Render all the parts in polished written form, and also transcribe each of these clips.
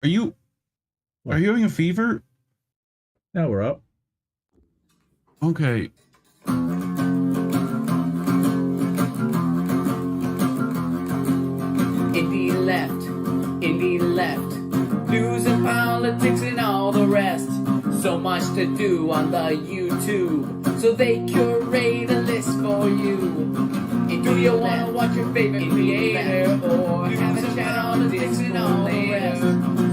Are you having a fever? Now we're up. Okay. Indie left, news and politics and all the rest. So much to do on the YouTube, so they curate a list for you. Do you want to watch your favorite creator or have a chat on politics and all the rest?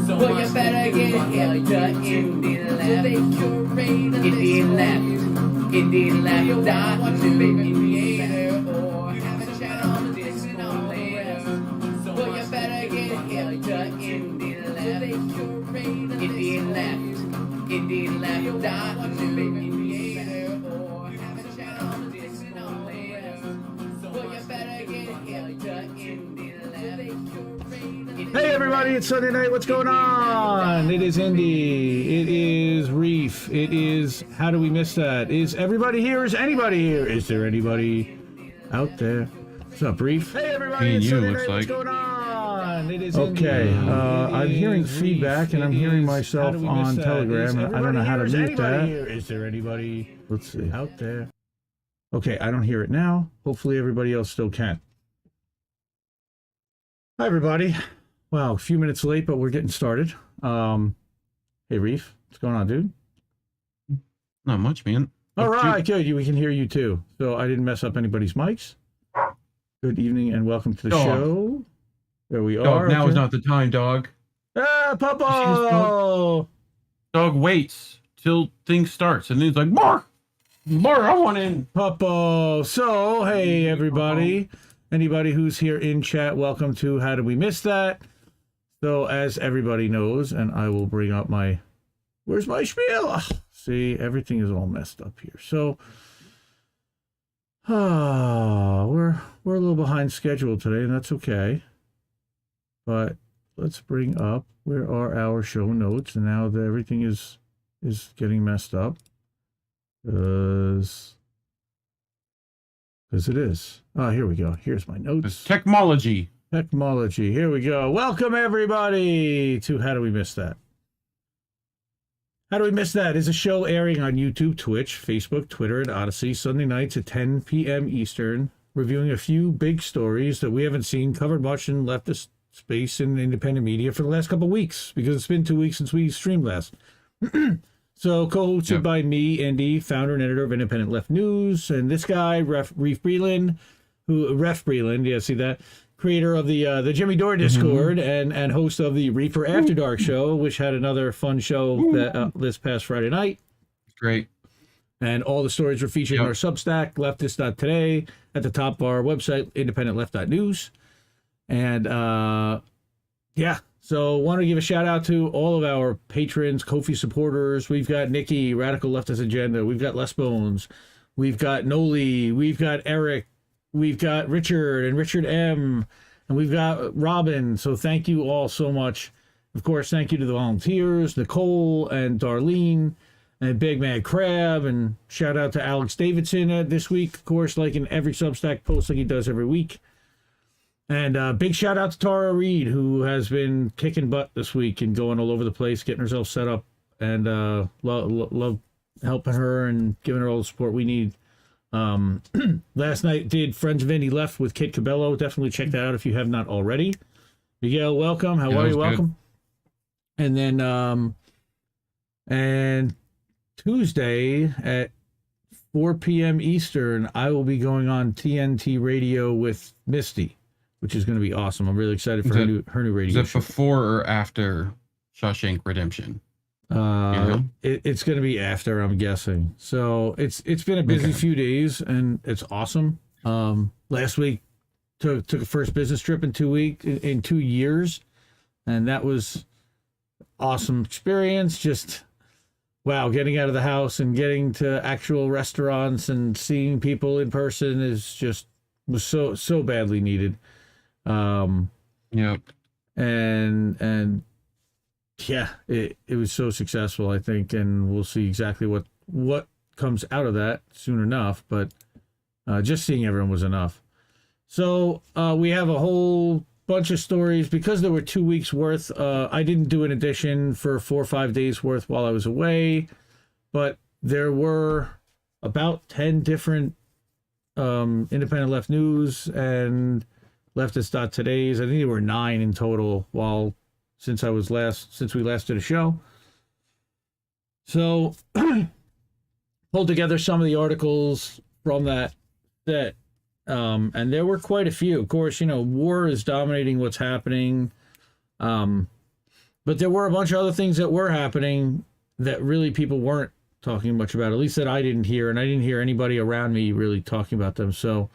So well, you better get hip to Indie Left. So they curate a Indie list for you. IndieNews.Network. Or have a chat on politics and all the rest. So well, you better get hip to Indie Left. So they curate a list IndieNews.Network. Hey everybody, it's Sunday night. What's going on? It is Indy. It is Reef. It is How Do We Miss That? Is everybody here? Is anybody here? Is there anybody out there? What's up, Reef? Hey everybody, it's Sunday night. What's going on? It is okay. I'm hearing feedback and I'm hearing myself on Telegram. I don't know how to mute that. Is there anybody? Let's see. Out there. Okay, I don't hear it now. Hopefully everybody else still can. Hi everybody. Wow, a few minutes late, but we're getting started. Hey Reef, what's going on, dude? Not much, man. All right, good. We can hear you too. So I didn't mess up anybody's mics. Good evening and welcome to the show. There we are. Now is not the time, dog. Ah, Papa! Dog waits till things starts, and then he's like, "More, I want in." Papa. So, hey everybody. Anybody who's here in chat, welcome to How Did We Miss That? So, as everybody knows, and I will bring up my... Where's my spiel? Ugh, see, everything is all messed up here. So, we're a little behind schedule today, and that's okay. But let's bring up where are our show notes, and now that everything is getting messed up. Because it is. Oh, here we go. Here's my notes. It's technology. Technology. Here we go. Welcome, everybody, to How Do We Miss That? How Do We Miss That is a show airing on YouTube, Twitch, Facebook, Twitter, and Odyssey Sunday nights at 10 p.m. Eastern, reviewing a few big stories that we haven't seen covered much in leftist space in independent media for the last couple of weeks, because it's been 2 weeks since we streamed last. So, co-hosted by me, Indy, founder and editor of Independent Left News, and this guy, Ref Breland, yeah, see that? Creator of the Jimmy Dore Discord and host of the Reaper After Dark show, which had another fun show that this past Friday night. Great. And all the stories were featured in our Substack, leftist.today, at the top of our website, independentleft.news. And, yeah. So want to give a shout out to all of our patrons, Ko-fi supporters. We've got Nikki, Radical Leftist Agenda. We've got Les Bones. We've got Noli. We've got Eric. We've got Richard and Richard M. And we've got Robin. So thank you all so much. Of course, thank you to the volunteers, Nicole and Darlene and Big Mad Crab. And shout out to Alex Davidson this week, of course, like in every Substack post like he does every week. And big shout out to Tara Reid, who has been kicking butt this week and going all over the place, getting herself set up, and love helping her and giving her all the support we need. Last night did Friends of Indie Left with Kit Cabello. Definitely check that out if you have not already. Miguel, welcome. How are you? Welcome. And then and Tuesday at 4 p.m. Eastern, I will be going on TNT Radio with Misty, which is going to be awesome. I'm really excited for her new radio show. Is it before or after Shawshank Redemption? It's going to be after, I'm guessing. So it's been a busy few days, and it's awesome. Last week took a first business trip in 2 years, and that was awesome experience. Just wow, getting out of the house and getting to actual restaurants and seeing people in person was so badly needed. Yep. And yeah, it was so successful, I think, and we'll see exactly what comes out of that soon enough, but just seeing everyone was enough. So we have a whole bunch of stories because there were 2 weeks worth. I didn't do an edition for 4 or 5 days worth while I was away, but there were about 10 different independent left news and leftist.today's. I think there were 9 in total since we last did a show. So pulled together some of the articles from that set. And there were quite a few. Of course, war is dominating what's happening. But there were a bunch of other things that were happening that really people weren't talking much about, at least that I didn't hear, and I didn't hear anybody around me really talking about them. So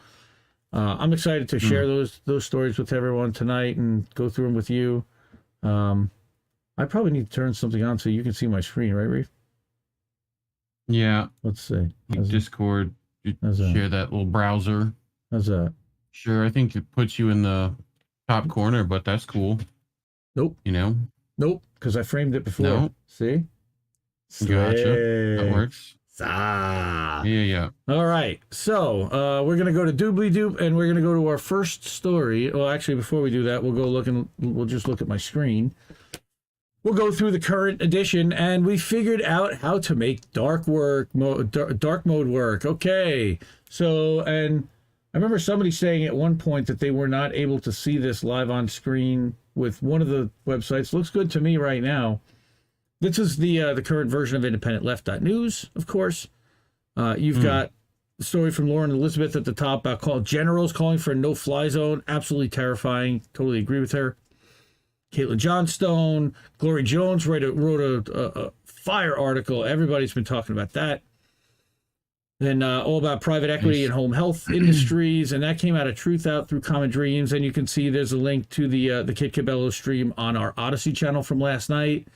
I'm excited to share those stories with everyone tonight and go through them with you. I probably need to turn something on so you can see my screen, right, Reef? Yeah. Let's see. Discord, share that little browser. How's that? Sure, I think it puts you in the top corner, but that's cool. Nope. Nope, because I framed it before. No. See? Gotcha. That works. Yeah. All right. So we're gonna go to Doobly Doop, and we're gonna go to our first story. Well, actually, before we do that, we'll just look at my screen. We'll go through the current edition, and we figured out how to make dark mode work. Okay. So, and I remember somebody saying at one point that they were not able to see this live on screen with one of the websites. Looks good to me right now. This is the current version of independentleft.news, of course. You've got the story from Lauren Elizabeth at the top about generals calling for a no-fly zone. Absolutely terrifying. Totally agree with her. Caitlin Johnstone, Glory Jones wrote a fire article. Everybody's been talking about that. Then all about private equity and home health industries, and that came out of Truth Out through Common Dreams. And you can see there's a link to the Kit Cabello stream on our Odyssey channel from last night.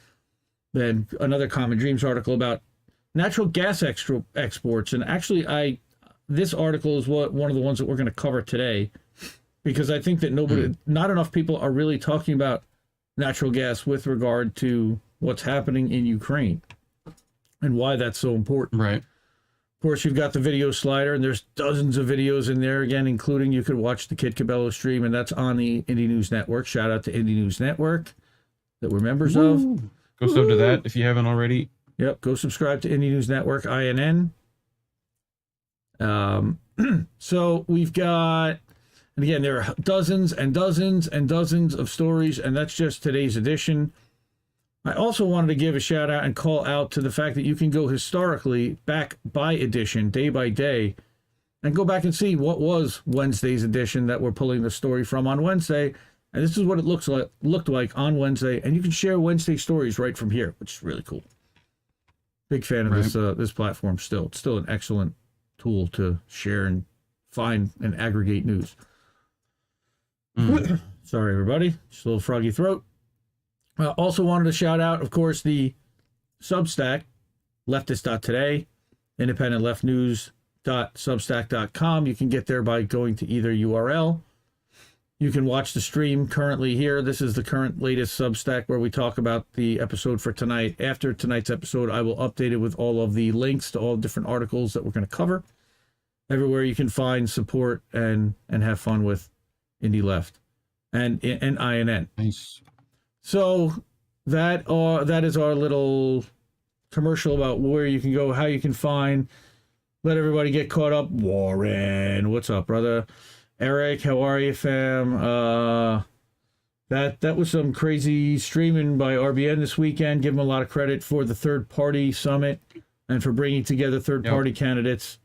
Then another Common Dreams article about natural gas exports. And actually, this article is one of the ones that we're going to cover today, because I think that not enough people are really talking about natural gas with regard to what's happening in Ukraine and why that's so important. Right. Of course, you've got the video slider, and there's dozens of videos in there, again, including you could watch the Kit Cabello stream, and that's on the Indie News Network. Shout out to Indie News.Network that we're members of. Go sub to that if you haven't already. Yep, go subscribe to Indie News.Network, INN. So we've got, and again, there are dozens and dozens and dozens of stories, and that's just today's edition. I also wanted to give a shout out and call out to the fact that you can go historically back by edition, day by day, and go back and see what was Wednesday's edition that we're pulling the story from on Wednesday. And this is what it looked like on Wednesday, and you can share Wednesday stories right from here, which is really cool. Big fan of this platform still. It's still an excellent tool to share and find and aggregate news. Sorry, everybody. Just a little froggy throat. Also wanted to shout out, of course, the Substack, leftist.today, independentleftnews.substack.com. You can get there by going to either URL. You can watch the stream currently here. This is the current latest Substack where we talk about the episode for tonight. After tonight's episode, I will update it with all of the links to all different articles that we're going to cover. Everywhere you can find support and have fun with Indie Left and INN. Nice. So that is our little commercial about where you can go, how you can find, let everybody get caught up. Warren, what's up, brother? Eric, how are you, fam? That was some crazy streaming by RBN this weekend. Give them a lot of credit for the third-party summit and for bringing together third-party candidates,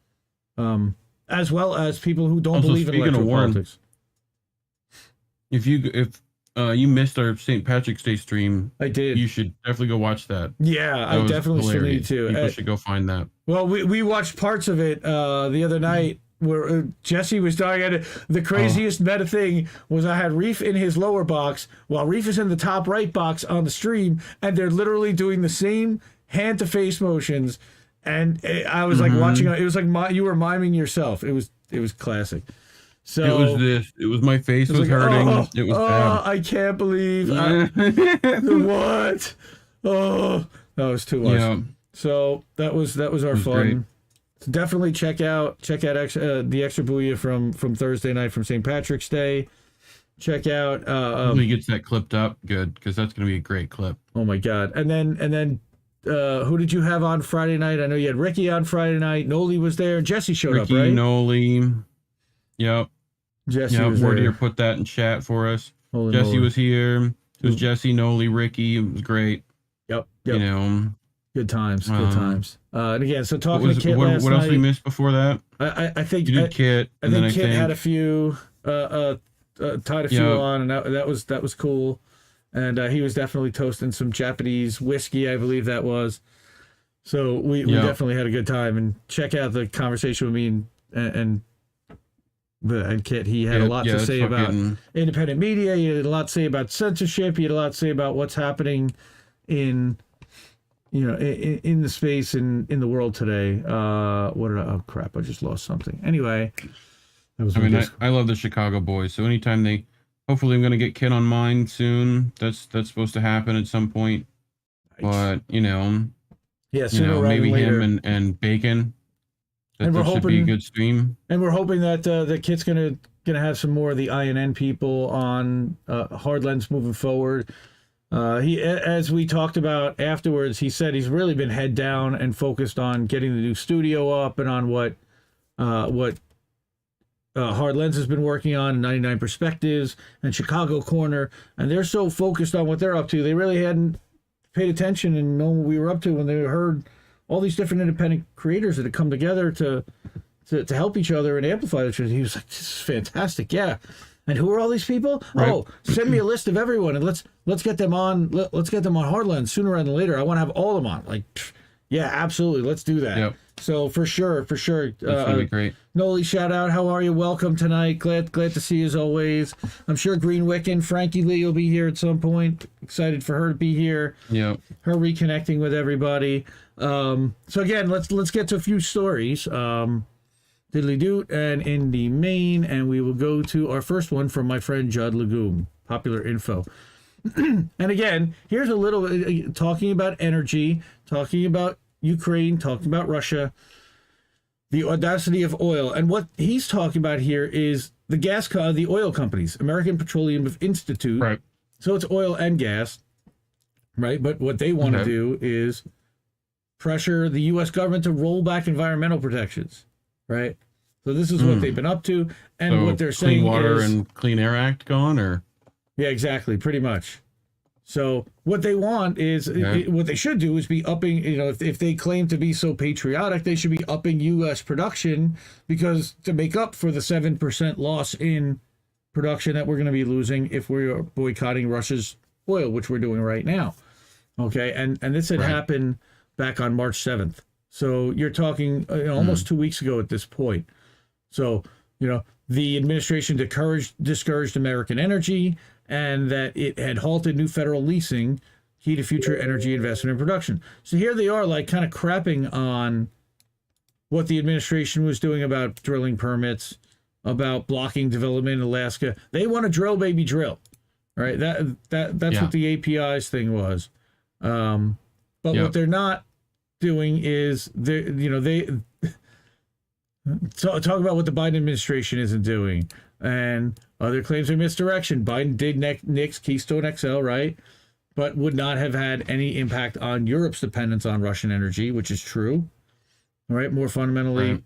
as well as people who don't believe in electoral politics. If you missed our St. Patrick's Day stream, I did. You should definitely go watch that. Yeah, I definitely still need to. People should go find that. Well, we watched parts of it the other night where Jesse was talking at it. The craziest meta thing was I had Reef in his lower box while Reef is in the top right box on the stream, and they're literally doing the same hand-to-face motions. And I was like watching. It was like you were miming yourself. It was classic. So it was this. It was my face was hurting. It was bad. I can't believe what? Oh, that was too much. Yeah. So that was our fun. Great. So definitely check out the extra booyah from Thursday night from St. Patrick's Day. Check out. Hopefully he gets that clipped up good, because that's going to be a great clip. Oh my God! And then, who did you have on Friday night? I know you had Ricky on Friday night. Noli was there. Jesse showed Ricky, up, right? Noli. Yep. Jesse was there. Mortier put that in chat for us. Holy Jesse moly. was here. It was Jesse, Noli, Ricky. It was great. Yep. You know. Good times. And again, so talking to Kit last what else night, we missed before that? I think You did Kit. I think Kit had a few, tied a few on, and that was cool. And he was definitely toasting some Japanese whiskey, I believe that was. So we definitely had a good time. And check out the conversation with me and Kit. He had a lot to say about independent media. He had a lot to say about censorship. He had a lot to say about what's happening in the space in the world today. Oh crap, I just lost something. Anyway, that was I love the Chicago boys. So anytime hopefully I'm going to get Kit on mine soon. That's supposed to happen at some point. But, maybe him and Bacon. And we're should be a good stream. And we're hoping that Kit's gonna have some more of the INN people on Hard Lens moving forward. He, as we talked about afterwards, he said he's really been head down and focused on getting the new studio up and on what Hard Lens has been working on, 99 Perspectives and Chicago Corner, and they're so focused on what they're up to, they really hadn't paid attention and known what we were up to when they heard all these different independent creators that had come together to help each other and amplify each other. He was like, "This is fantastic, yeah." And who are all these people? Right. Oh, send me a list of everyone and let's get them on. Let's get them on Hard Lens sooner rather than later. I want to have all of them on. Like, yeah, absolutely, let's do that. Yep. So for sure. That's gonna be great. Noli, shout out. How are you? Welcome tonight. Glad to see you as always. I'm sure Green Wiccan, Frankie Lee will be here at some point. Excited for her to be here. Yeah. Her reconnecting with everybody. So again, let's get to a few stories. Diddly Doot and Indie Maine, and we will go to our first one from my friend Judd Legume, Popular Info. And again, here's a little talking about energy, talking about Ukraine, talking about Russia, the audacity of oil. And what he's talking about here is the oil companies, American Petroleum Institute. Right. So it's oil and gas, right? But what they want to do is pressure the U.S. government to roll back environmental protections, right? So this is what they've been up to, and what they're saying is... Clean Water and Clean Air Act gone, or... Yeah, exactly, pretty much. So what they want is, what they should do is be upping, if they claim to be so patriotic, they should be upping U.S. production, because to make up for the 7% loss in production that we're going to be losing if we're boycotting Russia's oil, which we're doing right now. Okay, and this had happened back on March 7th. So you're talking almost 2 weeks ago at this point. So, the administration discouraged American energy, and that it had halted new federal leasing, key to future energy investment and production. So here they are, like, kind of crapping on what the administration was doing about drilling permits, about blocking development in Alaska. They want to drill, baby, drill. Right? That's what the APIs thing was. But what they're not doing is they talk about what the Biden administration isn't doing, and other claims of misdirection. Biden did nix Keystone XL, right, but would not have had any impact on Europe's dependence on Russian energy, which is true. All right, more fundamentally,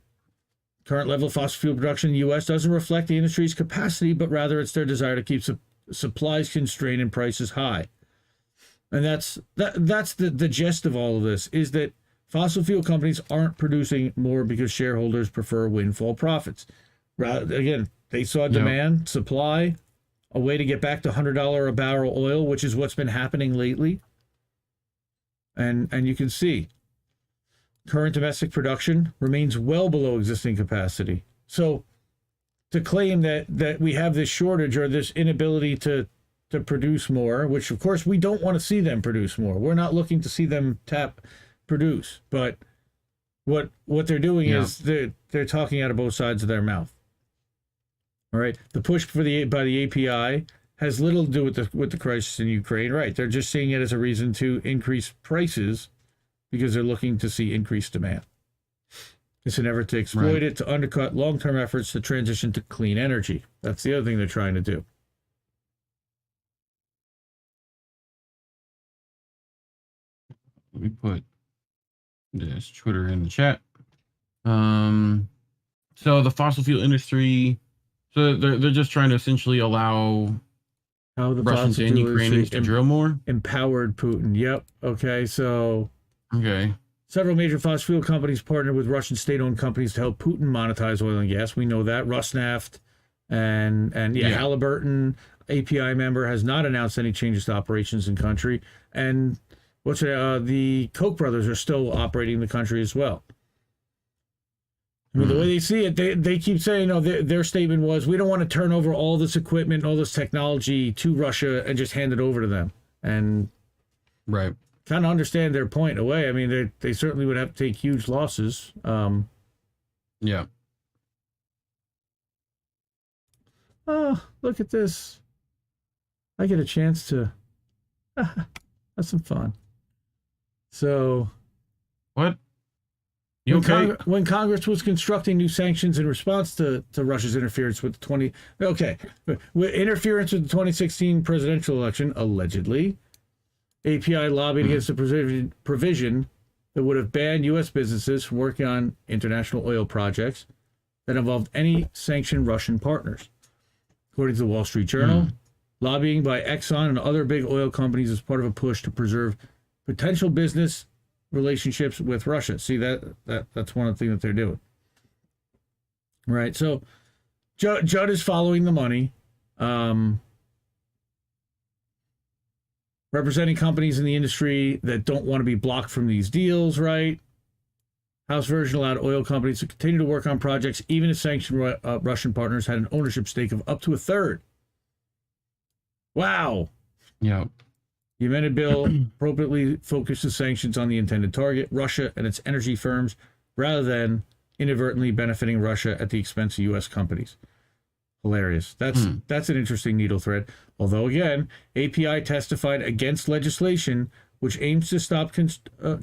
current level of fossil fuel production in the U.S. doesn't reflect the industry's capacity, but rather it's their desire to keep supplies constrained and prices high. And that's the gist of all of this, is that fossil fuel companies aren't producing more because shareholders prefer windfall profits. Again, they saw demand, supply, a way to get back to $100 a barrel oil, which is what's been happening lately. And you can see current domestic production remains well below existing capacity. So to claim that we have this shortage or this inability to produce more, which of course we don't want to see them produce more. We're not looking to see them produce, but what they're doing is they're talking out of both sides of their mouth. All right, the push by the API has little to do with the crisis in Ukraine. Right, they're just seeing it as a reason to increase prices because they're looking to see increased demand. It's an effort to exploit it, to undercut long-term efforts to transition to clean energy. That's the other thing they're trying to do. let me put this Twitter in the chat. So the fossil fuel industry, so they're just trying to essentially allow How the Russians fossil and fuel Ukrainians to industry drill more. empowered Putin. Yep. Okay. So Okay. several major fossil fuel companies partnered with Russian state-owned companies to help Putin monetize oil and gas. We know that. Rosneft and Yeah. Halliburton, API member, has not announced any changes to operations in country. And the Koch brothers are still operating the country as well. I mean, the way they see it, they keep saying, their statement was, we don't want to turn over all this equipment, all this technology to Russia and just hand it over to them. And Right. kind of understand their point in a way. I mean, they certainly would have to take huge losses. Yeah. Oh, look at this. I get a chance to have some fun. So, What? You okay? when Congress was constructing new sanctions in response to Russia's interference with interference with the 2016 presidential election, allegedly, API lobbied against the provision that would have banned U.S. businesses from working on international oil projects that involved any sanctioned Russian partners. According to the Wall Street Journal, lobbying by Exxon and other big oil companies is part of a push to preserve potential business relationships with Russia. See, that's one of the things that they're doing. Right. So Judd is following the money. Representing companies in the industry that don't want to be blocked from these deals, right? House version allowed oil companies to continue to work on projects even if sanctioned Russian partners had an ownership stake of up to a third. Wow. Yeah. The amended bill appropriately focuses sanctions on the intended target, Russia and its energy firms, rather than inadvertently benefiting Russia at the expense of U.S. companies. Hilarious. That's an interesting needle thread. Although, again, API testified against legislation which aims to stop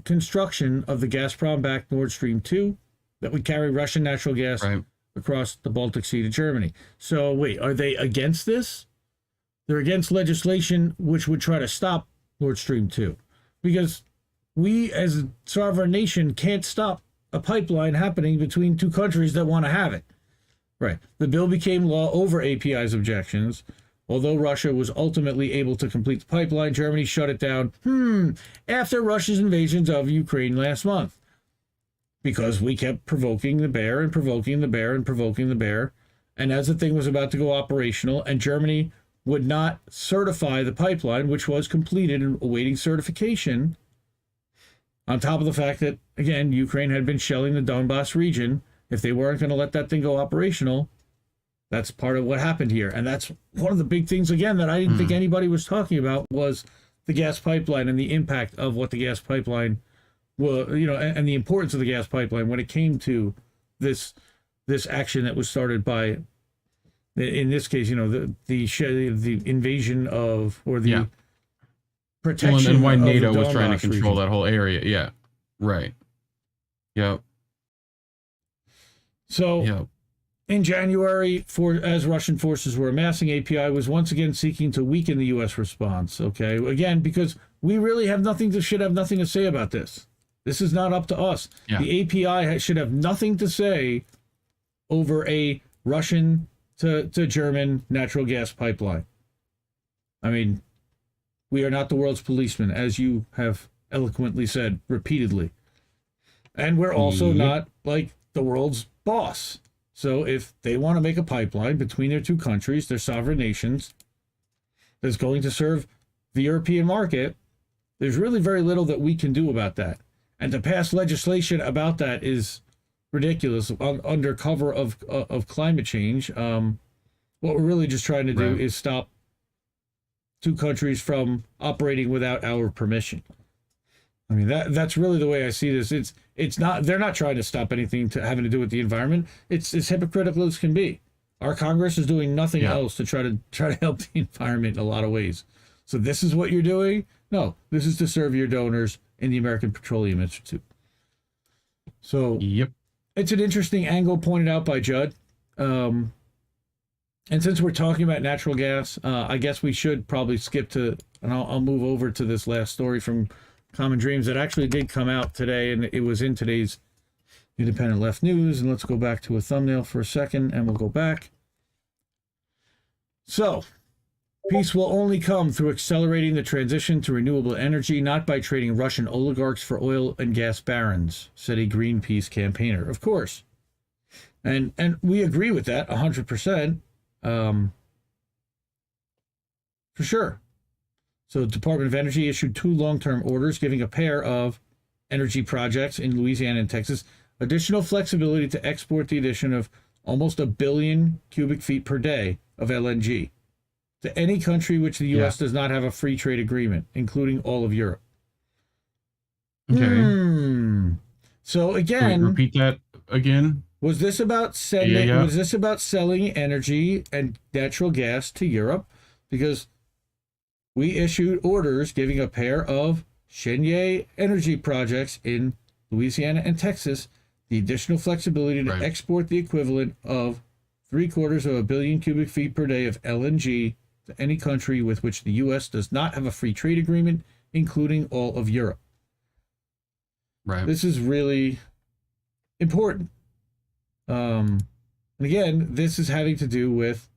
construction of the Gazprom-backed Nord Stream 2 that would carry Russian natural gas across the Baltic Sea to Germany. So, wait, are they against this? They're against legislation which would try to stop Nord Stream 2. Because we, as a sovereign nation, can't stop a pipeline happening between two countries that want to have it. Right. The bill became law over API's objections. Although Russia was ultimately able to complete the pipeline, Germany shut it down after Russia's invasions of Ukraine last month. Because we kept provoking the bear and provoking the bear and provoking the bear. And as the thing was about to go operational and Germany would not certify the pipeline, which was completed and awaiting certification, on top of the fact that, again, Ukraine had been shelling the Donbass region, if they weren't going to let that thing go operational, that's part of what happened here. And that's one of the big things, again, that I didn't think anybody was talking about was the gas pipeline and the impact of what the gas pipeline will, and the importance of the gas pipeline when it came to this action that was started by, in this case, the invasion of, or the protection and why of NATO the was trying to Donbass control region. that whole area. Yeah. Right. Yep. So in January, as Russian forces were amassing, API was once again seeking to weaken the U.S. response. Okay, again, because we really should have nothing to say about this. This is not up to us. Yeah. The API should have nothing to say over a Russian to German natural gas pipeline. I mean, we are not the world's policemen, as you have eloquently said repeatedly. And we're also not like the world's boss. So if they want to make a pipeline between their two countries, their sovereign nations, that's going to serve the European market, there's really very little that we can do about that. And to pass legislation about that is ridiculous under cover of climate change. What we're really just trying to do is stop two countries from operating without our permission. I mean, that's really the way I see this. It's not, they're not trying to stop anything having to do with the environment. It's as hypocritical as can be. Our Congress is doing nothing else to try to help the environment in a lot of ways. So this is what you're doing? No, this is to serve your donors in the American Petroleum Institute. So it's an interesting angle pointed out by Judd. And since we're talking about natural gas, I guess we should probably skip to, and I'll move over to this last story from Common Dreams that actually did come out today, and it was in today's Independent Left News. And let's go back to a thumbnail for a second, and we'll go back. So, peace will only come through accelerating the transition to renewable energy, not by trading Russian oligarchs for oil and gas barons, said a Greenpeace campaigner. Of course. And we agree with that 100%. For sure. So the Department of Energy issued 2 long-term orders giving a pair of energy projects in Louisiana and Texas additional flexibility to export the addition of almost 1 billion cubic feet per day of LNG to any country which the U.S. does not have a free trade agreement, including all of Europe. Okay. So again, repeat that again. Was this about sending? Was this about selling energy and natural gas to Europe? Because we issued orders giving a pair of Cheniere energy projects in Louisiana and Texas the additional flexibility to export the equivalent of 750 million cubic feet per day of LNG to any country with which the U.S. does not have a free trade agreement, including all of Europe. Right. This is really important. And again, this is having to do with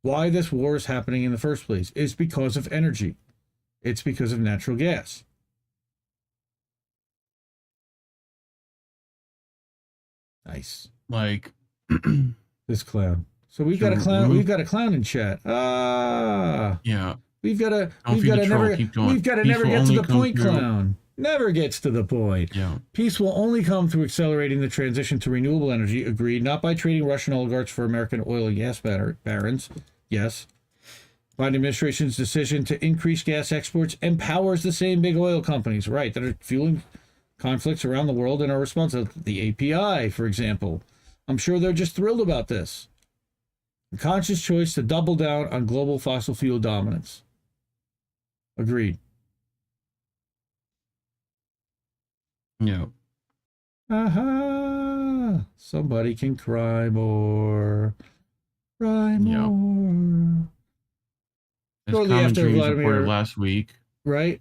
why this war is happening in the first place. It's because of energy. It's because of natural gas. Nice. Like this clown. So we've got a clown. We've got a clown in chat. Yeah. We've got to never get to the point, clown. Never gets to the point. Yeah. Peace will only come through accelerating the transition to renewable energy, agreed, not by trading Russian oligarchs for American oil and gas barons. Yes. Biden administration's decision to increase gas exports empowers the same big oil companies, right, that are fueling conflicts around the world and are responsible. The API, for example. I'm sure they're just thrilled about this. A conscious choice to double down on global fossil fuel dominance. Agreed. Yeah. Aha! Somebody can cry more. Cry more. As Common Dreams reported last week. Right?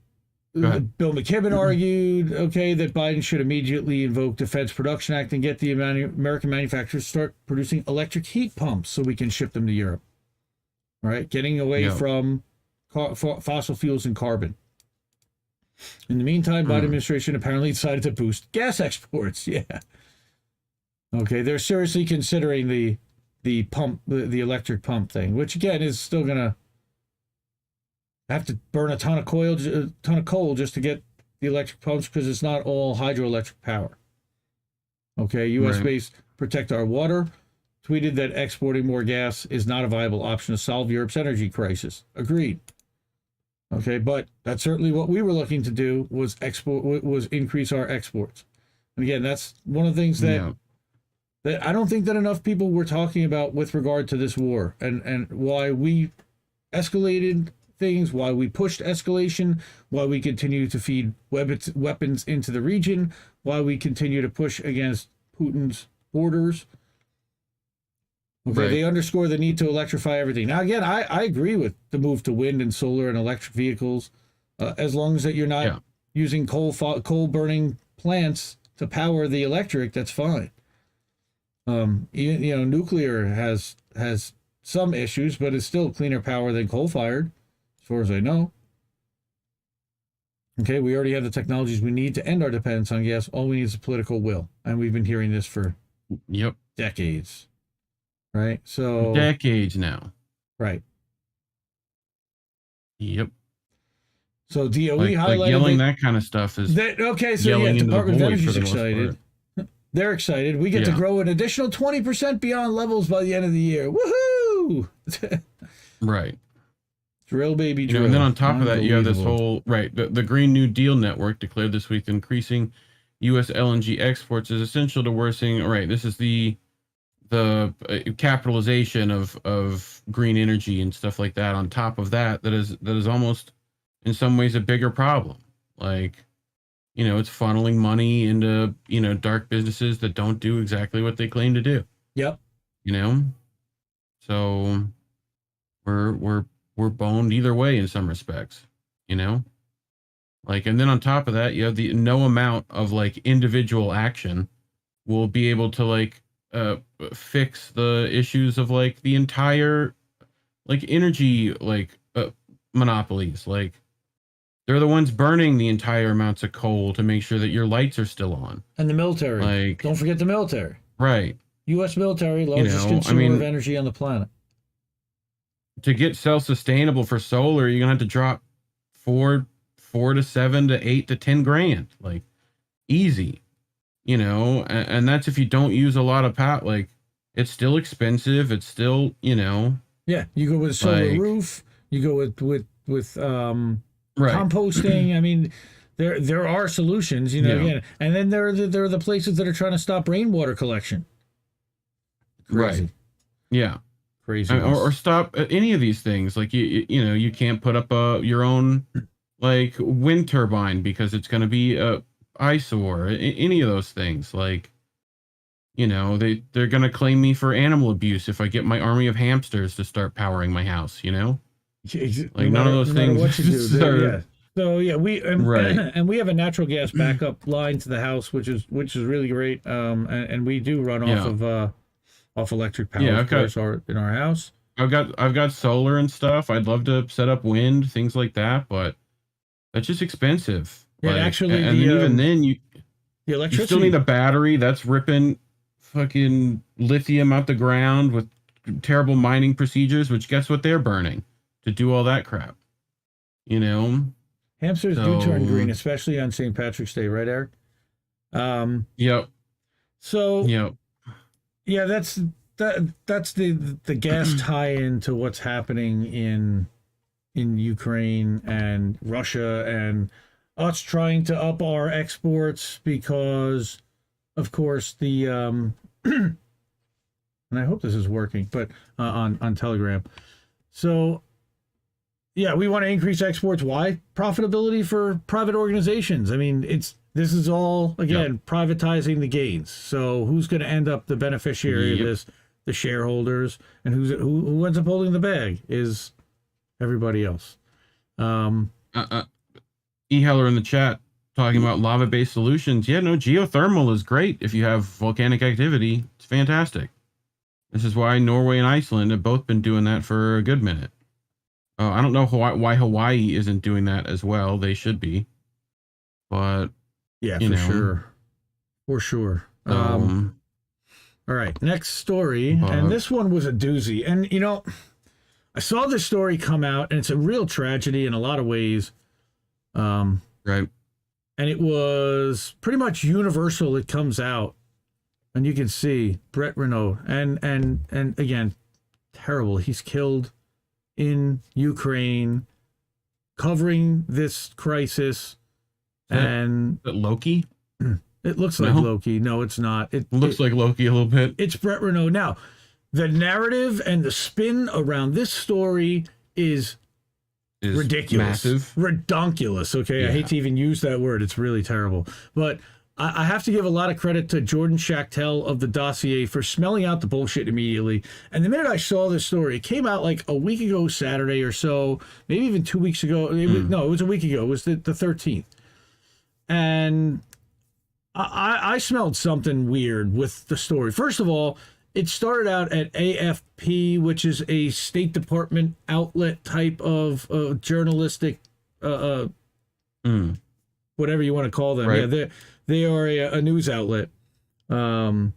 Bill McKibben argued, that Biden should immediately invoke Defense Production Act and get the American manufacturers to start producing electric heat pumps so we can ship them to Europe. Right? Getting away from fossil fuels and carbon. In the meantime, Biden administration apparently decided to boost gas exports. Yeah. Okay, they're seriously considering the pump, the electric pump thing, which again is still gonna have to burn a ton of coal just to get the electric pumps because it's not all hydroelectric power. Okay, U.S.-based Protect Our Water tweeted that exporting more gas is not a viable option to solve Europe's energy crisis. Agreed. Okay, but that's certainly what we were looking to do was increase our exports. And again, that's one of the things that I don't think that enough people were talking about with regard to this war and why we escalated things, why we pushed escalation, why we continue to feed weapons into the region, why we continue to push against Putin's borders. Okay, they underscore the need to electrify everything. Now, again, I agree with the move to wind and solar and electric vehicles, as long as that you're not using coal-burning plants to power the electric. That's fine. Nuclear has some issues, but it's still cleaner power than coal-fired, as far as I know. Okay, we already have the technologies we need to end our dependence on gas. All we need is a political will, and we've been hearing this for decades. Right, so decades now. Right. Yep. So DOE like highlighted yelling that kind of stuff is okay. So Department of Energy's excited. They're excited. We get to grow an additional 20% beyond levels by the end of the year. Woohoo! Right. Drill, baby, drill. And then on top of that, you have this whole the Green New Deal Network declared this week increasing U.S. LNG exports is essential to worsening. All right, this is the capitalization of green energy and stuff like that. On top of that is almost in some ways a bigger problem. Like, it's funneling money into dark businesses that don't do exactly what they claim to do. Yep. So we're boned either way in some respects. Like, and then on top of that, you have the no amount of like individual action will be able to like fix the issues of like the entire like energy like monopolies. Like, they're the ones burning the entire amounts of coal to make sure that your lights are still on. And the military. Like, don't forget the military. Right. U.S. military, largest consumer of energy on the planet. To get self-sustainable for solar, you're gonna have to drop $4 to $7 to $8 to $10 grand, like, easy. And that's if you don't use a lot of power. Like, it's still expensive. It's still, Yeah, you go with a solar roof. You go with composting. I mean, there are solutions. Again, and then there are the places that are trying to stop rainwater collection. Crazy. Right. Yeah. Crazy. Or stop any of these things. Like, you can't put up your own like wind turbine because it's going to be a eyesore. Any of those things. Like, they're going to claim me for animal abuse if I get my army of hamsters to start powering my house. Like, none of those things. What you do, yeah. So yeah, and we have a natural gas backup line to the house, which is really great. And we do run off electric power, of course, in our house. I've got solar and stuff. I'd love to set up wind, things like that, but that's just expensive. Yeah, like, actually, and even then, the electricity, you still need a battery that's ripping fucking lithium out the ground with terrible mining procedures. Which, guess what they're burning to do all that crap. Hamsters do turn green, especially on St. Patrick's Day, right, Eric? Yep. So. Yep. Yeah, that's the gas tie-in to what's happening in Ukraine and Russia, and us trying to up our exports because, of course, the and I hope this is working, but on Telegram. So yeah, we want to increase exports. Why? Profitability for private organizations. I mean, this is all, again, privatizing the gains. So who's going to end up the beneficiary of this? The shareholders. And who ends up holding the bag is everybody else. E-Heller in the chat talking about lava-based solutions. Yeah, no, geothermal is great if you have volcanic activity. It's fantastic. This is why Norway and Iceland have both been doing that for a good minute. I don't know why Hawaii isn't doing that as well. They should be. But... yeah, for sure. All right, next story, and this one was a doozy. And I saw this story come out, and it's a real tragedy in a lot of ways. Right. And it was pretty much universal. It comes out, and you can see Brettrenaud, and again, terrible. He's killed in Ukraine, covering this crisis. And Loki? It looks like Loki. No, it's not. It looks like Loki a little bit. It's Brettrenaud. Now, the narrative and the spin around this story is ridiculous. Massive. Redonkulous, okay? Yeah. I hate to even use that word. It's really terrible. But I have to give a lot of credit to Jordan Schachtel of the Dossier for smelling out the bullshit immediately. And the minute I saw this story, it came out like a week ago Saturday or so, maybe even 2 weeks ago. No, it was a week ago. It was the 13th. And I smelled something weird with the story. First of all, it started out at AFP, which is a State Department outlet type of journalistic, whatever you want to call them. Right. Yeah, they are a news outlet. But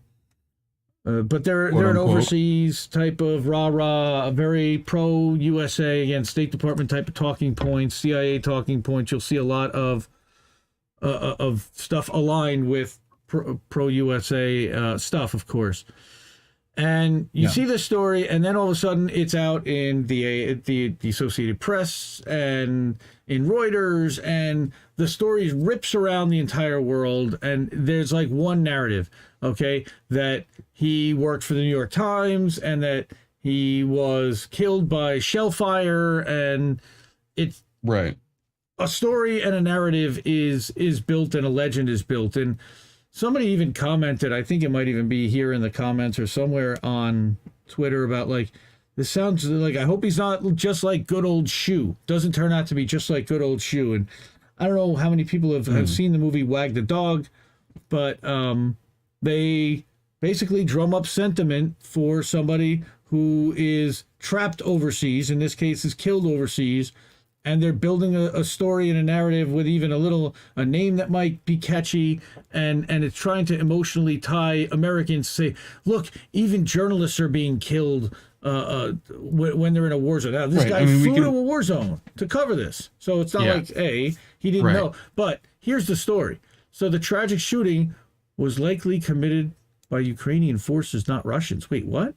they're an overseas type of rah-rah, a very pro-USA, again, State Department type of talking points, CIA talking points. You'll see a lot of stuff aligned with pro-USA stuff, of course. And you see this story, and then all of a sudden it's out in the Associated Press and in Reuters, and the story rips around the entire world. And there's like one narrative, okay, that he worked for the New York Times and that he was killed by shell fire, and it's right. A story and a narrative is built, and a legend is built. And somebody even commented, I think it might even be here in the comments or somewhere on Twitter, about like, this sounds like, I hope he's not just like good old Shoe. Doesn't turn out to be just like good old Shoe. And I don't know how many people have seen the movie Wag the Dog, but they basically drum up sentiment for somebody who is trapped overseas, in this case is killed overseas, and they're building a story and a narrative with even a name that might be catchy, and it's trying to emotionally tie Americans, say, look, even journalists are being killed when they're in a war zone. Now, this guy flew to a war zone to cover this. So it's not like, he didn't know. But here's the story. So the tragic shooting was likely committed by Ukrainian forces, not Russians. Wait, what?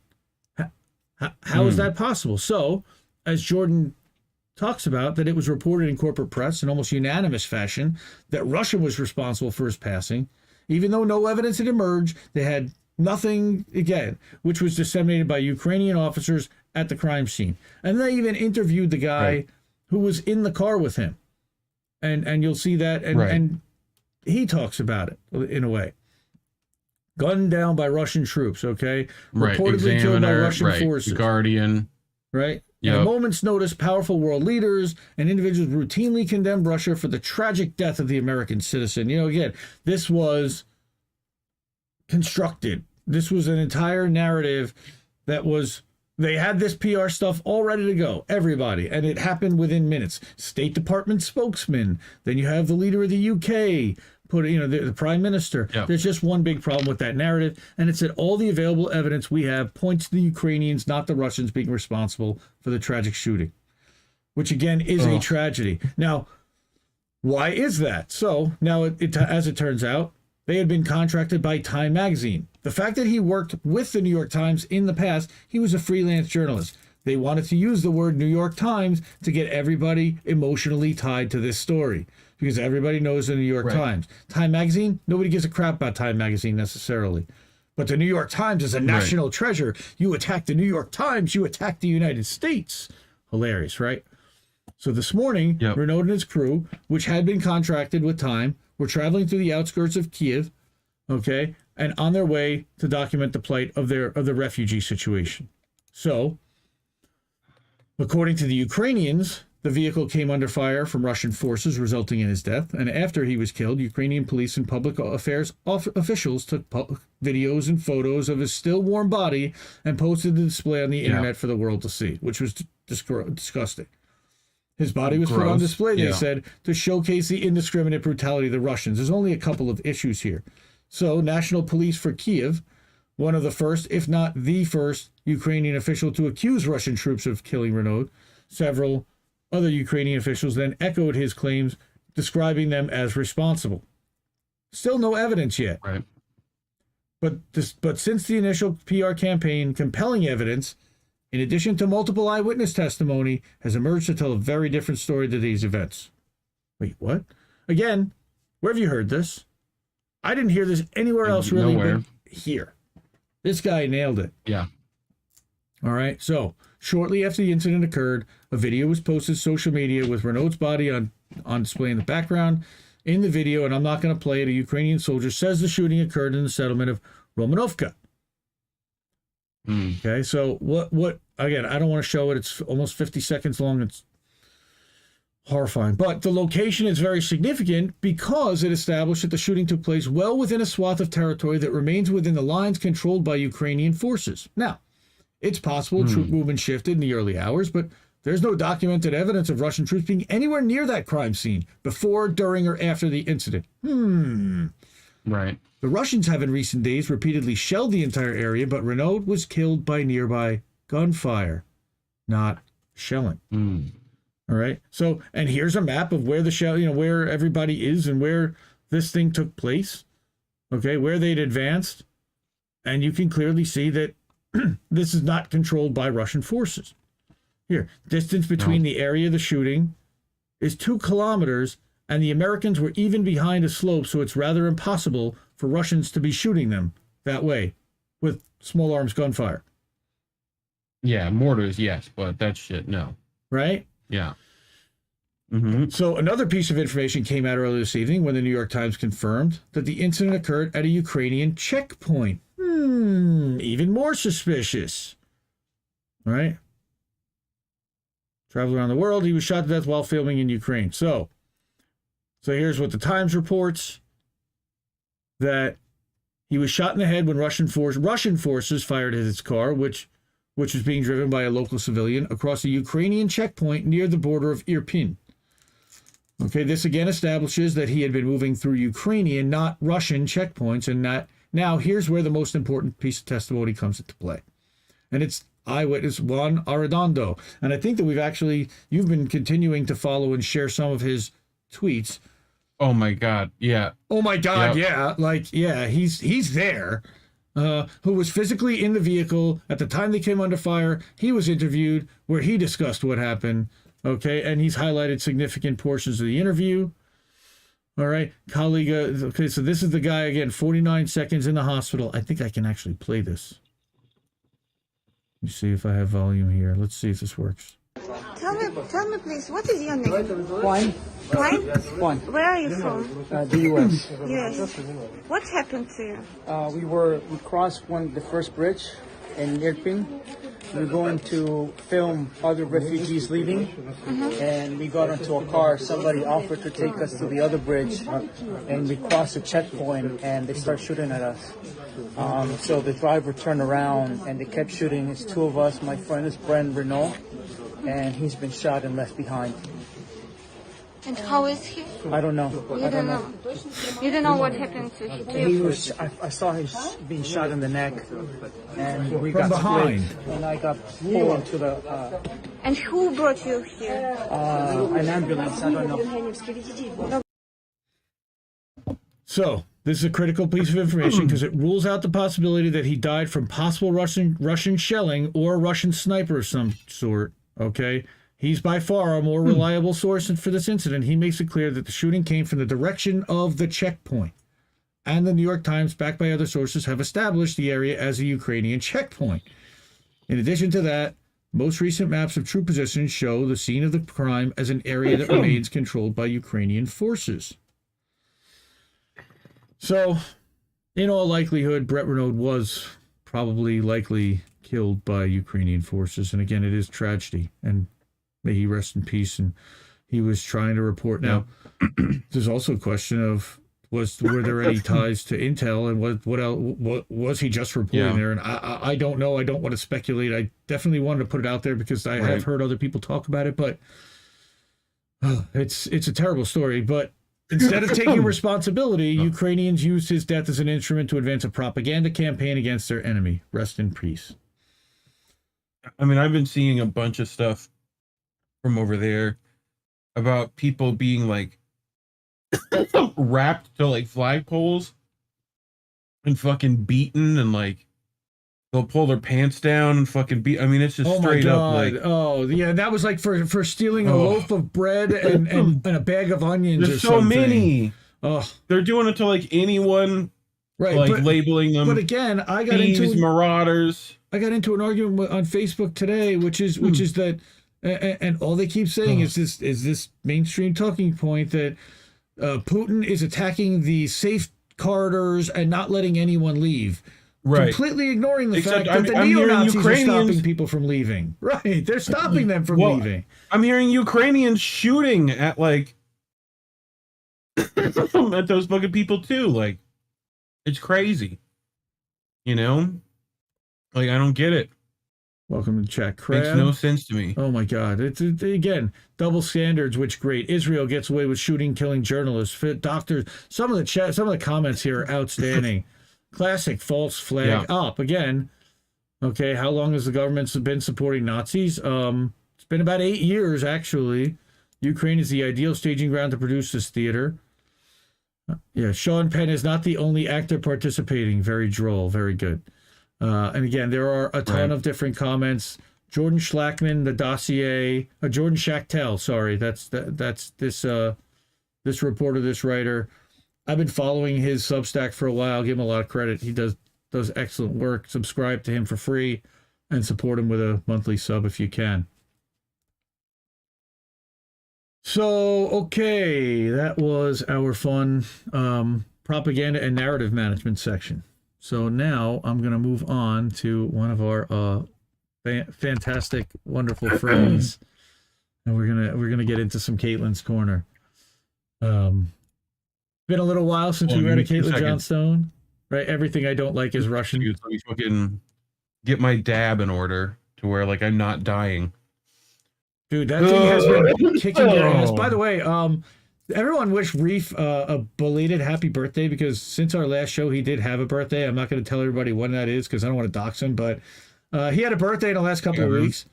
How is that possible? So, as Jordan talks about, that it was reported in corporate press in almost unanimous fashion that Russia was responsible for his passing, even though no evidence had emerged. They had nothing, again, which was disseminated by Ukrainian officers at the crime scene. And they even interviewed the guy who was in the car with him. And you'll see that, and he talks about it in a way. Gunned down by Russian troops, okay? Reportedly killed by Russian forces. Guardian. Right? Yep. At a moment's notice, powerful world leaders and individuals routinely condemned Russia for the tragic death of the American citizen. Again, this was constructed. This was an entire narrative that was, they had this PR stuff all ready to go, everybody, and it happened within minutes. State Department spokesman, then you have the leader of the UK, the prime minister. Yep. There's just one big problem with that narrative, and it's that all the available evidence we have points to the Ukrainians, not the Russians, being responsible for the tragic shooting, which again is a tragedy. Now, why is that? So now, as it turns out, they had been contracted by Time magazine. The fact that he worked with the New York Times in the past, he was a freelance journalist. They wanted to use the word New York Times to get everybody emotionally tied to this story, because everybody knows the New York Times. Time magazine, nobody gives a crap about Time magazine necessarily. But the New York Times is a national treasure. You attack the New York Times, you attack the United States. Hilarious, right? So this morning, Renaud and his crew, which had been contracted with Time, were traveling through the outskirts of Kiev, okay, and on their way to document the plight of the refugee situation. So, according to the Ukrainians, the vehicle came under fire from Russian forces, resulting in his death. And after he was killed, Ukrainian police and public affairs officials took videos and photos of his still warm body and posted the display on the internet for the world to see, which was disgusting. His body was put on display, they said, to showcase the indiscriminate brutality of the Russians. There's only a couple of issues here. So, National Police for Kiev, one of the first, if not the first, Ukrainian official to accuse Russian troops of killing Renaud. Several other Ukrainian officials then echoed his claims, describing them as responsible. Still no evidence yet. Right. But since the initial PR campaign, compelling evidence, in addition to multiple eyewitness testimony, has emerged to tell a very different story to these events. Wait, what? Again, where have you heard this? I didn't hear this anywhere else really but here. This guy nailed it. Yeah. All right. So, shortly after the incident occurred, a video was posted to social media with Renaud's body on display in the background. In the video, and I'm not going to play it, a Ukrainian soldier says the shooting occurred in the settlement of Romanovka. Okay, so what again, I don't want to show it. It's almost 50 seconds long. It's horrifying. But the location is very significant because it established that the shooting took place well within a swath of territory that remains within the lines controlled by Ukrainian forces. Now, it's possible troop movement shifted in the early hours, but there's no documented evidence of Russian troops being anywhere near that crime scene before, during, or after the incident. Right. The Russians have in recent days repeatedly shelled the entire area, but Renaud was killed by nearby gunfire, not shelling. All right. So, and here's a map of where the shell, where everybody is and where this thing took place. Okay, where they'd advanced. And you can clearly see that this is not controlled by Russian forces. Here, distance between the area of the shooting is 2 kilometers, and the Americans were even behind a slope, so it's rather impossible for Russians to be shooting them that way with small arms gunfire. Yeah, mortars, yes, but that shit, no. Right? Yeah. So another piece of information came out earlier this evening when the New York Times confirmed that the incident occurred at a Ukrainian checkpoint. Even more suspicious. Right? Traveled around the world, he was shot to death while filming in Ukraine. So, So here's what the Times reports, that he was shot in the head when Russian forces fired at his car, which was being driven by a local civilian across a Ukrainian checkpoint near the border of Irpin. Okay, this again establishes that he had been moving through Ukrainian, not Russian checkpoints, and not. Now, here's where the most important piece of testimony comes into play. And it's eyewitness Juan Arredondo. And I think that you've been continuing to follow and share some of his tweets. Oh my God, yeah. Oh my God, yep. yeah. He's there. Who was physically in the vehicle at the time they came under fire. He was interviewed where he discussed what happened. Okay, and he's highlighted significant portions of the interview. All right, colleague. Okay, so this is the guy again, 49 seconds in the hospital. I think I can actually play this. Let me see if I have volume here. Let's see if this works. Tell me, please, what is your name? Juan. Juan? Juan. Where are you from? The U.S. Yes. What happened to you? We crossed the first bridge in Irpin. We were going to film other refugees leaving, and we got into a car. Somebody offered to take us to the other bridge, and we crossed a checkpoint, and they started shooting at us. So the driver turned around, and they kept shooting. It's two of us. My friend is Brettrenaud, and he's been shot and left behind. And how is he? I don't know. You don't know. You don't know what happened to him. I saw him being shot in the neck, and we From got behind. split, and I got pulled into the And who brought you here? an ambulance. I don't know. So this is a critical piece of information because it rules out the possibility that he died from possible Russian shelling or a Russian sniper of some sort. Okay. He's by far a more reliable source for this incident. He makes it clear that the shooting came from the direction of the checkpoint. And the New York Times, backed by other sources, have established the area as a Ukrainian checkpoint. In addition to that, most recent maps of troop positions show the scene of the crime as an area that remains controlled by Ukrainian forces. So, in all likelihood, Brettrenaud was probably likely killed by Ukrainian forces. And again, it is tragedy. And may he rest in peace. And he was trying to report. Now, there's also a question of were there any ties to Intel, and what was he just reporting there? And I don't know. I don't want to speculate. I definitely wanted to put it out there because I have heard other people talk about it. But it's a terrible story. But instead of taking responsibility, Ukrainians used his death as an instrument to advance a propaganda campaign against their enemy. Rest in peace. I mean, I've been seeing a bunch of stuff from over there about people being like wrapped to like flagpoles and fucking beaten, and like they'll pull their pants down and fucking beat. I mean, it's just straight up like, oh yeah, that was like for stealing a loaf of bread and a bag of onions. There's or so something. many. Oh, they're doing it to like anyone, right? Like labeling them. But again, I got thieves, into marauders. I got into an argument on Facebook today, which is that, and all they keep saying is this mainstream talking point that Putin is attacking the safe corridors and not letting anyone leave. Right. Completely ignoring the fact that the neo-Nazis are stopping people from leaving. Right. They're stopping them from leaving. I'm hearing Ukrainians shooting at like at those fucking people too. Like, it's crazy. You know? Like, I don't get it. Welcome to chat. Crab. Makes no sense to me. Oh my God. It's again, double standards, which great. Israel gets away with shooting, killing journalists, doctors. Some of the comments here are outstanding. Classic false flag up. Again, okay, how long has the government been supporting Nazis? It's been about 8 years, actually. Ukraine is the ideal staging ground to produce this theater. Yeah, Sean Penn is not the only actor participating. Very droll. Very good. And again, there are a ton of different comments. Jordan Schlackman, the dossier, Jordan Schachtel, sorry, that's this reporter, this writer. I've been following his Substack for a while. I'll give him a lot of credit. He does excellent work. Subscribe to him for free and support him with a monthly sub if you can. So, okay, that was our fun propaganda and narrative management section. So now I'm going to move on to one of our fantastic, wonderful friends, and we're gonna get into some Caitlin's Corner. Been a little while since we read a Caitlin Johnstone. Right, everything I don't like is Russian. Let me fucking get my dab in order to where like I'm not dying. Dude, that thing has been kicking your ass. By the way, everyone wish Reef a belated happy birthday, because since our last show, he did have a birthday. I'm not going to tell everybody when that is because I don't want to dox him, but he had a birthday in the last couple of weeks.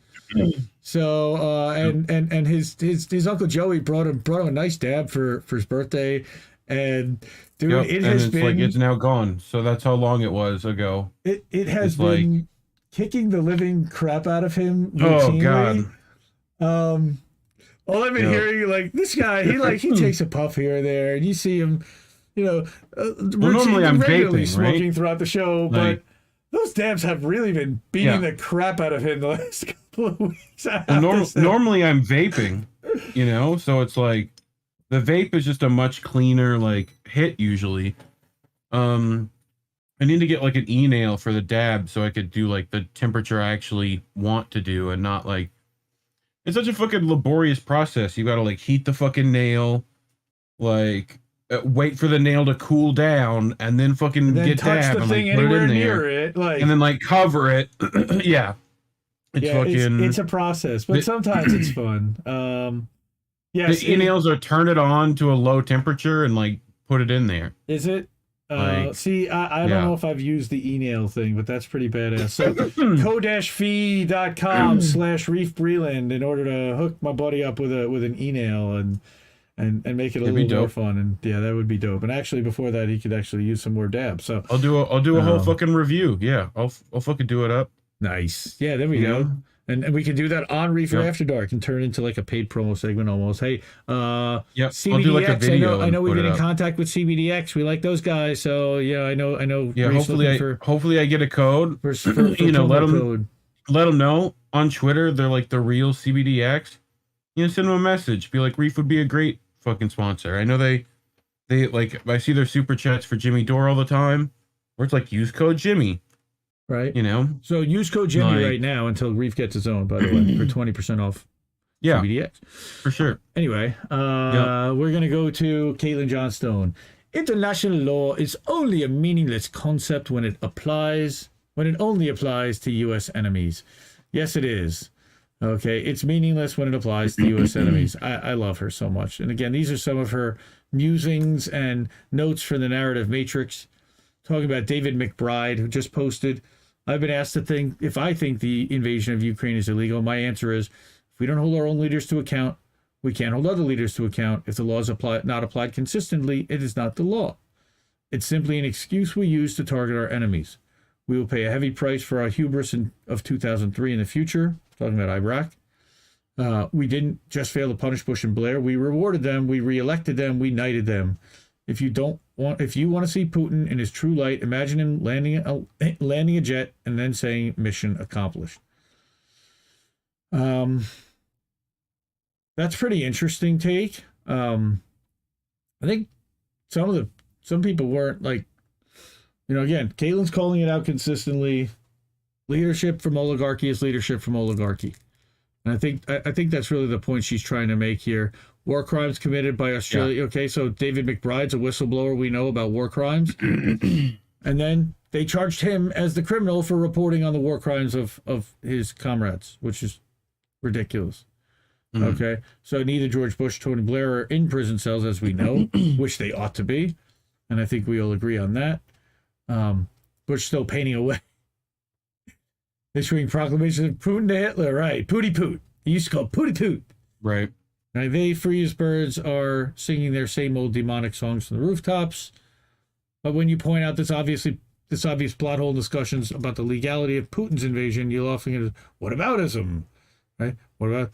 So and his Uncle Joey brought him a nice dab for his birthday, and dude, it has been like it's now gone. So that's how long it was ago. It has been like kicking the living crap out of him routinely. Oh God. All I've been hearing, like, this guy, he takes a puff here or there, and you see him, normally I'm regularly vaping, smoking right? throughout the show, Like, but those dabs have really been beating the crap out of him the last couple of weeks. Normally I'm vaping, so it's like the vape is just a much cleaner like hit usually. I need to get like an e-nail for the dab so I could do like the temperature I actually want to do and not like. It's such a fucking laborious process. You gotta like heat the fucking nail, like wait for the nail to cool down, and then fucking get dab and like put it in there, and then like cover it. Yeah, it's a process, but sometimes it's fun. Yes, the e-nails are turn it on to a low temperature and like put it in there. Is it? See, I don't know if I've used the e-nail thing, but that's pretty badass. So co-fee.com/Reef Breland in order to hook my buddy up with an e-nail and make it a little more fun. And yeah, that would be dope. And actually before that, he could actually use some more dabs. So I'll do a whole fucking review. Yeah, I'll fucking do it up. Nice. Yeah, there we go. And we can do that on Reefer After Dark and turn it into like a paid promo segment almost. Hey, CBDX, I'll do like a video. I know we've been in contact with CBDX. We like those guys, so yeah, I know. Yeah, hopefully I get a code. For let them know on Twitter. They're like the real CBDX. Send them a message. Be like, Reef would be a great fucking sponsor. I know they like. I see their super chats for Jimmy Dore all the time, where it's like use code Jimmy. Right. So use code Jimmy right now until Reef gets his own, by the way, for 20% off. Yeah. CBDX. For sure. Anyway, we're going to go to Caitlin Johnstone. International law is only a meaningless concept when it only applies to U.S. enemies. Yes, it is. Okay. It's meaningless when it applies to U.S. enemies. I love her so much. And again, these are some of her musings and notes for the narrative matrix. Talking about David McBride, who just posted, I've been asked to think if I think the invasion of Ukraine is illegal. My answer is, if we don't hold our own leaders to account, we can't hold other leaders to account. If the law is not applied consistently, it is not the law. It's simply an excuse we use to target our enemies. We will pay a heavy price for our hubris of 2003 in the future. Talking about Iraq. We didn't just fail to punish Bush and Blair. We rewarded them. We reelected them. We knighted them. If you want to see Putin in his true light, imagine him landing a jet and then saying mission accomplished. That's pretty interesting take. I think some people weren't like, again, Caitlin's calling it out consistently. Leadership from oligarchy is leadership from oligarchy. And I think that's really the point she's trying to make here. War crimes committed by Australia. Yeah. Okay, so David McBride's a whistleblower. We know about war crimes. And then they charged him as the criminal for reporting on the war crimes of his comrades, which is ridiculous. Mm-hmm. Okay, so neither George Bush, Tony Blair are in prison cells, as we know, which they ought to be. And I think we all agree on that. Bush still painting away. Issuing proclamations of Putin to Hitler, right? Pooty Poot. He used to call Pooty Poot. Right. Now, they, free as birds, are singing their same old demonic songs from the rooftops. But when you point out this obvious plot hole discussions about the legality of Putin's invasion, you'll often get, whataboutism, right? What about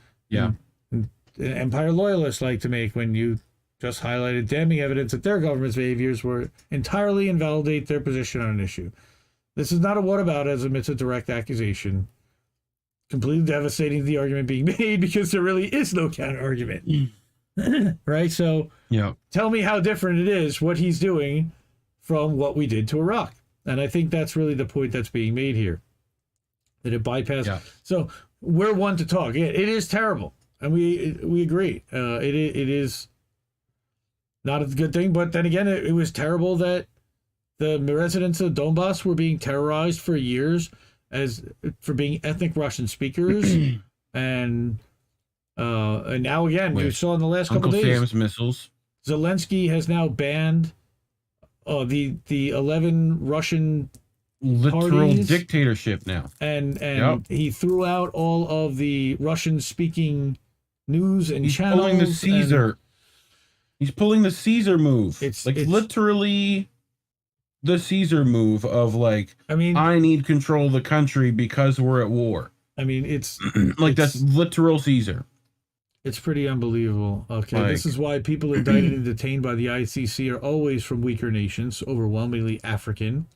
empire loyalists like to make when you just highlighted damning evidence that their government's behaviors were entirely invalidate their position on an issue. This is not a whataboutism, it's a direct accusation. Completely devastating the argument being made because there really is no counter argument. Right? So tell me how different it is what he's doing from what we did to Iraq. And I think that's really the point that's being made here. That it bypassed. Yeah. So we're one to talk. It is terrible. And we agree. It is not a good thing. But then again, it was terrible that the residents of Donbass were being terrorized for years for being ethnic Russian speakers, and now again, we saw in the last couple Uncle days, Sam's missiles. Zelensky has now banned the 11 Russian Literal parties, dictatorship now, and he threw out all of the Russian speaking news and channels. Pulling the Caesar. He's pulling the Caesar move. It's literally the Caesar move of like, I mean, I need control of the country because we're at war. I mean, it's like that's literal Caesar. It's pretty unbelievable. Okay, this is why people indicted and detained by the ICC are always from weaker nations, overwhelmingly African.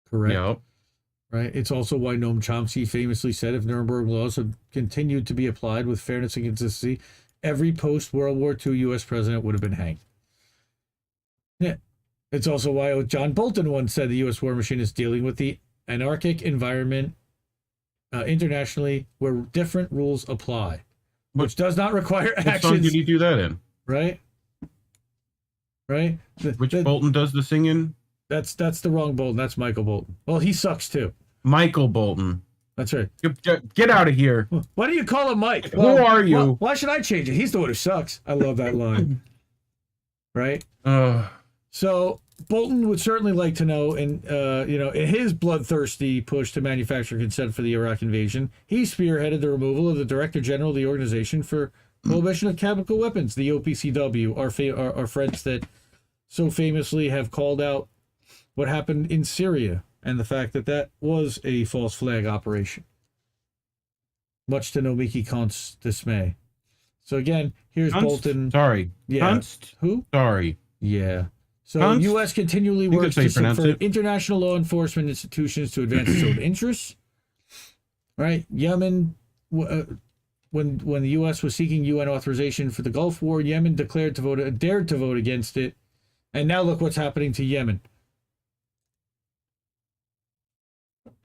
Correct. Yep. Right. It's also why Noam Chomsky famously said, if Nuremberg laws had continued to be applied with fairness and consistency, every post-World War II U.S. president would have been hanged. Yeah. It's also why John Bolton once said the U.S. war machine is dealing with the anarchic environment internationally where different rules apply, which does not require actions. What song did he do that in? Right? Right? Which Bolton does the singing? That's the wrong Bolton. That's Michael Bolton. Well, he sucks too. Michael Bolton. That's right. Get out of here. Why do you call him Mike? Who are you? Why should I change it? He's the one who sucks. I love that line. Right? So Bolton would certainly like to know, in his bloodthirsty push to manufacture consent for the Iraq invasion, he spearheaded the removal of the Director General of the Organization for Prohibition of Chemical Weapons, the OPCW, our friends that so famously have called out what happened in Syria and the fact that that was a false flag operation, much to Nomiki Kant's dismay. So again, here's Bolton. Sorry. Yeah. Kunst? Who? Sorry. Yeah. So Kunst? U.S. continually works to subvert international law enforcement institutions to advance its own interests. Right? Yemen, when the U.S. was seeking UN authorization for the Gulf War, Yemen dared to vote against it. And now look what's happening to Yemen.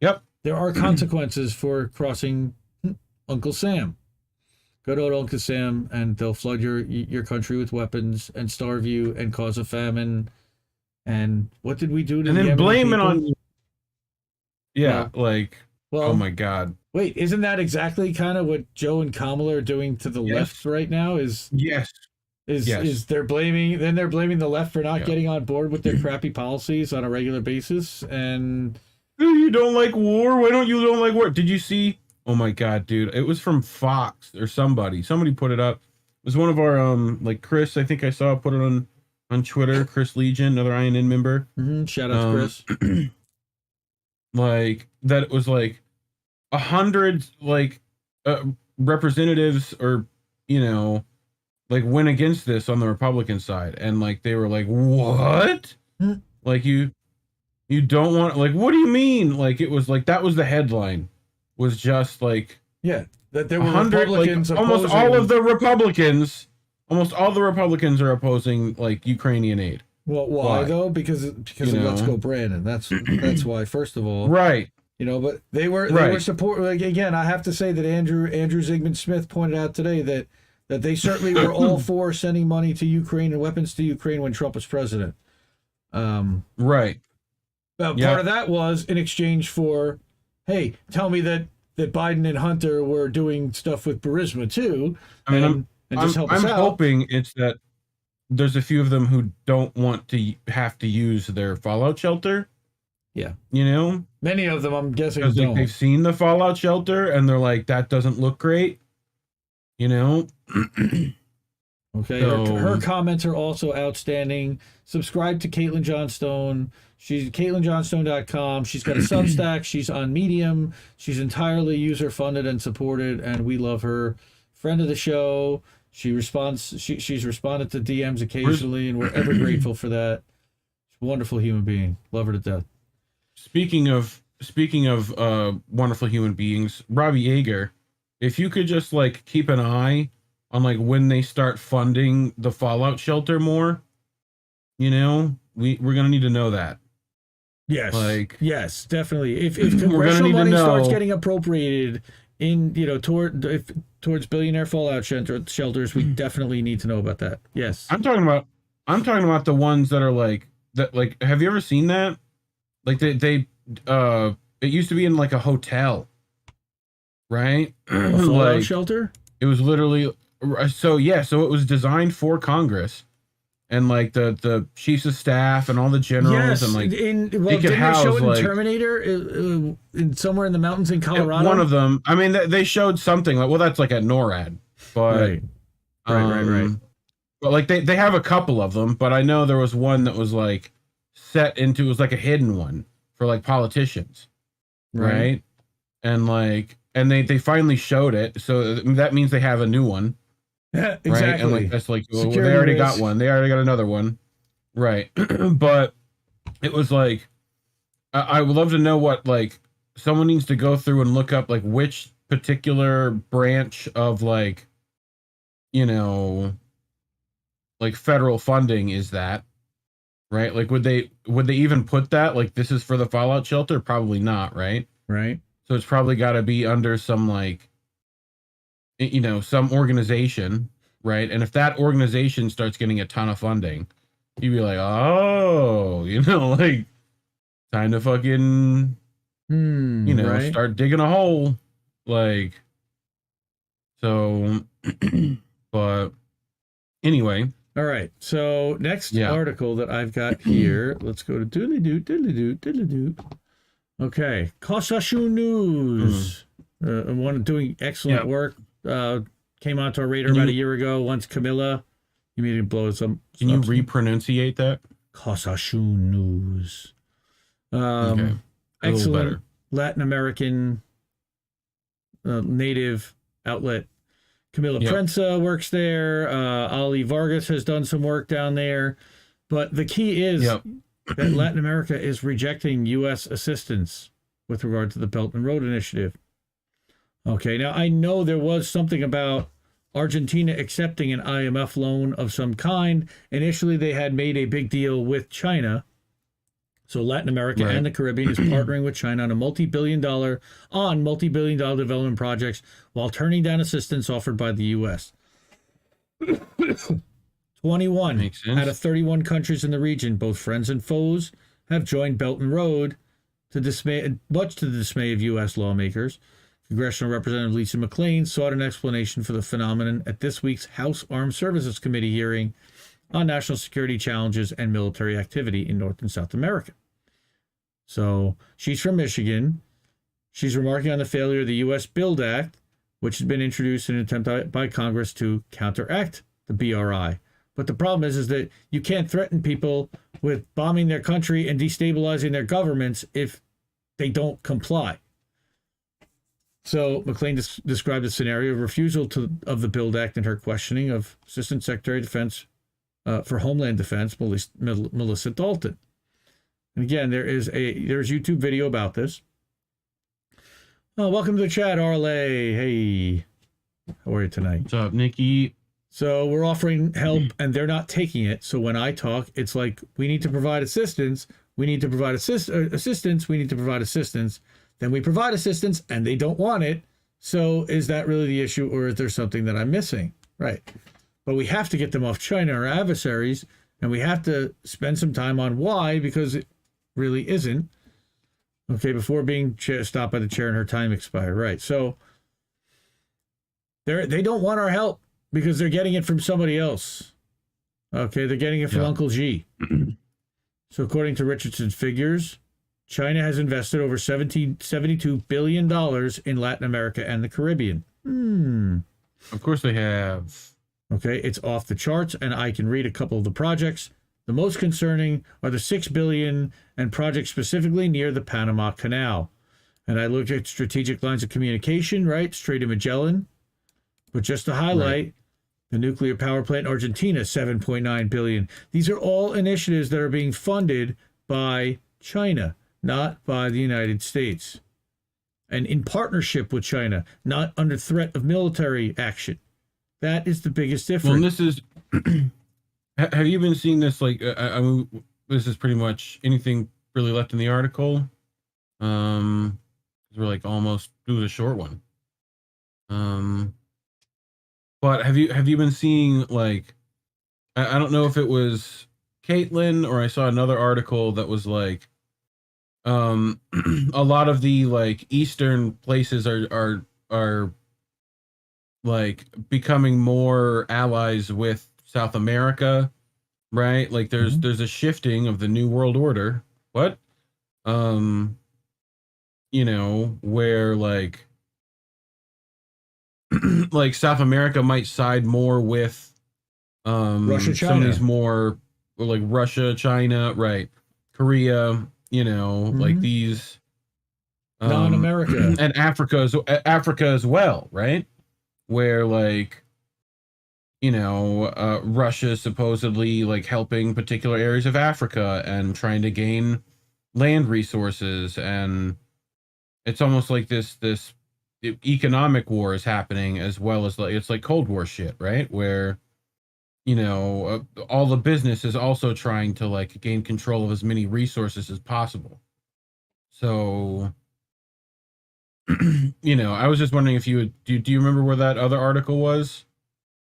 Yep. There are consequences for crossing Uncle Sam. Go to Uncle Sam and they'll flood your country with weapons and starve you and cause a famine. And what did we do to the Yemen blame people? it on you. Yeah, oh my God. Wait, isn't that exactly kind of what Joe and Kamala are doing to the left right now? Is they're blaming the left for not getting on board with their crappy policies on a regular basis? And you don't like war? Why don't you like war? Did you see? Oh my God, dude! It was from Fox or somebody. Somebody put it up. It was one of our Chris. I think I saw put it on Twitter. Chris Legion, another INN member. Shout out to Chris. That it was 100 representatives or went against this on the Republican side, and they were like, what? You don't want, what do you mean? It was that was the headline, was just that there were Republicans almost all the Republicans are opposing Ukrainian aid. Well, why though? Because of Let's Go Brandon. That's why. First of all, right. But they were support. Again, I have to say that Andrew Zygmunt Smith pointed out today that they certainly were all for sending money to Ukraine and weapons to Ukraine when Trump was president. Right. But part of that was in exchange for, hey, tell me that Biden and Hunter were doing stuff with Burisma too. I'm help hoping it's that there's a few of them who don't want to have to use their fallout shelter. Yeah. Many of them, I'm guessing, because don't. They've seen the fallout shelter and they're like, that doesn't look great. Okay. Her comments are also outstanding. Subscribe to Caitlin Johnstone. She's CaitlinJohnstone.com. She's got a Substack. She's on Medium. She's entirely user funded and supported, and we love her. Friend of the show. She responds. She's responded to DMs occasionally, and we're ever grateful for that. She's a wonderful human being. Love her to death. Speaking of wonderful human beings, Robbie Yeager, if you could just keep an eye on when they start funding the fallout shelter more, we're gonna need to know that. Yes, yes, definitely. If congressional money starts getting appropriated in toward towards billionaire fallout shelters, we definitely need to know about that. Yes. I'm talking about the ones that are like that. Like, have you ever seen that? Like it used to be in like a hotel, right? A fallout Like, shelter? it was literally so it was designed for Congress and like the chiefs of staff and all the generals and like didn't could they show it in like Terminator in somewhere in the mountains in Colorado? one of them. I mean, they showed something like, well, that's like at NORAD, but right. But like they have a couple of them, but I know there was one that was like set into, it was like a hidden one for like politicians, right? And like they finally showed it, so that means they have a new one. Yeah, exactly. Right? And like that's like, well, they already got one. They already got another one. Right. But it was like I would love to know what, like, someone needs to go through and look up like which particular branch of like, you know, like federal funding is that, right? Like would they even put that like this is for the fallout shelter? Probably not, right? Right. So it's probably got to be under some like, you know, some organization, right? And if that organization starts getting a ton of funding, you'd be like, oh, you know, like time to fucking, you know, start digging a hole, like. So, but anyway. All right. So next article that I've got here, let's go to doodly-doo. Okay, Kasashu News. One doing excellent work. Came onto our radar about a year ago. Once Camilla, you made it blow some. Can you repronunciate that? Kasashu News. Okay. Excellent Latin American native outlet. Camila Prensa works there. Ali Vargas has done some work down there. But the key is that Latin America is rejecting U.S. assistance with regard to the Belt and Road Initiative. Okay, now I know there was something about Argentina accepting an IMF loan of some kind. Initially, they had made a big deal with China. So Latin America and the Caribbean is partnering with China on multi-billion dollar development projects while turning down assistance offered by the U.S. 21 out of 31 countries in the region, both friends and foes, have joined Belt and Road, much to the dismay of U.S. lawmakers. Congressional Representative Lisa McClain sought an explanation for the phenomenon at this week's House Armed Services Committee hearing on national security challenges and military activity in North and South America. So she's from Michigan. She's remarking on the failure of the U.S. BUILD Act, which has been introduced in an attempt by Congress to counteract the BRI. But the problem is that you can't threaten people with bombing their country and destabilizing their governments if they don't comply. So McClain described the scenario of refusal of the BUILD Act in her questioning of Assistant Secretary of Defense for Homeland Defense, Melissa Dalton. And again, there's YouTube video about this. Welcome to the chat, RLA. Hey, how are you tonight? What's up, Nikki? So we're offering help, and they're not taking it. So when I talk, it's like we need to provide assistance. We need to provide assistance. We need to provide assistance. Then we provide assistance, and they don't want it. So is that really the issue, or is there something that I'm missing? Right. But we have to get them off China, our adversaries, and we have to spend some time on why, because it really isn't. Okay, before being stopped by the chair and her time expired. Right. So they don't want our help because they're getting it from somebody else. Okay, they're getting it from Uncle G. So according to Richardson's figures, China has invested over $72 billion in Latin America and the Caribbean. Of course they have. Okay, it's off the charts, and I can read a couple of the projects. The most concerning are the $6 billion and projects specifically near the Panama Canal. And I looked at strategic lines of communication, right? Strait of Magellan. But just to highlight, the nuclear power plant in Argentina, $7.9 billion. These are all initiatives that are being funded by China, not by the United States. And in partnership with China, not under threat of military action. That is the biggest difference. Well, this is... have you been seeing this? Like, I mean, this is pretty much anything really left in the article. We're like almost... It was a short one. But have you been seeing, like, I don't know if it was Caitlin or I saw another article that was like, a lot of the like eastern places are like becoming more allies with South America, right? Like there's a shifting of the new world order. What? Um, where like like South America might side more with Russia, some of China. these more like Russia, China, right? Korea, like these non-America. and Africa as well, right? Where like Russia is supposedly like helping particular areas of Africa and trying to gain land resources, and it's almost like this economic war is happening as well as like it's like Cold War shit, right? Where all the business is also trying to like gain control of as many resources as possible. So I was just wondering if you would do you remember where that other article was?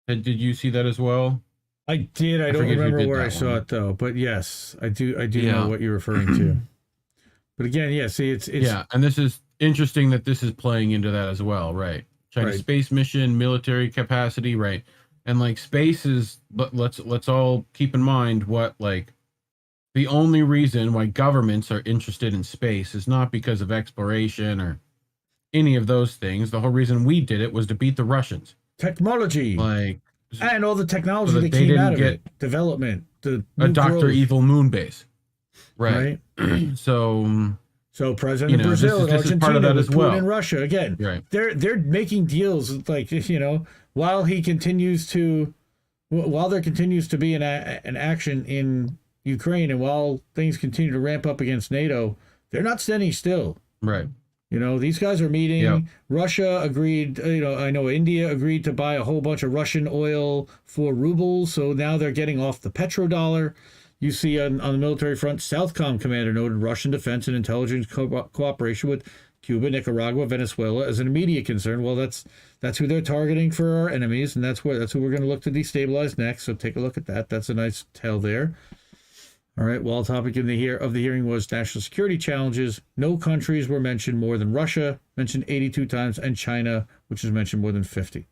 Did you see that as well? I did. I don't forget who remember did where that I saw one. it though. But yes, I do Yeah. know what you're referring to. But again, yeah, see, it's Yeah, and this is interesting that this is playing into that as well, right? China's Right. space mission, military capacity, right? And like space is, but let's all keep in mind what like the only reason why governments are interested in space is not because of exploration or any of those things. The whole reason we did it was to beat the Russians. technology. Like, And all the technology so that that they came out didn't of get it. Development. The a new Dr. growth, Evil moon base. Right. So President of this Brazil and is part Argentina of that with as Putin well. and Russia. Again, Right. they're making deals like, while there continues to be an action in Ukraine, and while things continue to ramp up against NATO, they're not standing still. Right. These guys are meeting. Yep. Russia agreed, I know India agreed to buy a whole bunch of Russian oil for rubles. So now they're getting off the petrodollar. You see on the military front, Southcom commander noted Russian defense and intelligence cooperation with Cuba, Nicaragua, Venezuela as an immediate concern. Well, that's who they're targeting for our enemies, and that's who we're going to look to destabilize next. So take a look at that. That's a nice tell there. All right. While topic of the hearing was national security challenges, no countries were mentioned more than Russia, mentioned 82 times, and China, which is mentioned more than 50.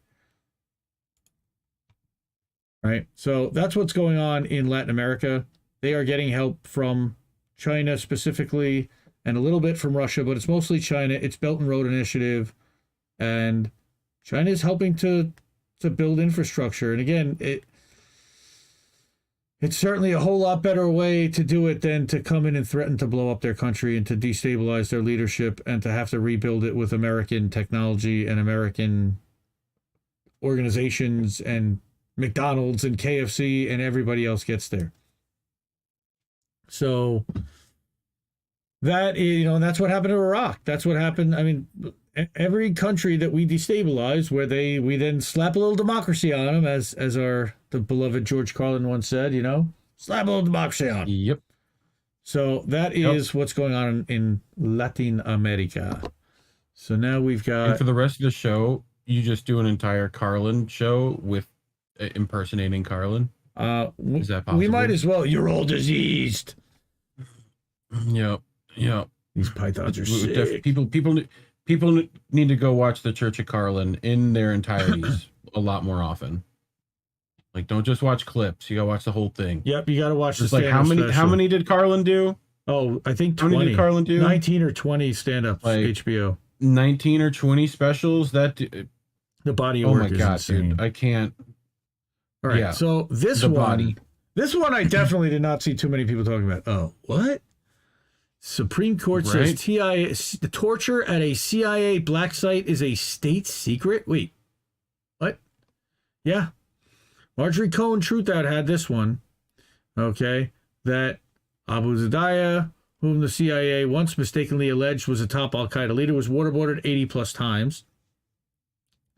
All right. So that's what's going on in Latin America. They are getting help from China specifically, and a little bit from Russia, but it's mostly China. It's Belt and Road Initiative, and China is helping to build infrastructure. And again, it's certainly a whole lot better way to do it than to come in and threaten to blow up their country and to destabilize their leadership and to have to rebuild it with American technology and American organizations and McDonald's and KFC and everybody else gets there. So that is, and that's what happened to Iraq. That's what happened. I mean, every country that we destabilize, where we then slap a little democracy on them, as the beloved George Carlin once said, slap a little democracy on. Yep. So that is what's going on in Latin America. So now we've got. And for the rest of the show, you just do an entire Carlin show with impersonating Carlin. Is that possible? We might as well. You're all diseased. Yep. These pythons are sick. People need to go watch the Church of Carlin in their entireties a lot more often. Like, don't just watch clips. You gotta watch the whole thing. Yep, you gotta watch the like how many did Carlin do? Oh, I think 20. How many did Carlin do? 19 or 20 stand-ups, like, HBO. 19 or 20 specials? The body of work is insane. Dude, I can't. All right, so this one I definitely did not see too many people talking about. Oh, what? Supreme Court says the torture at a CIA black site is a state secret? Wait, what? Yeah. Marjorie Cohen Truthout had this one. Okay. That Abu Zadaya, whom the CIA once mistakenly alleged was a top al-Qaeda leader, was waterboarded 80 plus times.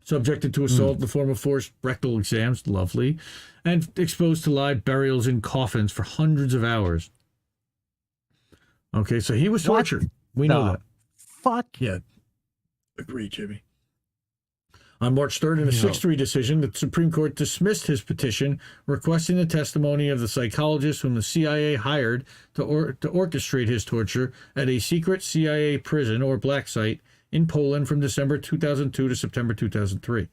Subjected to assault in the form of forced rectal exams, lovely, and exposed to live burials in coffins for hundreds of hours. Okay, so he was tortured. We know that. Fuck. Yeah. Agree, Jimmy. On March 3rd, in a 6-3 decision, the Supreme Court dismissed his petition requesting the testimony of the psychologist whom the CIA hired to orchestrate his torture at a secret CIA prison or black site in Poland from December 2002 to September 2003.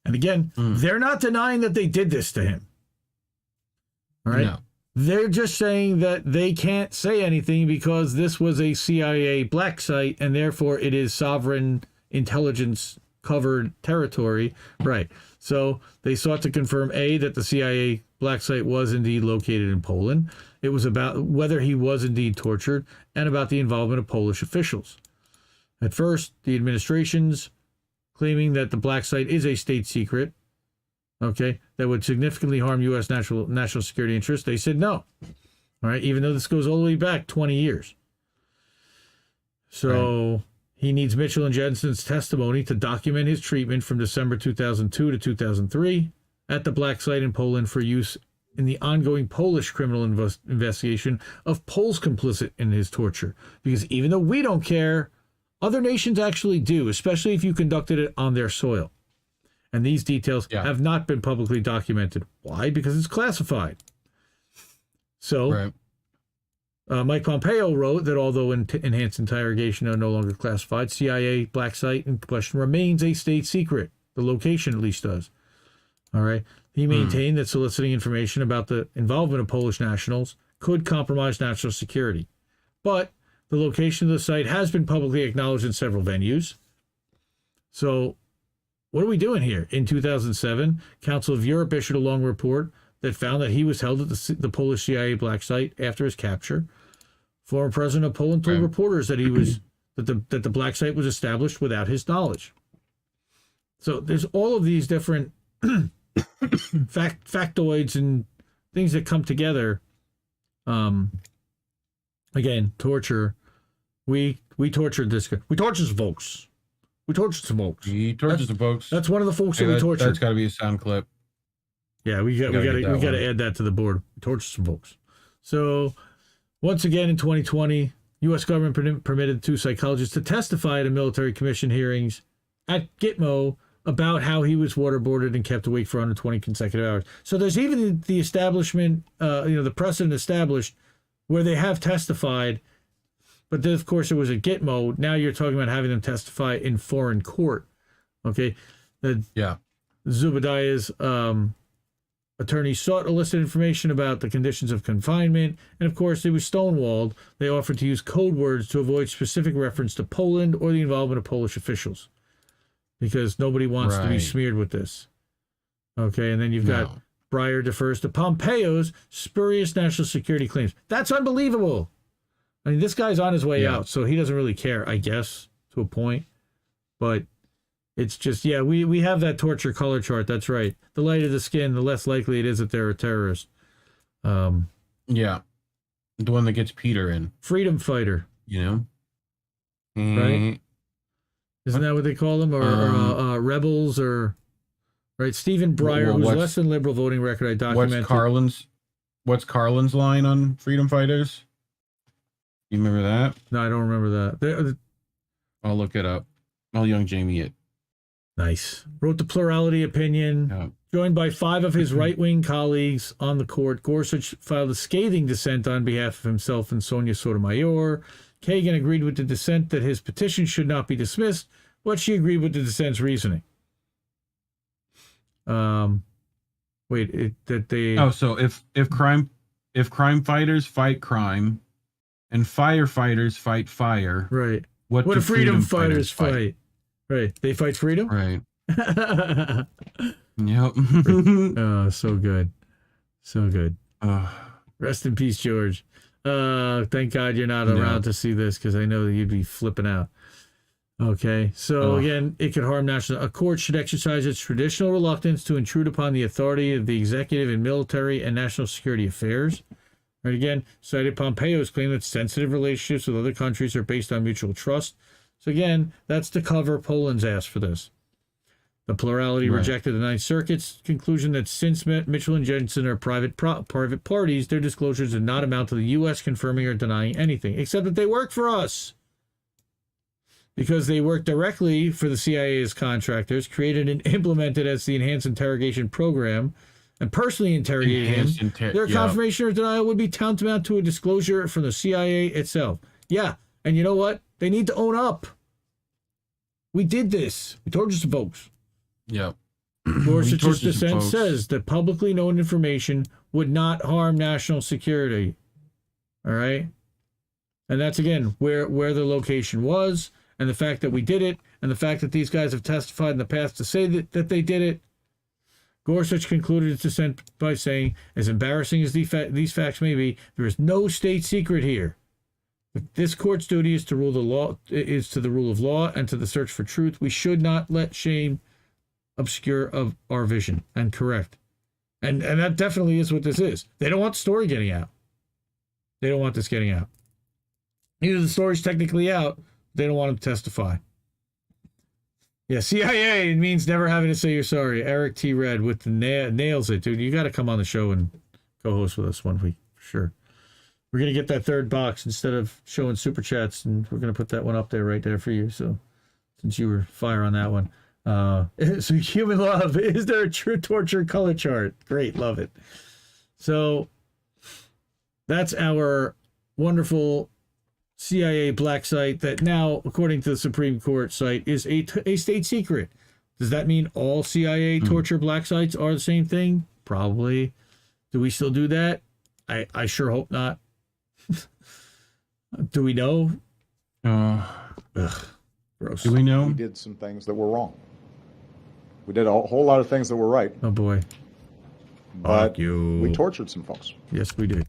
And again, they're not denying that they did this to him. All right? No. They're just saying that they can't say anything because this was a CIA black site and therefore it is sovereign intelligence covered territory. Right. So they sought to confirm A, that the CIA black site was indeed located in Poland. It was about whether he was indeed tortured and about the involvement of Polish officials. At first, the administration's claiming that the black site is a state secret, okay, that would significantly harm U.S. national security interests. They said no. All right, even though this goes all the way back 20 years. So he needs Mitchell and Jensen's testimony to document his treatment from December 2002 to 2003 at the black site in Poland for use in the ongoing Polish criminal investigation of Poles complicit in his torture. Because even though we don't care, other nations actually do, especially if you conducted it on their soil. And these details have not been publicly documented. Why? Because it's classified. So Mike Pompeo wrote that although enhanced interrogation are no longer classified, CIA black site in question remains a state secret. The location at least does. All right. He maintained that soliciting information about the involvement of Polish nationals could compromise national security. But the location of the site has been publicly acknowledged in several venues. So what are we doing here? In 2007, Council of Europe issued a long report that found that he was held at the Polish CIA black site after his capture. Former president of Poland told reporters that that the black site was established without his knowledge. So there's all of these different factoids and things that come together. Again, torture. We tortured this guy. We tortured some folks. We tortured some folks. He tortured some folks. That's one of the folks that we tortured. That's got to be a sound clip. Yeah, we got to add that to the board. We tortured some folks. So once again in 2020, U.S. government permitted 2 psychologists to testify at a military commission hearings at Gitmo about how he was waterboarded and kept awake for 120 consecutive hours. So there's even the establishment, the precedent established where they have testified, but then of course it was a Gitmo. Now you're talking about having them testify in foreign court. Okay. Zubadiah's attorney sought illicit information about the conditions of confinement, and of course it was stonewalled. They offered to use code words to avoid specific reference to Poland or the involvement of Polish officials, because nobody wants to be smeared with this. Okay, and then you've got Breyer defers to Pompeo's spurious national security claims. That's unbelievable. I mean, this guy's on his way out, so he doesn't really care, I guess, to a point. But it's just, we have that torture color chart. That's right. The lighter the skin, the less likely it is that they're a terrorist. The one that gets Peter in. Freedom fighter. Right? Isn't that what they call them? Or rebels or... Right, Stephen Breyer, who's less than liberal voting record, I documented. What's Carlin's line on freedom fighters? You remember that? No, I don't remember that. I'll look it up. I'll young Jamie it. Nice. Wrote the plurality opinion. Joined by 5 of his right-wing colleagues on the court, Gorsuch filed a scathing dissent on behalf of himself and Sonia Sotomayor. Kagan agreed with the dissent that his petition should not be dismissed, but she agreed with the dissent's reasoning. So if crime fighters fight crime and firefighters fight fire, right? What do freedom fighters fight? Right, they fight freedom, right? Yep. Oh, so good, so good. Rest in peace, George. Thank God you're not around to see this, because I know that you'd be flipping out. Okay, so again, it could harm a court should exercise its traditional reluctance to intrude upon the authority of the executive in military and national security affairs. Right, again, cited Pompeo's claim that sensitive relationships with other countries are based on mutual trust. So again, that's to cover Poland's ass for this. The plurality rejected the Ninth Circuit's conclusion that since Mitchell and Jensen are private parties, their disclosures did not amount to the U.S. confirming or denying anything, except that they work for us. because they work directly for the CIA as contractors, created and implemented as the enhanced interrogation program, and personally interrogated him. Their confirmation or denial would be tantamount to a disclosure from the CIA itself. Yeah, and you know what? They need to own up. We did this. We tortured some folks. Yep. Gorsuch's dissent says that publicly known information would not harm national security. All right? And that's, again, where the location was, and the fact that we did it, and the fact that these guys have testified in the past to say that they did it. Gorsuch concluded his dissent by saying, as embarrassing as these facts may be, there is no state secret here. This court's duty is to rule the law, is to the rule of law and to the search for truth. We should not let shame obscure of our vision. And correct. And that definitely is what this is. They don't want the story getting out. They don't want this getting out. Either the story's technically out, they don't want him to testify. Yeah, CIA, it means never having to say you're sorry. Eric T. Red with the nails it, dude. You got to come on the show and co-host with us one week, for sure. We're going to get that third box instead of showing super chats, and we're going to put that one up there right there for you. So, since you were fire on that one. So, human love. Is there a true torture color chart? Great, love it. So, that's our wonderful CIA black site that now, according to the Supreme Court site, is a state secret. Does that mean all CIA torture black sites are the same thing? Probably. Do we still do that? I sure hope not. Do we know? Gross. Do we know? We did some things that were wrong. We did a whole lot of things that were right. Oh boy. But we tortured some folks. Yes, we did.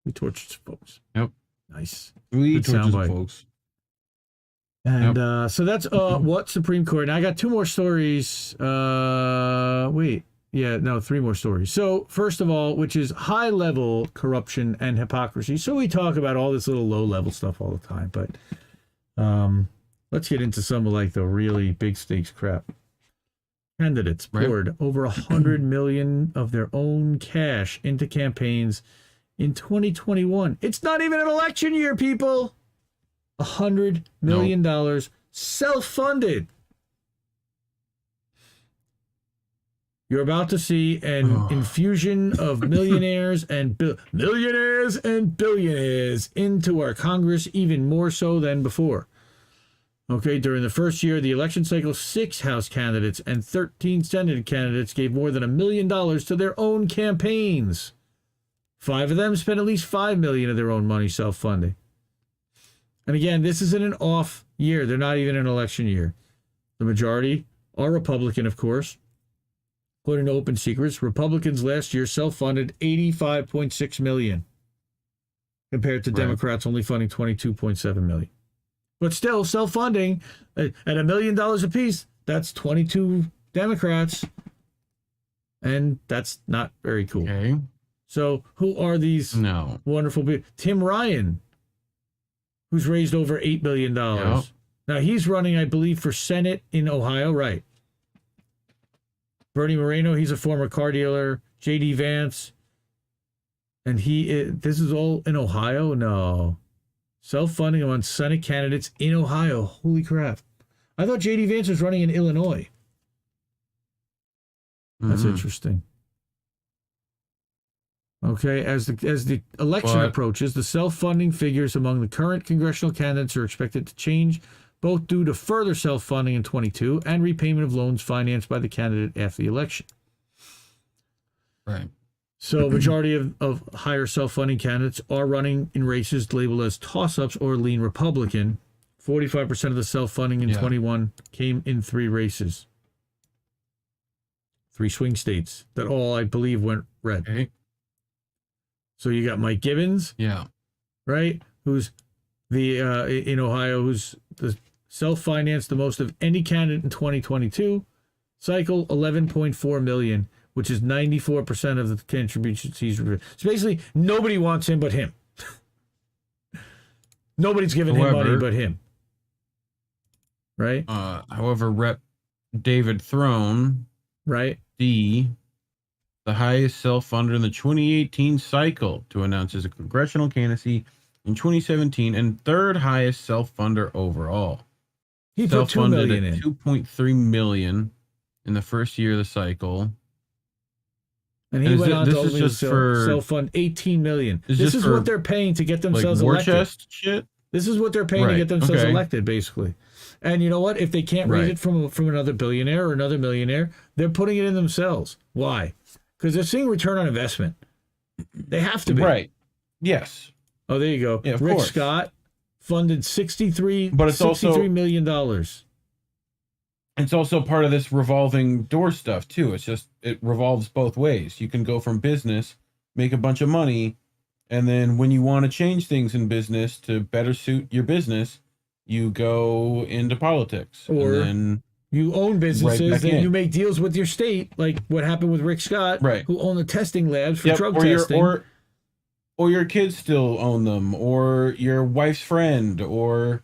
We tortured some folks. Yep. Nice. We Good tortured some soundbite. folks. And so that's what Supreme Court. And I got two more stories. Three more stories. So first of all, which is high level corruption and hypocrisy. So we talk about all this little low level stuff all the time, but let's get into some of like the really big stakes crap. Candidates poured over 100 million of their own cash into campaigns in 2021. It's not even an election year, people. $100 million self-funded. You're about to see an infusion of millionaires and billionaires into our Congress, even more so than before. Okay, during the first year of the election cycle, 6 House candidates and 13 Senate candidates gave more than $1 million to their own campaigns. 5 of them spent at least $5 million of their own money self-funding. And again, this isn't an off year. They're not even an election year. The majority are Republican, of course. According to Open Secrets, Republicans last year self-funded $85.6 million, compared to Democrats only funding $22.7 million. But still, self-funding at $1 million apiece, that's 22 Democrats, and that's not very cool. Okay. So who are these wonderful people? Tim Ryan, who's raised over $8 billion. Yep. Now, he's running, I believe, for Senate in Ohio, right? Bernie Moreno, he's a former car dealer. J.D. Vance, and this is all in Ohio? No. Self-funding among Senate candidates in Ohio. Holy crap. I thought J.D. Vance was running in Illinois. That's interesting. Okay, as the election approaches, the self-funding figures among the current congressional candidates are expected to change, both due to further self-funding in 22 and repayment of loans financed by the candidate after the election. Right. So majority of higher self-funding candidates are running in races labeled as toss-ups or lean Republican. 45% of the self-funding in 21 came in 3 races. 3 swing states that all, I believe, went red. Okay. So you got Mike Gibbons, right? Who's the in Ohio, who's the self-financed the most of any candidate in 2022 cycle, $11.4 million, which is 94% of the contributions he's. So basically, nobody wants him but him. Nobody's giving him money but him, right? However, Rep. David Throne, right, the highest self-funder in the 2018 cycle to announce as a congressional candidacy in 2017 and 3rd highest self-funder overall. He put $2 self-funded million at in. 2.3 million in the first year of the cycle. And he went on this to is just for self-fund $18 million. Is This just is for, what they're paying to get like, themselves war elected. chest shit. This is what they're paying to Right, get themselves okay. elected, basically. And you know what? If they can't raise Right. it from another billionaire or another millionaire, they're putting it in themselves. Why? Because they're seeing return on investment. They have to be. Right. Yes. Oh, there you go. Yeah, of Rick course. Scott funded $63 million. It's also part of this revolving door stuff too. It's just, it revolves both ways. You can go from business, make a bunch of money, and then when you want to change things in business to better suit your business, you go into politics. Or and then you own businesses, back then in. you make deals with your state, like what happened with Rick Scott, Right. who owned the testing labs for drug or testing. or your kids still own them, or your wife's friend, or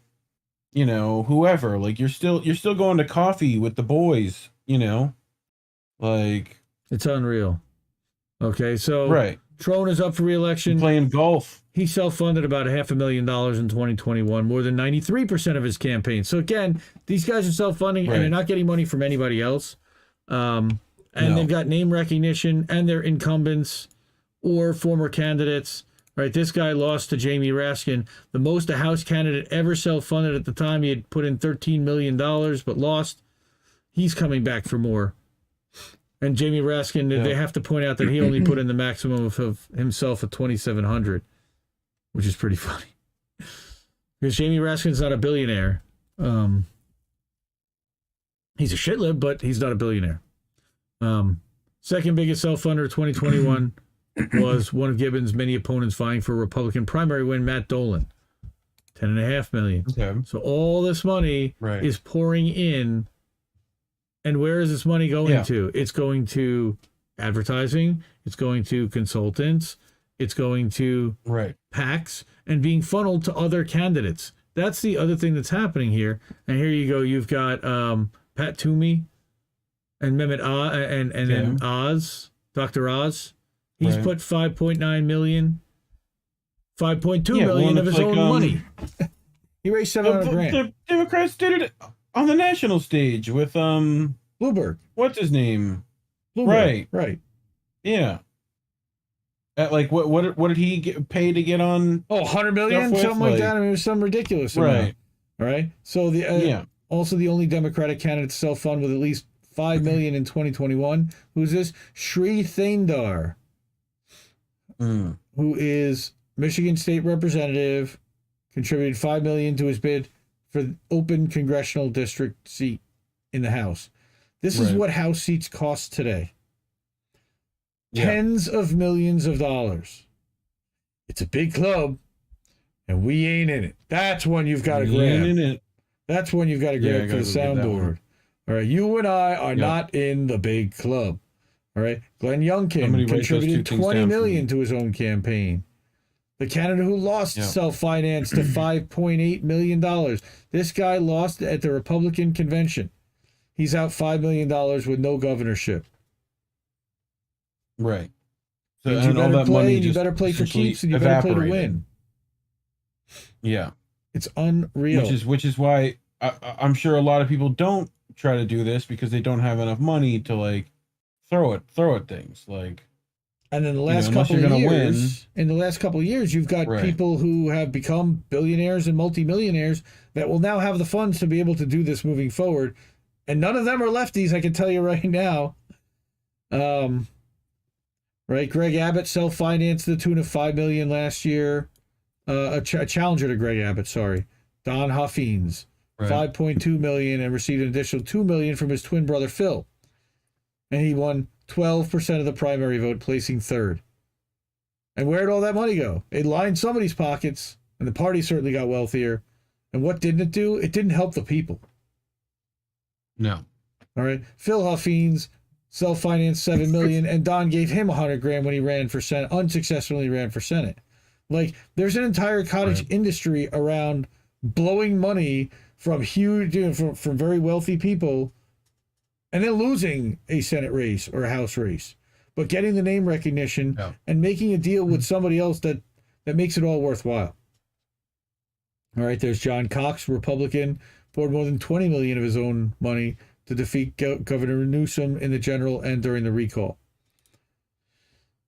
you know, whoever. Like you're still going to coffee with the boys, you know? Like It's unreal. Okay, so right. Trone is up for re-election. Playing golf. He self-funded about $500,000 in 2021, more than 93% of his campaign. So again, these guys are self-funding and they're not getting money from anybody else. And they've got name recognition and they're incumbents or former candidates. Right, this guy lost to Jamie Raskin, the most a House candidate ever self-funded at the time. He had put in $13 million, but lost. He's coming back for more. And Jamie Raskin, they have to point out that he only put in the maximum of himself at $2,700, which is pretty funny. Because Jamie Raskin's not a billionaire. He's a shitlib, but he's not a billionaire. Second biggest self-funder 2021 was one of Gibbons' many opponents vying for a Republican primary win, Matt Dolan, $10.5 million. Okay. So all this money is pouring in. And where is this money going to? It's going to advertising. It's going to consultants. It's going to PACs and being funneled to other candidates. That's the other thing that's happening here. And here you go. You've got Pat Toomey and Mehmet Oz and then Oz, Dr. Oz. He's put $5.9 million, $5.2 million of his own money. He raised $700,000. The Democrats did it on the national stage with Bloomberg. What's his name? Bloomberg. Right. Yeah. At like what did he pay to get on? Oh, $100 million, something like that. I mean, it was some ridiculous amount. All right. So also the only Democratic candidate to self-fund with at least $5 million in 2021. Who's this? Sri Thaindar. Who is Michigan State Representative, contributed $5 million to his bid for the open congressional district seat in the House. This is what House seats cost today. Tens of millions of dollars. It's a big club, and we ain't in it. That's one you've got to grab. That's one you've got to grab for the soundboard. All right, you and I are not in the big club. All right, Glenn Youngkin contributed $20 million to his own campaign. The candidate who lost self-financed to $5.8 million. This guy lost at the Republican convention. He's out $5 million with no governorship. Right. So you better play. You better play for keeps, and you better play to win. Yeah, it's unreal. Which is why I'm sure a lot of people don't try to do this because they don't have enough money to like throw at things like. And in the last couple of years, you've got people who have become billionaires and multimillionaires that will now have the funds to be able to do this moving forward. And none of them are lefties, I can tell you right now. Greg Abbott self-financed to the tune of $5 million last year. A challenger to Greg Abbott, Don Hoffines, $5.2 million, and received an additional $2 million from his twin brother Phil. And he won 12% of the primary vote, placing third. And where did all that money go? It lined somebody's pockets, and the party certainly got wealthier. And what didn't it do? It didn't help the people. No. All right. Phil Huffines self-financed $7 million, and Don gave him $100,000 when he ran for Senate, unsuccessfully ran for Senate. Like, there's an entire cottage industry around blowing money from huge, from very wealthy people, and then losing a Senate race or a House race, but getting the name recognition and making a deal with somebody else that makes it all worthwhile. All right, there's John Cox, Republican, poured more than $20 million of his own money to defeat Governor Newsom in the general and during the recall.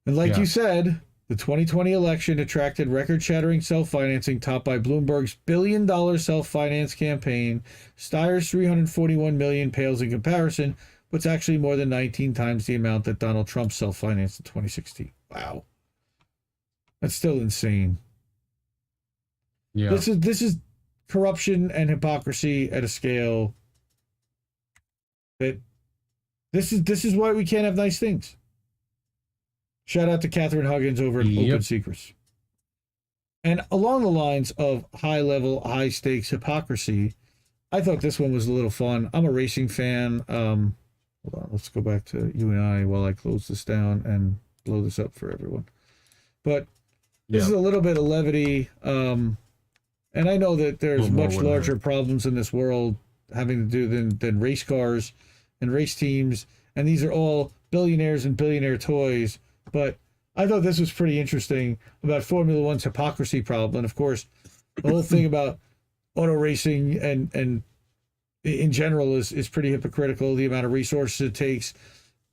And like you said, the 2020 election attracted record-shattering self-financing topped by Bloomberg's billion-dollar self-finance campaign. Steyer's $341 million pales in comparison, but it's actually more than 19 times the amount that Donald Trump self-financed in 2016. Wow. That's still insane. Yeah. This is corruption and hypocrisy at a scale that this is why we can't have nice things. Shout out to Catherine Huggins over at Open Secrets. And along the lines of high-level, high-stakes hypocrisy, I thought this one was a little fun. I'm a racing fan. Hold on, let's go back to you and I while I close this down and blow this up for everyone. But this is a little bit of levity. And I know that there's much larger problems in this world having to do than race cars and race teams. And these are all billionaires and billionaire toys. But I thought this was pretty interesting about Formula One's hypocrisy problem. And of course, the whole thing about auto racing and in general is pretty hypocritical. The amount of resources it takes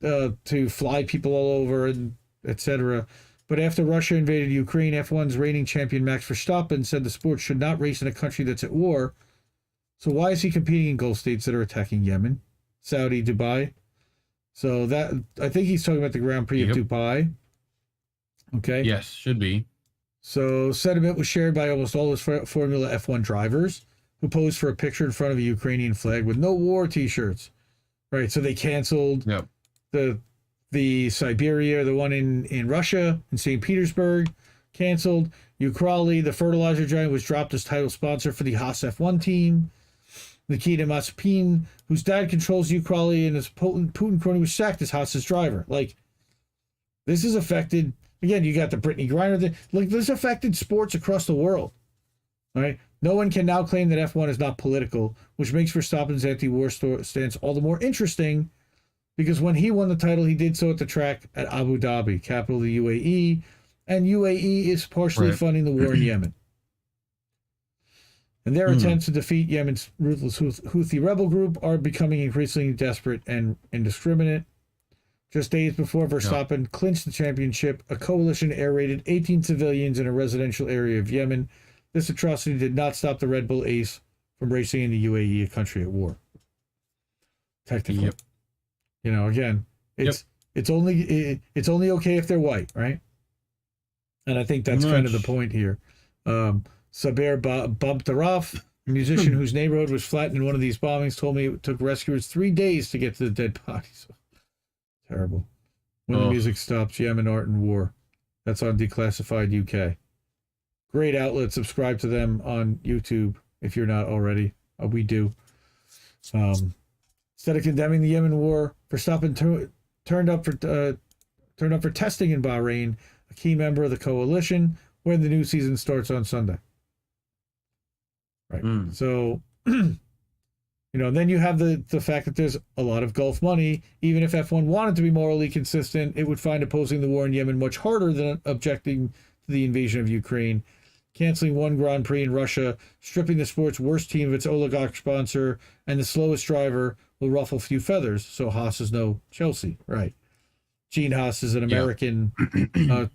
to fly people all over and etc. But after Russia invaded Ukraine, F1's reigning champion Max Verstappen said the sport should not race in a country that's at war. So why is he competing in Gulf states that are attacking Yemen, Saudi, Dubai? So that I think he's talking about the Grand Prix of Dubai. Okay. Yes, should be. So sentiment was shared by almost all his Formula F1 drivers who posed for a picture in front of a Ukrainian flag with no war t-shirts. Right. So they canceled the Siberia, the one in Russia, in St. Petersburg, canceled. Ukrali, the fertilizer giant, was dropped as title sponsor for the Haas F1 team. Nikita Mazepin, whose dad controls Ukrali and his Putin crony, was sacked as Haas's driver. Like, this has affected, again, you got the Brittany Griner thing. Like, this affected sports across the world. All right? No one can now claim that F1 is not political, which makes Verstappen's anti-war stance all the more interesting, because when he won the title, he did so at the track at Abu Dhabi, capital of the UAE, and UAE is partially funding the war in Yemen. And their attempts to defeat Yemen's ruthless Houthi rebel group are becoming increasingly desperate and indiscriminate. Just days before Verstappen clinched the championship, a coalition air raided 18 civilians in a residential area of Yemen. This atrocity did not stop the Red Bull ace from racing in the UAE, a country at war. Technically. You know, again, it's only okay if they're white, right? And I think that's kind of the point here. Saber Babtaraf, a musician whose neighborhood was flattened in one of these bombings, told me it took rescuers 3 days to get to the dead bodies. Terrible. When the music stops, Yemen art and war. That's on Declassified UK. Great outlet. Subscribe to them on YouTube if you're not already. We do. Instead of condemning the Yemen war, Verstappen turned up for testing in Bahrain, a key member of the coalition, when the new season starts on Sunday. Right. So, you know, then you have the fact that there's a lot of Gulf money. Even if F1 wanted to be morally consistent, it would find opposing the war in Yemen much harder than objecting to the invasion of Ukraine. Canceling one Grand Prix in Russia, stripping the sport's worst team of its oligarch sponsor, and the slowest driver will ruffle few feathers. So Haas is no Chelsea, right? Gene Haas is an American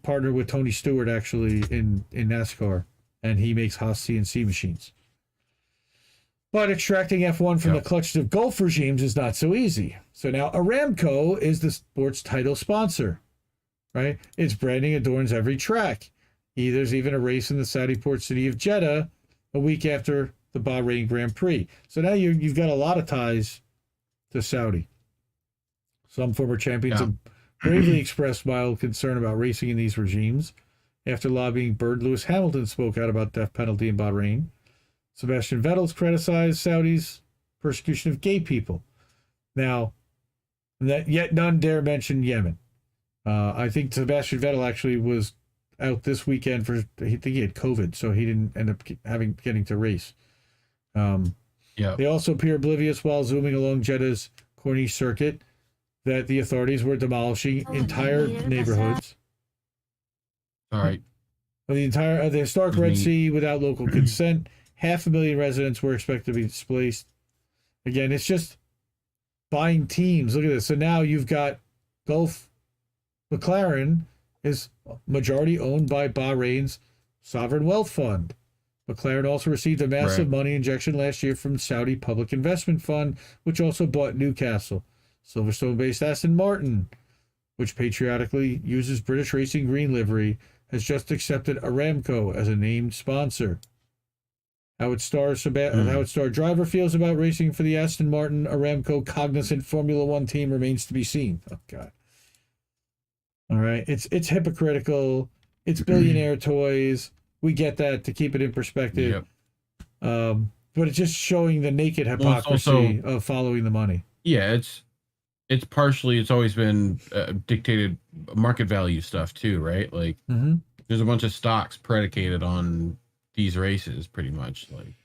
partner with Tony Stewart, actually, in NASCAR, and he makes Haas CNC machines. But extracting F1 from the clutches of Gulf regimes is not so easy. So now Aramco is the sport's title sponsor, right? Its branding adorns every track. There's even a race in the Saudi port city of Jeddah a week after the Bahrain Grand Prix. So now you've got a lot of ties to Saudi. Some former champions have bravely expressed mild concern about racing in these regimes. After lobbying Bird, Lewis Hamilton spoke out about death penalty in Bahrain. Sebastian Vettel's criticized Saudi's persecution of gay people. Now, yet none dare mention Yemen. I think Sebastian Vettel actually was out this weekend I think he had COVID, so he didn't end up getting to race. They also appear oblivious while zooming along Jeddah's Corniche circuit that the authorities were demolishing entire neighborhoods. All right. The historic Red Sea without local consent. 500,000 residents were expected to be displaced. Again, it's just buying teams. Look at this. So now you've got Gulf McLaren is majority owned by Bahrain's Sovereign Wealth Fund. McLaren also received a massive money injection last year from Saudi Public Investment Fund, which also bought Newcastle. Silverstone-based Aston Martin, which patriotically uses British Racing Green livery, has just accepted Aramco as a named sponsor. How its star driver feels about racing for the Aston Martin Aramco Cognizant Formula One team remains to be seen. Oh God! All right, it's hypocritical. It's billionaire toys. We get that, to keep it in perspective. Yep. But it's just showing the naked hypocrisy of following the money. Yeah, it's partially, it's always been dictated market value stuff too, right? Like there's a bunch of stocks predicated on these races, pretty much. Like,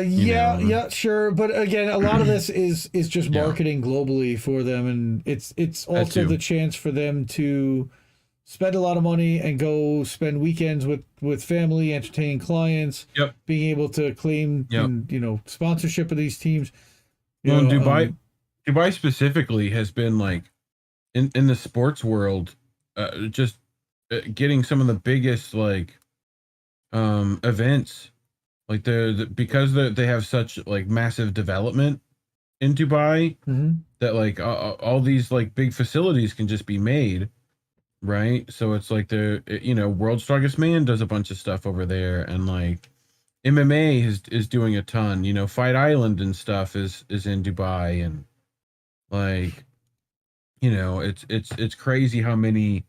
yeah, sure. But again, a lot of this is just marketing globally for them, and it's also the chance for them to spend a lot of money and go spend weekends with family, entertaining clients, being able to claim sponsorship of these teams. Dubai specifically has been like in the sports world, just getting some of the biggest like events, like because they have such like massive development in Dubai, that like all these like big facilities can just be made. Right, so it's like World's Strongest Man does a bunch of stuff over there, and like MMA is doing a ton. Fight Island and stuff is in Dubai, and like it's crazy how many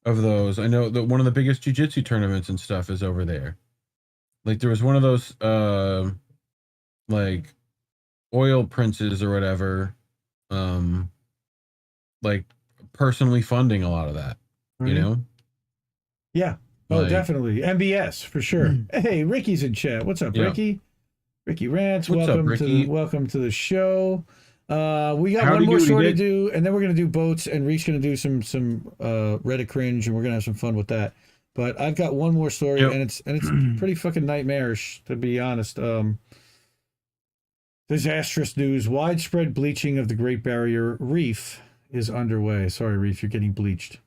of those. I know that one of the biggest jiu-jitsu tournaments and stuff is over there. Like there was one of those like oil princes or whatever, like personally funding a lot of that. Yeah. Oh, definitely. MBS for sure. Hey, Ricky's in chat. What's up, Ricky? Ricky Rants. Welcome to the show. We got one more story to do, and then we're gonna do boats, and Reed's gonna do some Reddit cringe, and we're gonna have some fun with that. But I've got one more story, and it's pretty fucking nightmarish, to be honest. Disastrous news: widespread bleaching of the Great Barrier Reef is underway. Sorry, Reef, you're getting bleached.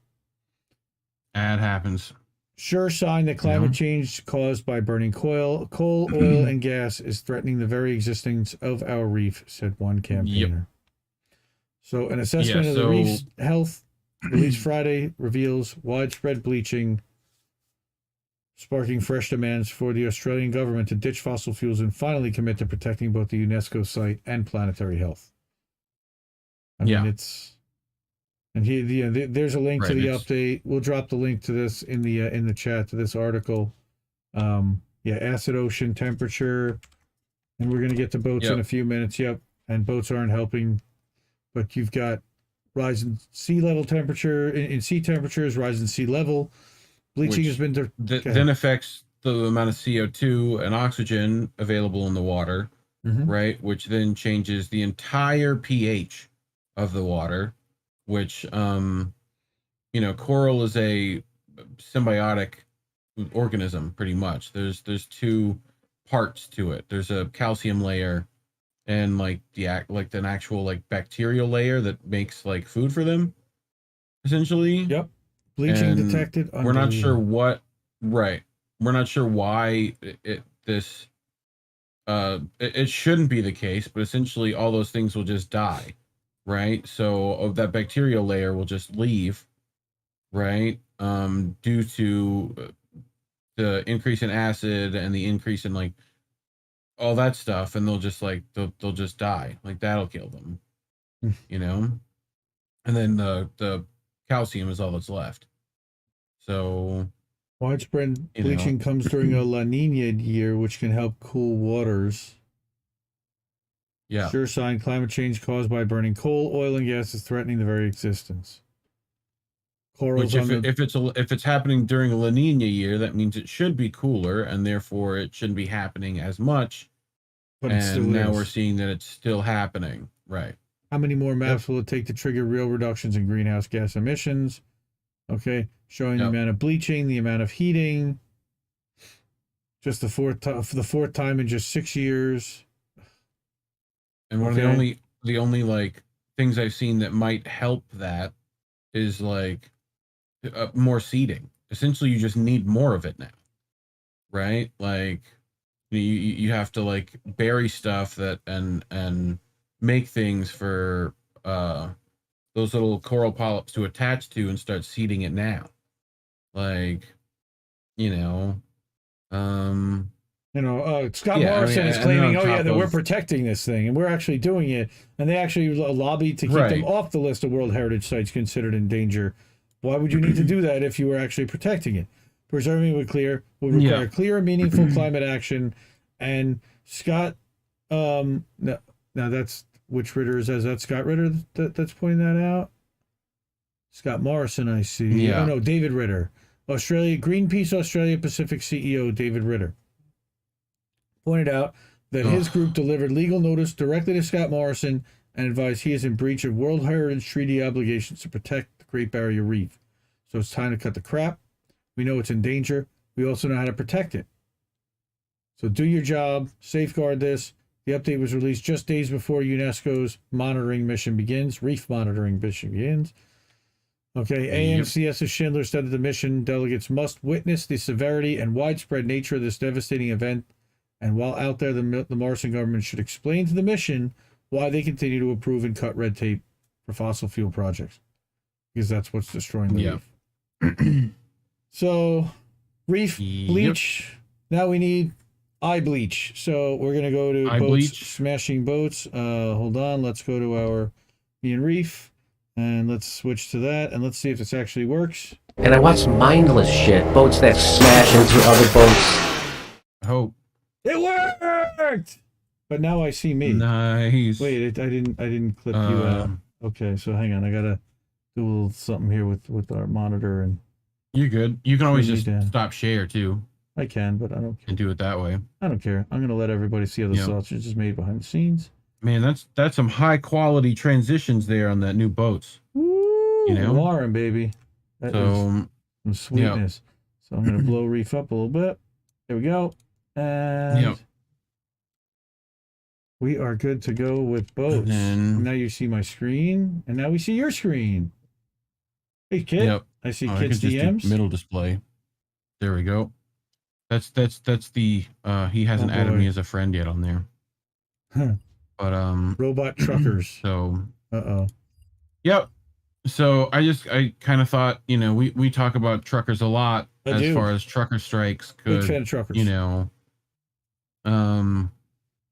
It happens. Sure sign that climate change caused by burning coal, oil, and gas is threatening the very existence of our reef, said one campaigner. So an assessment of the reef's health released Friday reveals widespread bleaching, sparking fresh demands for the Australian government to ditch fossil fuels and finally commit to protecting both the UNESCO site and planetary health. I mean, it's... And there's a link to the update. We'll drop the link to this in the chat, to this article. Acid ocean temperature, and we're gonna get to boats in a few minutes. And boats aren't helping, but you've got rise in sea level temperature, in sea temperatures, rise in sea level. Bleaching has been then affects the amount of CO2 and oxygen available in the water, right? Which then changes the entire pH of the water. Which, coral is a symbiotic organism, pretty much. There's two parts to it. There's a calcium layer and like an actual like bacterial layer that makes like food for them, essentially. Bleaching detected. We're not sure what. Right. We're not sure why it shouldn't be the case, but essentially all those things will just die. Right, so that bacterial layer will just leave, right? Due to the increase in acid and the increase in like all that stuff, and they'll just die. Like that'll kill them, And then the calcium is all that's left. So widespread bleaching comes during a La Nina year, which can help cool waters. Sure sign climate change caused by burning coal, oil, and gas is threatening the very existence. Corals if it's happening during a La Nina year, that means it should be cooler, and therefore it shouldn't be happening as much. But now we're seeing that it's still happening. Right. How many more maps will it take to trigger real reductions in greenhouse gas emissions? Okay, showing the amount of bleaching, the amount of heating. Just the fourth time in just 6 years. And one of the only like things I've seen that might help that is like more seating. Essentially, you just need more of it now, right? Like you have to like bury stuff that and make things for those little coral polyps to attach to and start seeding it now. Like, you know, Scott yeah, Morrison is and claiming, on top that we're of- protecting this thing, and we're actually doing it. And they actually lobbied to keep them Right. off the list of World Heritage Sites considered in danger. Why would you need to do that if you were actually protecting it? Preserving would require clear and meaningful climate action. And Scott, now that's which Ritter is that Scott Ritter that's pointing that out? Scott Morrison, I see. Yeah. Oh no, David Ritter, Greenpeace Australia Pacific CEO David Ritter pointed out that his group delivered legal notice directly to Scott Morrison and advised he is in breach of World Heritage Treaty obligations to protect the Great Barrier Reef. So it's time to cut the crap. We know it's in danger. We also know how to protect it. So do your job, safeguard this. The update was released just days before UNESCO's monitoring mission begins, reef monitoring mission begins. Okay, AMCS's Schindler said that the mission delegates must witness the severity and widespread nature of this devastating event. And while out there, the Morrison government should explain to the mission why they continue to approve and cut red tape for fossil fuel projects. Because that's what's destroying the reef. So, reef bleach. Now we need eye bleach. So we're going to go to eye boats, bleach. smashing boats. Hold on. Let's go to our Ian Reef. And let's switch to that. And let's see if this actually works. And I watch mindless shit. Boats that smash into other boats. I hope. It worked! But now I see me. Nice. Wait, I didn't clip you out. Okay, so hang on. I got to do a little something here with our monitor. And you're good. You can always Turn just you down. stop share too I can, but I don't care. and do it that way. I don't care. I'm going to let everybody see how the sausage is made behind the scenes. Man, that's some high quality transitions there on that new boats. Woo! You know? Warren, baby. That is So some sweetness. So I'm going to blow reef up a little bit. There we go. And we are good to go with boats. And now you see my screen, and now we see your screen. Hey, Kit. Yep. I see I Kit's could just do DMs. middle display. There we go. That's the he hasn't added me as a friend yet on there. Huh. But Robot truckers. So Uh-oh. Yep. So I kind of thought, we talk about truckers a lot as far as trucker strikes Big fan of truckers.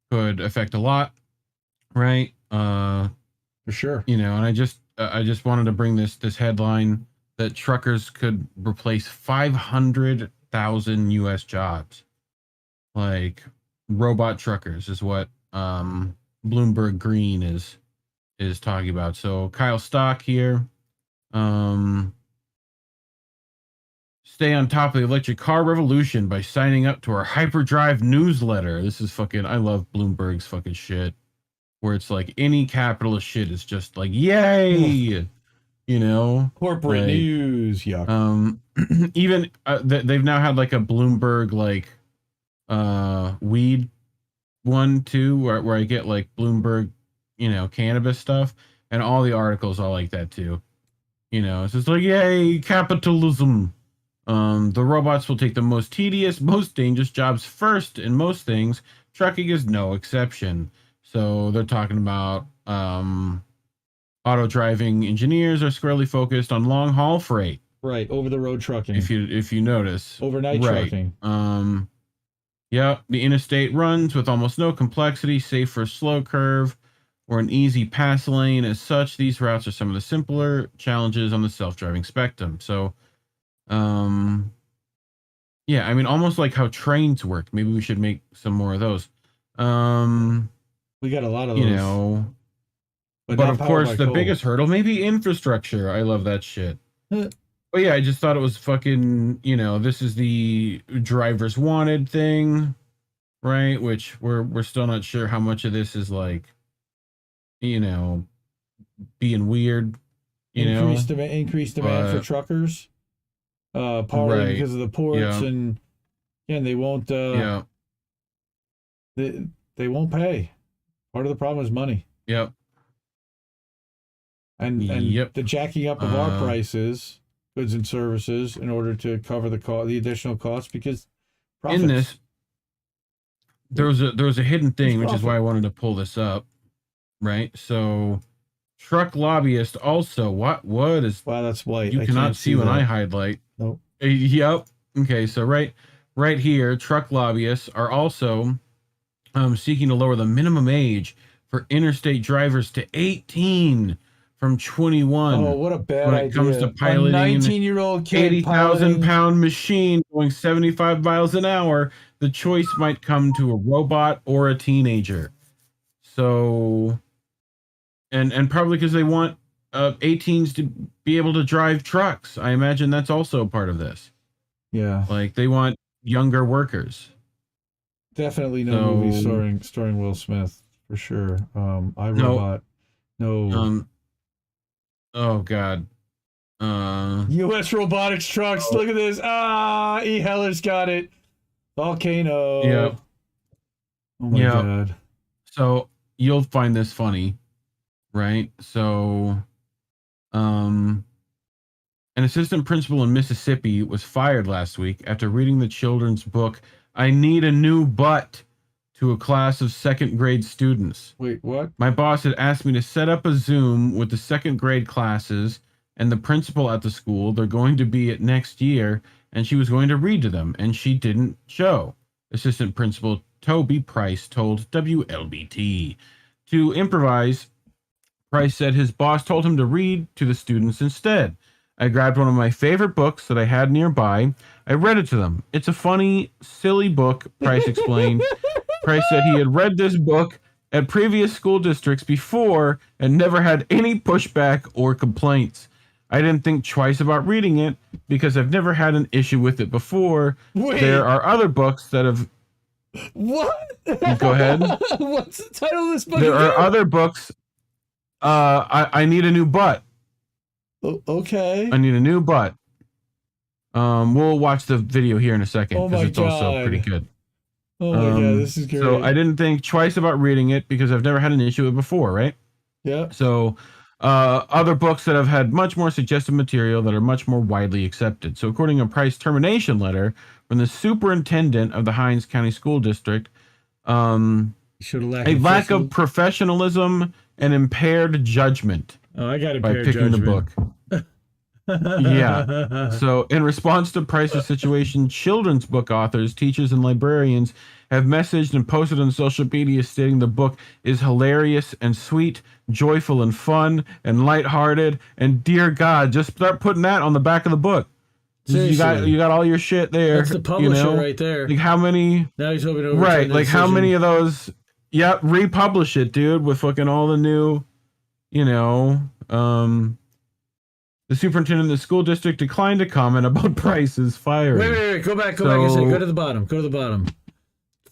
Could affect a lot, right? For sure. And I just wanted to bring this headline that truckers could replace 500,000 US jobs. Like robot truckers is what Bloomberg Green is talking about. So Kyle Stock here. Stay on top of the electric car revolution by signing up to our Hyperdrive newsletter. This is I love Bloomberg's fucking shit. Where it's like any capitalist shit is just like, yay! Corporate news. Yuck. Even they've now had like a Bloomberg weed one too, where I get like Bloomberg, cannabis stuff, and all the articles are like that too. It's just like, yay, capitalism. The robots will take the most tedious, most dangerous jobs first in most things. Trucking is no exception. So they're talking about auto driving engineers are squarely focused on long haul freight. Right, over the road trucking. If you notice, overnight trucking. Yeah, the interstate runs with almost no complexity, save for a slow curve or an easy pass lane. As such, these routes are some of the simpler challenges on the self-driving spectrum. So, yeah, I mean, almost like how trains work. Maybe we should make some more of those. We got a lot of those. But of course, the biggest hurdle, maybe infrastructure. I love that shit. But yeah, I just thought it was fucking, this is the drivers wanted thing, right? Which we're still not sure how much of this is like, being weird, increased demand for truckers. Partly because of the ports and they won't they won't pay. Part of the problem is money. Yep. And Yep. the jacking up of our prices, goods and services, in order to cover the additional costs, because profits. In this, there was a hidden thing, which is why I wanted to pull this up, right? So, truck lobbyist also. What is? Wow, that's white. You I cannot can't see when that. I highlight. Nope. Yep. Okay, so right here, truck lobbyists are also seeking to lower the minimum age for interstate drivers to 18 from 21. Oh, what a bad when idea! it comes to piloting a 19-year-old kid 80,000 pound machine going 75 miles an hour, the choice might come to a robot or a teenager. So, and probably because they want 18s to be able to drive trucks. I imagine that's also part of this. Yeah, like they want younger workers. Definitely no movie starring Will Smith for sure. iRobot. No. Oh God. U.S. robotics trucks. Look at this. E. Heller's got it. Volcano. Yeah. Oh my God. So you'll find this funny, right? So, an assistant principal in Mississippi was fired last week after reading the children's book, I Need a New Butt, to a class of second grade students. Wait, what? My boss had asked me to set up a Zoom with the second grade classes and the principal at the school. They're going to be at next year, and she was going to read to them, and she didn't show. Assistant Principal Toby Price told WLBT. To improvise, Price said his boss told him to read to the students instead. I grabbed one of my favorite books that I had nearby. I read it to them. It's a funny, silly book, Price explained. Price said he had read this book at previous school districts before and never had any pushback or complaints. I didn't think twice about reading it because I've never had an issue with it before. Wait. There are other books that have... What? Go ahead. What's the title of this book? There are other books. I Need a New Butt. Okay. I Need a New Butt. We'll watch the video here in a second because it's also pretty good. Oh my God, this is great. So I didn't think twice about reading it because I've never had an issue with it before, right? Yeah. So other books that have had much more suggestive material that are much more widely accepted. So according to a Price termination letter from the superintendent of the Hinds County School District, a lack of professionalism and impaired judgment. Oh, I got impaired by picking judgment. the book. Yeah. So in response to Price's situation, children's book authors, teachers, and librarians have messaged and posted on social media stating the book is hilarious and sweet, joyful and fun and lighthearted. And dear God, just start putting that on the back of the book. Seriously. You got all your shit there. That's the publisher right there. Like how many? Now he's hoping to Right. Like how many of those? Yeah, republish it, dude, with fucking all the new, the superintendent of the school district declined to comment about Price's firing. Wait. Go back a second. Go to the bottom.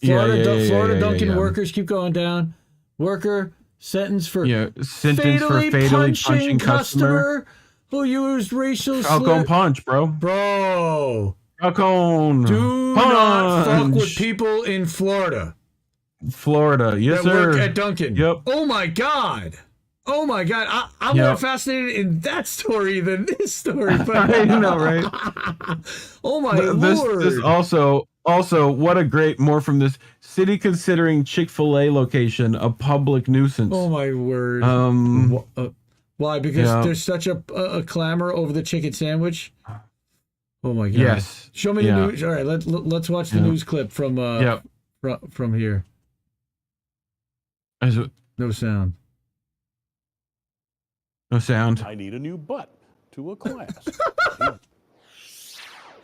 Florida Dunkin' workers keep going down. Worker sentenced for fatally punching customer who used racial slur. Falcone punch, bro. Falcone. Do not fuck with people in Florida. Yes, sir. Work at Dunkin'. Yep. Oh my God. I'm more fascinated in that story than this story. But I know, right? Oh my Lord. This also, what a great, more from this city considering Chick-fil-A location a public nuisance. Oh my word. Why? Because there's such a clamor over the chicken sandwich. Oh my God. Yes. Show me the news. All right, let's watch the news clip from here. No sound. No sound. I need a new butt to a class.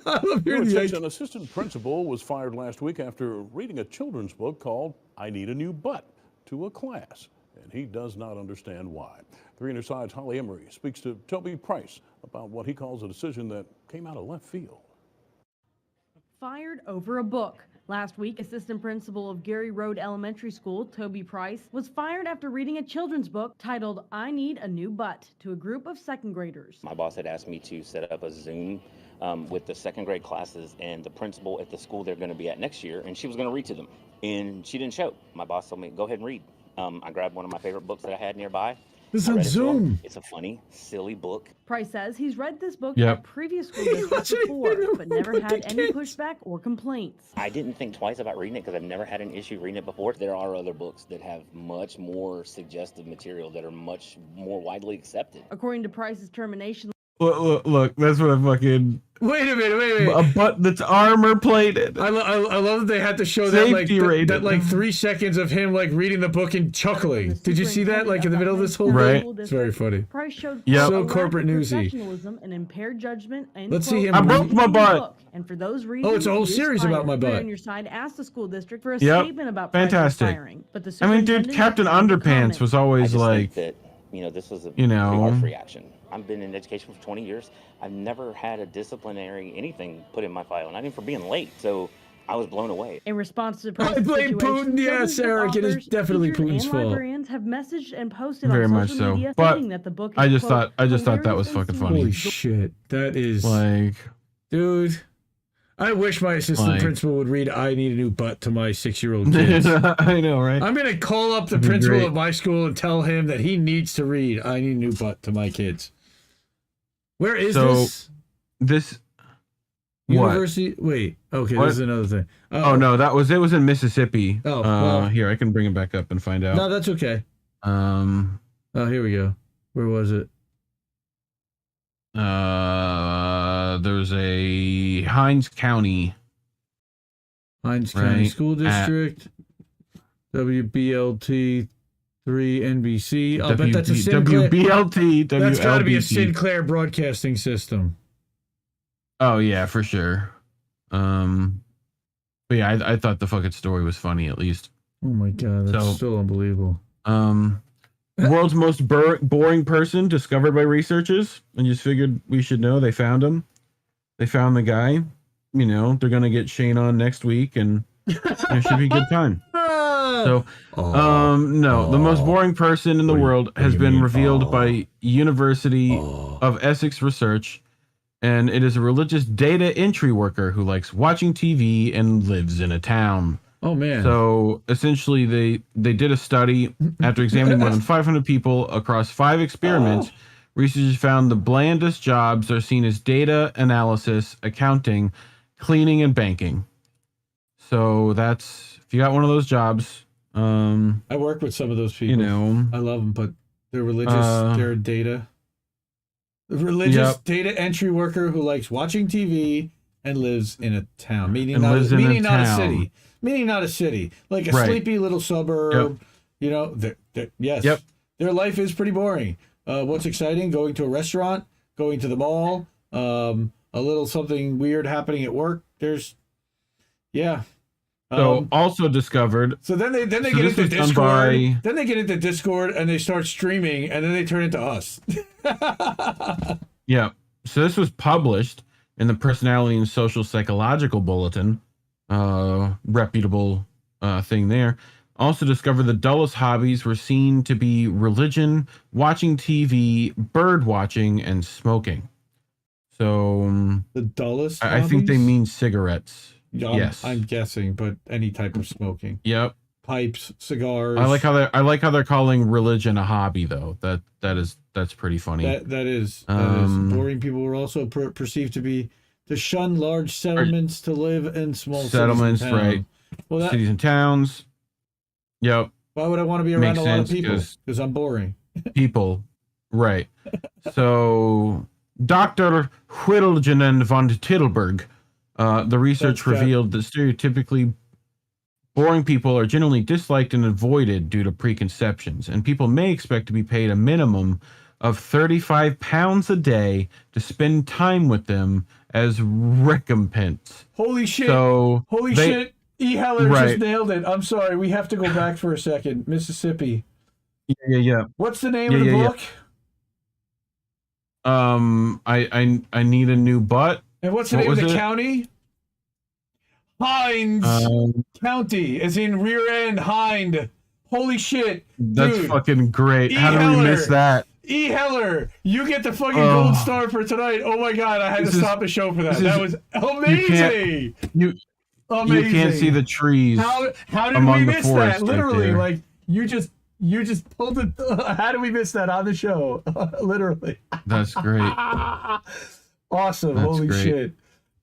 An assistant principal was fired last week after reading a children's book called I Need a New Butt to a class, and he does not understand why. 3 News Side's Holly Emery speaks to Toby Price about what he calls a decision that came out of left field. Fired over a book. Last week, assistant principal of Gary Road Elementary School, Toby Price, was fired after reading a children's book titled I Need a New Butt to a group of second graders. My boss had asked me to set up a Zoom with the second grade classes and the principal at the school they're going to be at next year, and she was going to read to them. And she didn't show. My boss told me, go ahead and read. I grabbed one of my favorite books that I had nearby. This is I on read it to him. Zoom. It's a funny, silly book. Price says he's read this book Yep. at previous school districts before, but never had any pushback or complaints. I didn't think twice about reading it because I've never had an issue reading it before. There are other books that have much more suggestive material that are much more widely accepted. According to Price's termination. Look, that's what I fucking... Wait a minute. A butt that's armor plated. I love that they had to show Safety rated. that like 3 seconds of him like reading the book and chuckling. Did you see that like in the middle of this whole Right. thing? It's very funny. Price showed So a lack corporate of newsy. professionalism and impaired judgment. And Let's see him I broke my butt. And for those reasons, Oh, it's a whole he is series fired. about my butt. On your side, asked the school district for a Yep. statement about Price's Fantastic. firing. But the I mean, dude, superintendent Captain declined to Underpants comment. was I always just like... think that, this was a you know. pretty harsh reaction. I've been in education for 20 years. I've never had a disciplinary anything put in my file, not even for being late. So I was blown away. In response to Price's I blame situation, Putin. Yes, dozens of Eric, it is authors, definitely teachers, Putin's and fault. librarians have messaged and posted Very on much social so. media But stating that the book is, I just quote, thought that was hilarious fucking and funny. Holy shit. That is Like... dude. I wish my assistant Like- principal would read I Need a New Butt to my 6-year-old kids. I know, right? I'm gonna call up the That'd be principal great. of my school and tell him that he needs to read I Need a New Butt to my kids. Where is So, this? This... What? University? Wait. Okay, What? this is another thing. Oh, no, it was in Mississippi. Oh, well. Here, I can bring it back up and find out. No, that's okay. Oh, here we go. Where was it? there's a Hines County. Hines County Right. School District. WBLT 3 NBC. I'll bet that's a Sinclair. WBLT. That's got to be a WLBT. Sinclair broadcasting system. Oh yeah, for sure. But yeah, I thought the fucking story was funny at least. Oh my god, that's So- still unbelievable. World's most boring person discovered by researchers. I just figured we should know. They found him. They found the guy. You know, they're gonna get Shane on next week, and it should be a good time. So, no, the most boring person in the world has been revealed by University of Essex Research, and it is a religious data entry worker who likes watching TV and lives in a town. Oh man. So essentially, they did a study after examining more than 500 people across 5 experiments. Researchers found the blandest jobs are seen as data analysis, accounting, cleaning, and banking. So that's, if you got one of those jobs, I work with some of those people. you know, I love them, but they're religious. They're data. A religious data entry worker who likes watching TV and lives in a town, meaning not a city. Meaning not a city, like a sleepy little suburb. You know, yes. Yep. Their life is pretty boring. What's exciting? Going to a restaurant, going to the mall, a little something weird happening at work. So also discovered. So then they get this into was done Discord. by- Then they get into Discord and they start streaming, and then they turn into us. Yeah. So this was published in the Personality and Social Psychological Bulletin, reputable thing there. Also discovered the dullest hobbies were seen to be religion, watching TV, bird watching, and smoking. So The dullest. I think they hobbies? mean cigarettes. Yeah, yes. I'm guessing, but any type of smoking, Yep. pipes, cigars. I like how they're calling religion a hobby though. That's pretty funny. that is boring. People were also perceived to shun large settlements, to live in small Settlements, cities and right? towns. Well, Cities and towns. Yep. why would I want to be around Makes a lot of sense, people? 'cause- Because I'm boring. People. Right. So Dr. Whittelgen von Tittelberg, the research That's good. revealed that stereotypically boring people are generally disliked and avoided due to preconceptions, and people may expect to be paid a minimum of £35 a day to spend time with them as recompense. Holy shit! So Holy they- shit! E. Heller Right. just nailed it. I'm sorry. We have to go back for a second. Mississippi. Yeah. What's the name of the Yeah. book? I need a new butt. And what's the What name of was the it? county? Hines County, as in rear end hind. Holy shit. That's dude. fucking great. E. How do we miss Heller. that? E. Heller, you get the fucking Oh. gold star for tonight. Oh my god, I had to stop the show for that. this That is- was amazing. You Amazing. can't see the trees. How did among we the miss forest that? right Literally, there. like you just You just pulled it. How did we miss that on the show? Literally. That's great. Awesome. That's Holy great. shit.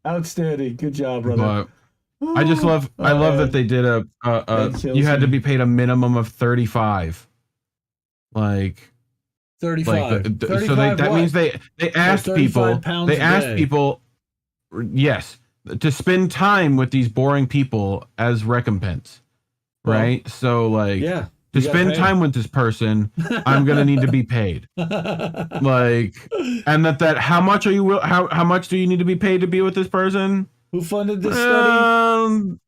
Outstanding. Good job, brother. But I just love, I love that they did you had to be paid a minimum of 35. Like 35. So that means they asked people, yes, to spend time with these boring people as recompense. Right? So like, yeah, to spend time with this person, I'm gonna need to be paid. Like, and that how much are you how much do you need to be paid to be with this person? Who funded this study?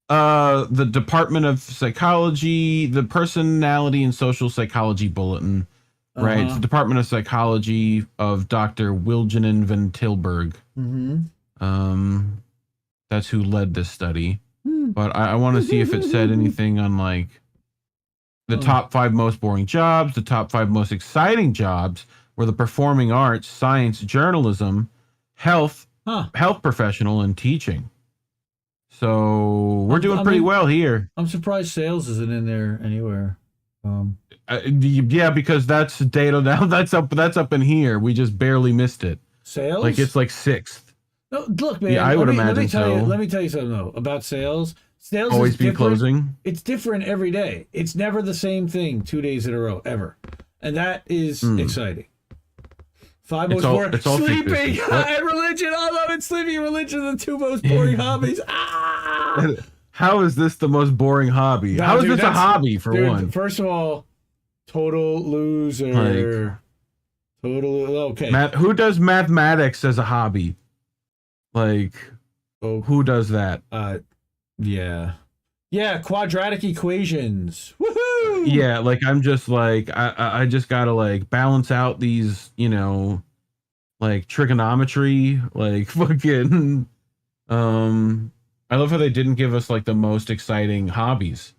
The Department of Psychology, the Personality and Social Psychology Bulletin, right? It's the Department of Psychology of Dr. Wilgenin van Tilburg. That's who led this study. But I want to see if it said anything on like the top 5 most boring jobs, the top 5 most exciting jobs were the performing arts, science, journalism, health professional, and teaching. So we're doing pretty well here. I'm surprised sales isn't in there anywhere. Yeah, because that's data now. That's up in here. We just barely missed it. Sales? Like it's like 6th. No, look, man. Yeah, I would imagine so. Let me tell you something though about sales. Sales always is be different. Closing. It's different every day. It's never the same thing 2 days in a row ever, and that is exciting. 5 most boring. Sleeping and religion. I love it. Sleeping and religion are the 2 most boring hobbies. How is this the most boring hobby? How is this a hobby for one? First of all, total loser. Okay. Who does mathematics as a hobby? Like, who does that? Yeah, quadratic equations. Woohoo! Yeah, like I'm just like I just gotta like balance out these, you know, like trigonometry, like fucking I love how they didn't give us like the most exciting hobbies.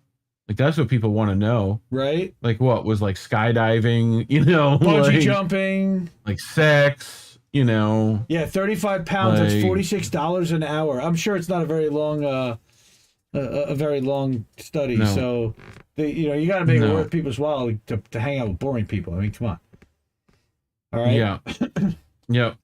Like that's what people want to know. Right? Like what was like skydiving, you know, bungee jumping, like sex, you know. Yeah, 35 pounds, that's $46 an hour. I'm sure it's not a very long study. No. So you got to make it worth people's while to hang out with boring people. I mean, come on. All right. Yeah. Yep.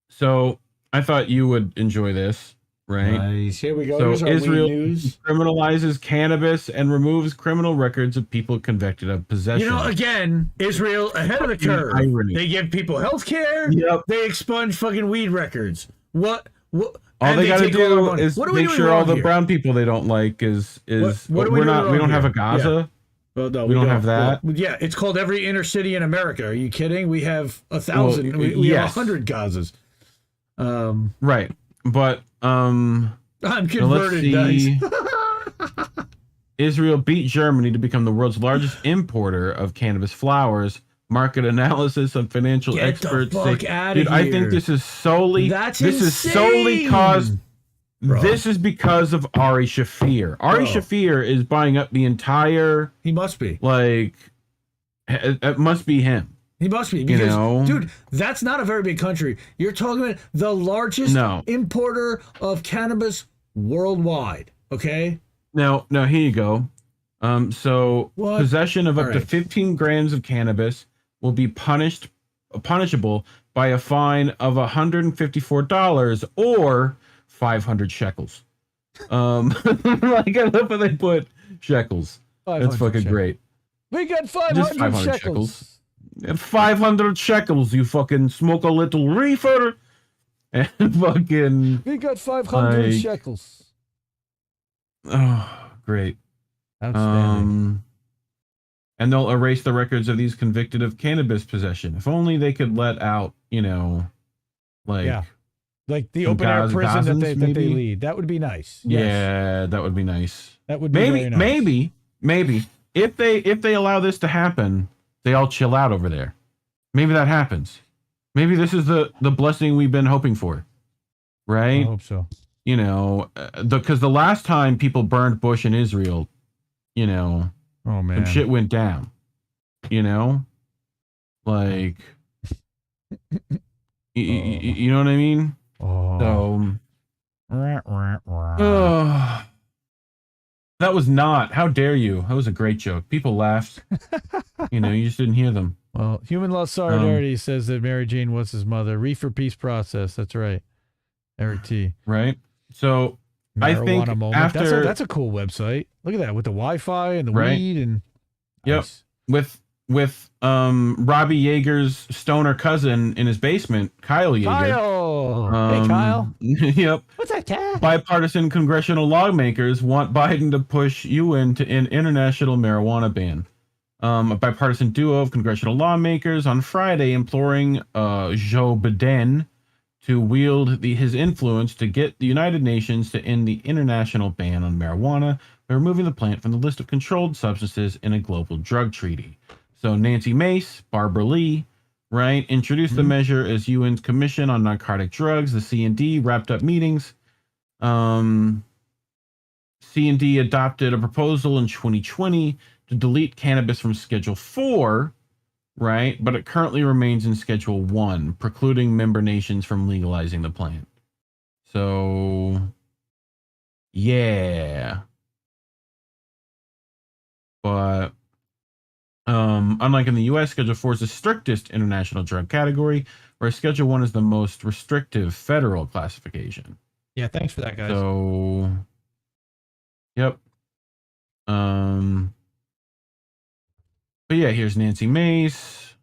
So I thought you would enjoy this, right? Nice. Here we go. So Here's our Israel news. criminalizes cannabis and removes criminal records of people convicted of possession. You know, again, Israel ahead of the curve. Irony. They give people health care. Yep. They expunge fucking weed records. What? All they got to do is make sure all the here? brown people they don't like is what we don't have a Gaza. Yeah. Well, no, we don't have that. Well, yeah, it's called every inner city in America. Are you kidding? We have 1,000. We have 100 Gazas. Right, but I'm converted, guys. Israel beat Germany to become the world's largest importer of cannabis flowers. Market analysis of financial experts say, dude, I think this is solely caused. Bro. This is because of Ari Shaffir. Ari Shaffir is buying up the entire. He must be. Like, it must be him. He must be. Because, dude, that's not a very big country. You're talking about the largest importer of cannabis worldwide. Okay? No, here you go. So possession of up to 15 grams of cannabis will be punishable by a fine of $154 or 500 shekels. Like I love how they put shekels. That's fucking great. We got 500 shekels. 500 shekels. You fucking smoke a little reefer, and fucking. We got 500 shekels. Oh, great. Outstanding. And they'll erase the records of these convicted of cannabis possession. If only they could let out, like the open air prison that they lead. That would be nice. Yeah, that would be nice. That would be very nice. Maybe if they allow this to happen, they all chill out over there. Maybe that happens. Maybe this is the blessing we've been hoping for, right? I hope so. Because the last time people burned Bush in Israel, oh man, some shit went down. Like, you know what I mean? Oh. So, That was not. How dare you? That was a great joke. People laughed. You just didn't hear them. Well, Human Law Solidarity says that Mary Jane was his mother. Reefer Peace Process. That's right. Eric T. Right. So I think Moment. after That's a cool website. Look at that with the Wi-Fi and the weed and. Yep. Nice. With Robbie Yeager's stoner cousin in his basement, Kyle Yeager. Hey, Kyle. Yep. What's that, Kyle? Bipartisan congressional lawmakers want Biden to push UN to an international marijuana ban. A bipartisan duo of congressional lawmakers on Friday imploring Joe Biden to wield his influence to get the United Nations to end the international ban on marijuana by removing the plant from the list of controlled substances in a global drug treaty. So Nancy Mace, Barbara Lee, right, introduced the measure as UN's Commission on Narcotic Drugs, the C&D, wrapped up meetings. C&D adopted a proposal in 2020 to delete cannabis from Schedule 4, right, but it currently remains in Schedule 1, precluding member nations from legalizing the plant. So, yeah. But unlike in the US, Schedule 4 is the strictest international drug category, whereas Schedule 1 is the most restrictive federal classification. Yeah, thanks for that, guys. So, yep. But yeah, here's Nancy Mace,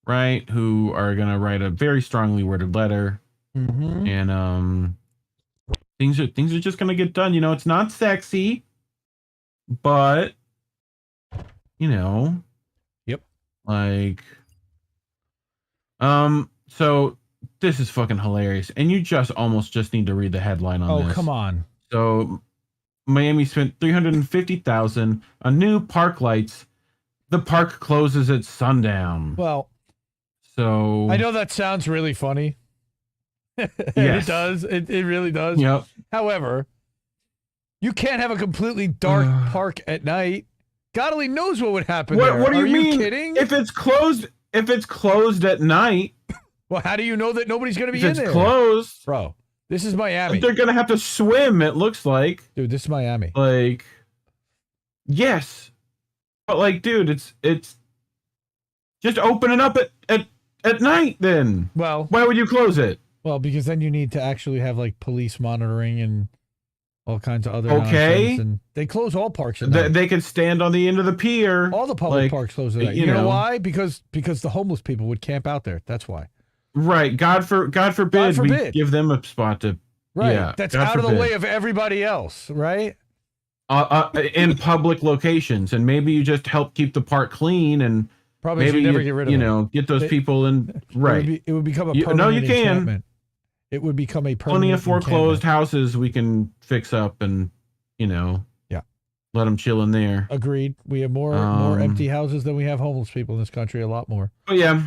right, who are going to write a very strongly worded letter. Mm-hmm. And things are just going to get done. It's not sexy, but Yep. Like, so this is fucking hilarious. And you almost need to read the headline on this. Oh, come on. So Miami spent $350,000 on new park lights. The park closes at sundown. Well, so I know that sounds really funny. Yes. It does. It really does. Yep. However, you can't have a completely dark park at night. God only knows what would happen there. What do you mean? Are you kidding? If it's closed at night, well, how do you know that nobody's going to be in there? It's closed, bro. This is Miami. They're going to have to swim. It looks like, dude. This is Miami. Like, yes, but like, dude, it's just open it up at night. Then, well, why would you close it? Well, because then you need to actually have like police monitoring and all kinds of other okay. nonsense. And they close all parks at night. They could stand on the end of the pier. All the public parks close at night. You know why? Because the homeless people would camp out there. That's why. Right. God forbid we give them a spot to. Right. Yeah, that's out of the way of everybody else. Right. In public locations, and maybe you just help keep the park clean, and probably maybe never get rid of them. Get those people in. Right. It would become a permanent no, you can. encampment. It would become a permanent plenty of foreclosed encampment. houses we can fix up, and yeah, let them chill in there. Agreed. We have more empty houses than we have homeless people in this country. A lot more. But yeah,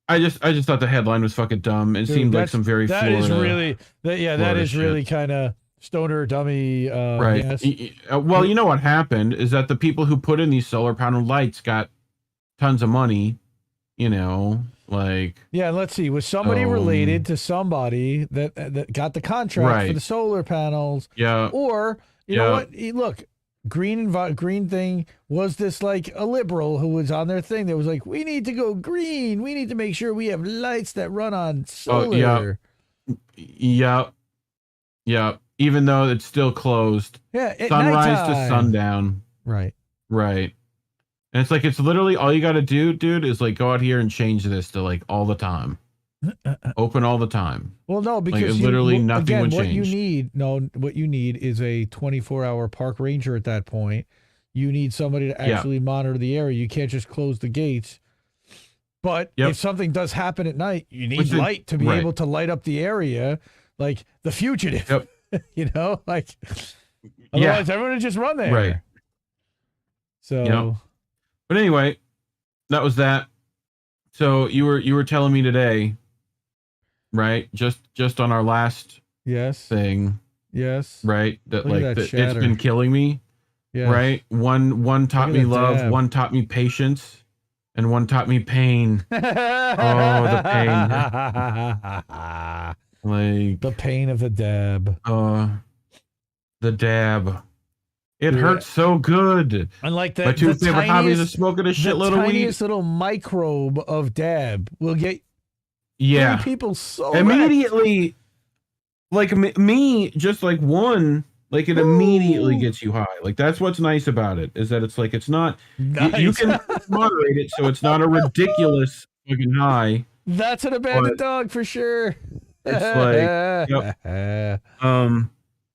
I just thought the headline was fucking dumb. It seemed like some very that Florida. Is really that is really kind of stoner dummy. Right. Yes. Well, you know what happened is that the people who put in these solar panel lights got tons of money. Like, yeah, let's see. Was somebody related to somebody that got the contract for the solar panels? Yeah. Or you know what? Look, green thing was this like a liberal who was on their thing that was like, we need to go green. We need to make sure we have lights that run on solar. Yeah. Even though it's still closed. Yeah. Sunrise to sundown. Right. And it's like, it's literally all you got to do, dude, is like go out here and change this to like all the time. Open all the time. Well, no, because literally nothing would change. What you need is a 24-hour park ranger at that point. You need somebody to actually monitor the area. You can't just close the gates. But if something does happen at night, you need light to be able to light up the area, like The Fugitive. Yep. Otherwise everyone would just run there. Right. So. But anyway, that was that. So you were telling me today, right? Just on our last thing. Yes. Right? That it's been killing me. Yes. Right? One taught me love, dab. one taught me patience, and one taught me pain. Oh, the pain. Like the pain of the dab. The dab. It hurts so good. And like My two favorite hobbies are smoking a shitload of weed. The tiniest little microbe of dab will get Yeah. people so immediately, like me, just like one, like it immediately gets you high. Like that's what's nice about it, is that it's like it's not you can moderate it so it's not a ridiculous fucking high. That's an abandoned dog for sure. It's like yep.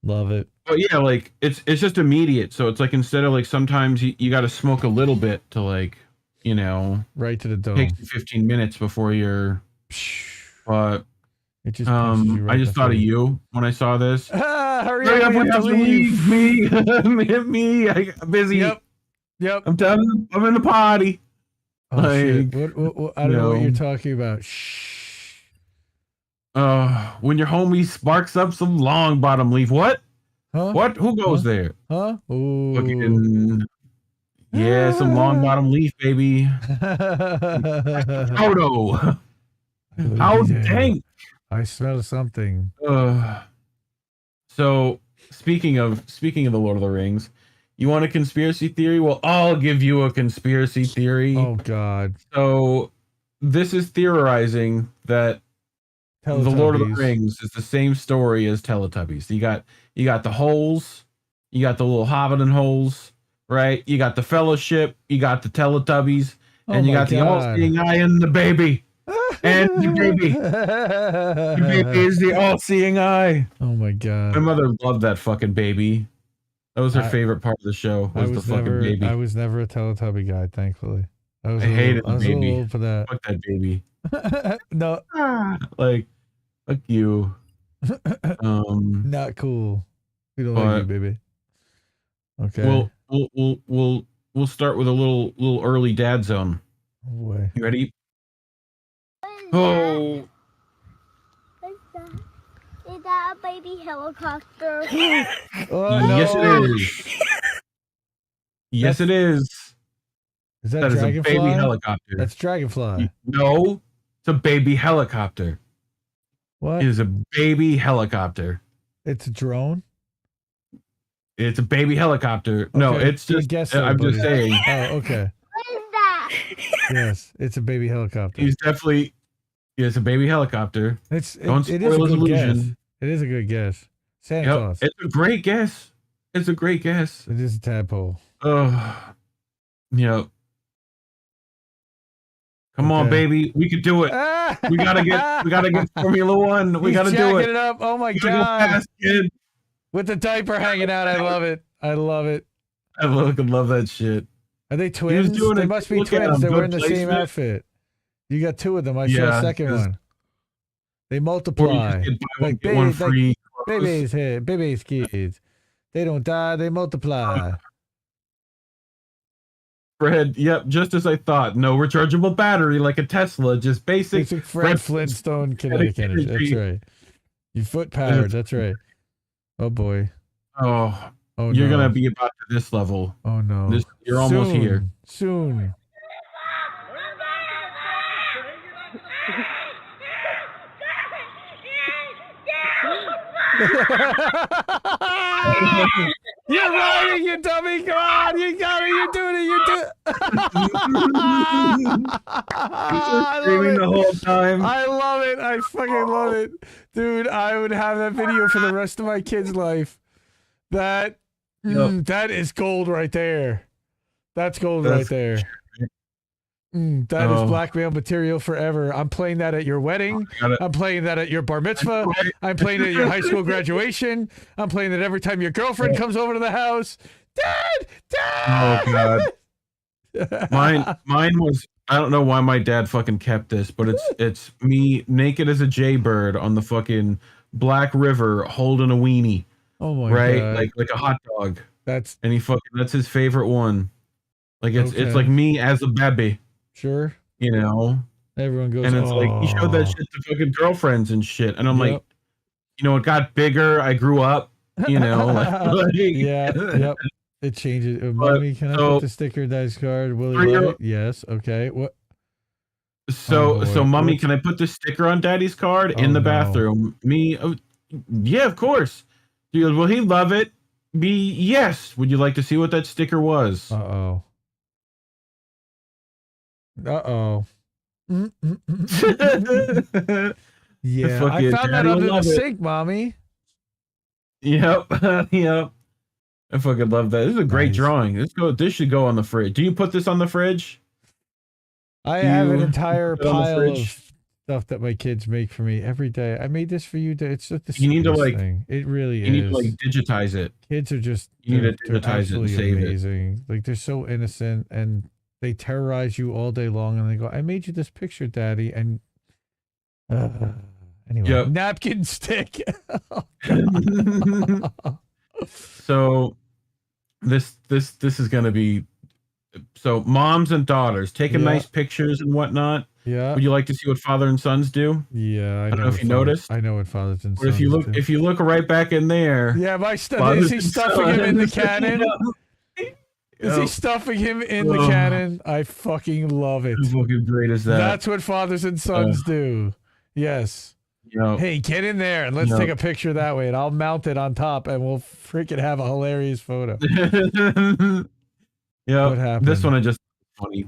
Love it. But yeah, like it's just immediate. So it's like instead of like sometimes you got to smoke a little bit to like, you know, right to the dome. Takes you 15 minutes before you're. But it just I just thought of you when I saw this. Hurry up, we have to leave. Me, I'm busy. Yep. I'm done. I'm in the party. Oh, like, shit. What, I don't know what you're talking about. Shh. When your homie sparks up some long bottom leaf. What? Huh? What? Who goes there? Huh? Ooh. Fucking, yeah, some long bottom leaf, baby. Photo. How dang. I smell something. So speaking of the Lord of the Rings, you want a conspiracy theory? Well, I'll give you a conspiracy theory. Oh God. So this is theorizing that the Lord of the Rings is the same story as Teletubbies. You got the holes, you got the little hobbiting holes, right? You got the Fellowship, you got the Teletubbies, and you got the all-seeing eye and the baby. And the baby. The baby is the all-seeing eye. Oh my God. My mother loved that fucking baby. That was her favorite part of the show. Was the fucking baby. I was never a Teletubby guy, thankfully. I hated the baby. A little old for that. Fuck that baby. No. Like, fuck you. Not cool. We don't like you, baby. Okay. We'll start with a little early dad zone. Oh boy. You ready? Oh. Is that a baby helicopter? Oh, no. Yes, it is. Yes, it is. Is that Dragonfly? Dragonfly? Is a baby helicopter. That's Dragonfly. No, it's a baby helicopter. What? It is a baby helicopter. It's a drone? It's a baby helicopter. Okay. No, it's just. I'm just saying. Oh, okay. What is that? Yes, it's a baby helicopter. He's definitely. It's a baby helicopter. It is a good guess. It is a good guess. Santa Claus. It's a great guess. It's a great guess. It is a tadpole. Oh, yep. Come on, baby. We could do it. We gotta get Formula One. We gotta do it. It up. Oh my God. Go fast, kid. With the diaper hanging out. I love it. I love it. I love that shit. Are they twins? They must be twins. They're wearing the same outfit. You got two of them. I saw a second one. They multiply. Like babies, kids. They don't die. They multiply. Fred, yep, just as I thought. No rechargeable battery like a Tesla, just basic Fred Flintstone kinetic energy. That's right. You foot powered. That's right. Oh boy. Oh, you're gonna be about to this level. Oh no. You're almost here. Soon. You're riding, you dummy! Come on, you got it! You're doing it! You're doing it! I screaming the whole time. I love it! I fucking love it, dude! I would have that video for the rest of my kids' life. That is gold right there. That's gold right there. That is blackmail material forever. I'm playing that at your wedding. I'm playing that at your bar mitzvah. I'm playing it at your high school graduation. I'm playing it every time your girlfriend comes over to the house. Dad! Oh God. Mine was, I don't know why my dad fucking kept this, but it's me naked as a jaybird on the fucking Black River holding a weenie. Oh my God. God. Like a hot dog. That's his favorite one. Like it's like me as a baby. Sure. You know? Everyone goes, and it's like, you showed that shit to fucking girlfriends and shit. And I'm like, you know, it got bigger. I grew up, you know. Yep. It changes. Mommy, can I put the sticker in Daddy's card? Will he love it? Yes. Okay. What? So mommy, can I put the sticker on Daddy's card in the bathroom? Me? Yeah, of course. She goes, will he love it? be yes. Would you like to see what that sticker was? Uh-oh. Uh-oh. Yeah, I found that under the sink, Mommy. Yep. Yep. I fucking love that. This is a great drawing. This should go on the fridge. Do you put this on the fridge? I have an entire pile of stuff that my kids make for me every day. I made this for you. It's just the you need to like thing. It really is. You need to like digitize it. Kids are just you need to digitize it and save amazing. Like they're so innocent and they terrorize you all day long and they go, I made you this picture, Daddy, and anyway, napkin stick. So this is gonna be so moms and daughters taking nice pictures and whatnot. Yeah. Would you like to see what father and sons do? Yeah, I don't know if you noticed. I know what fathers and But sons do. if you look right back in there. Yeah, my stuff is he stuffing him in the cannon? Is he stuffing him in the cannon? I fucking love it. How fucking great is that? That's what fathers and sons do. Yes. Hey, get in there and let's take a picture that way, and I'll mount it on top, and we'll freaking have a hilarious photo. Yeah. What happened? This one is just funny.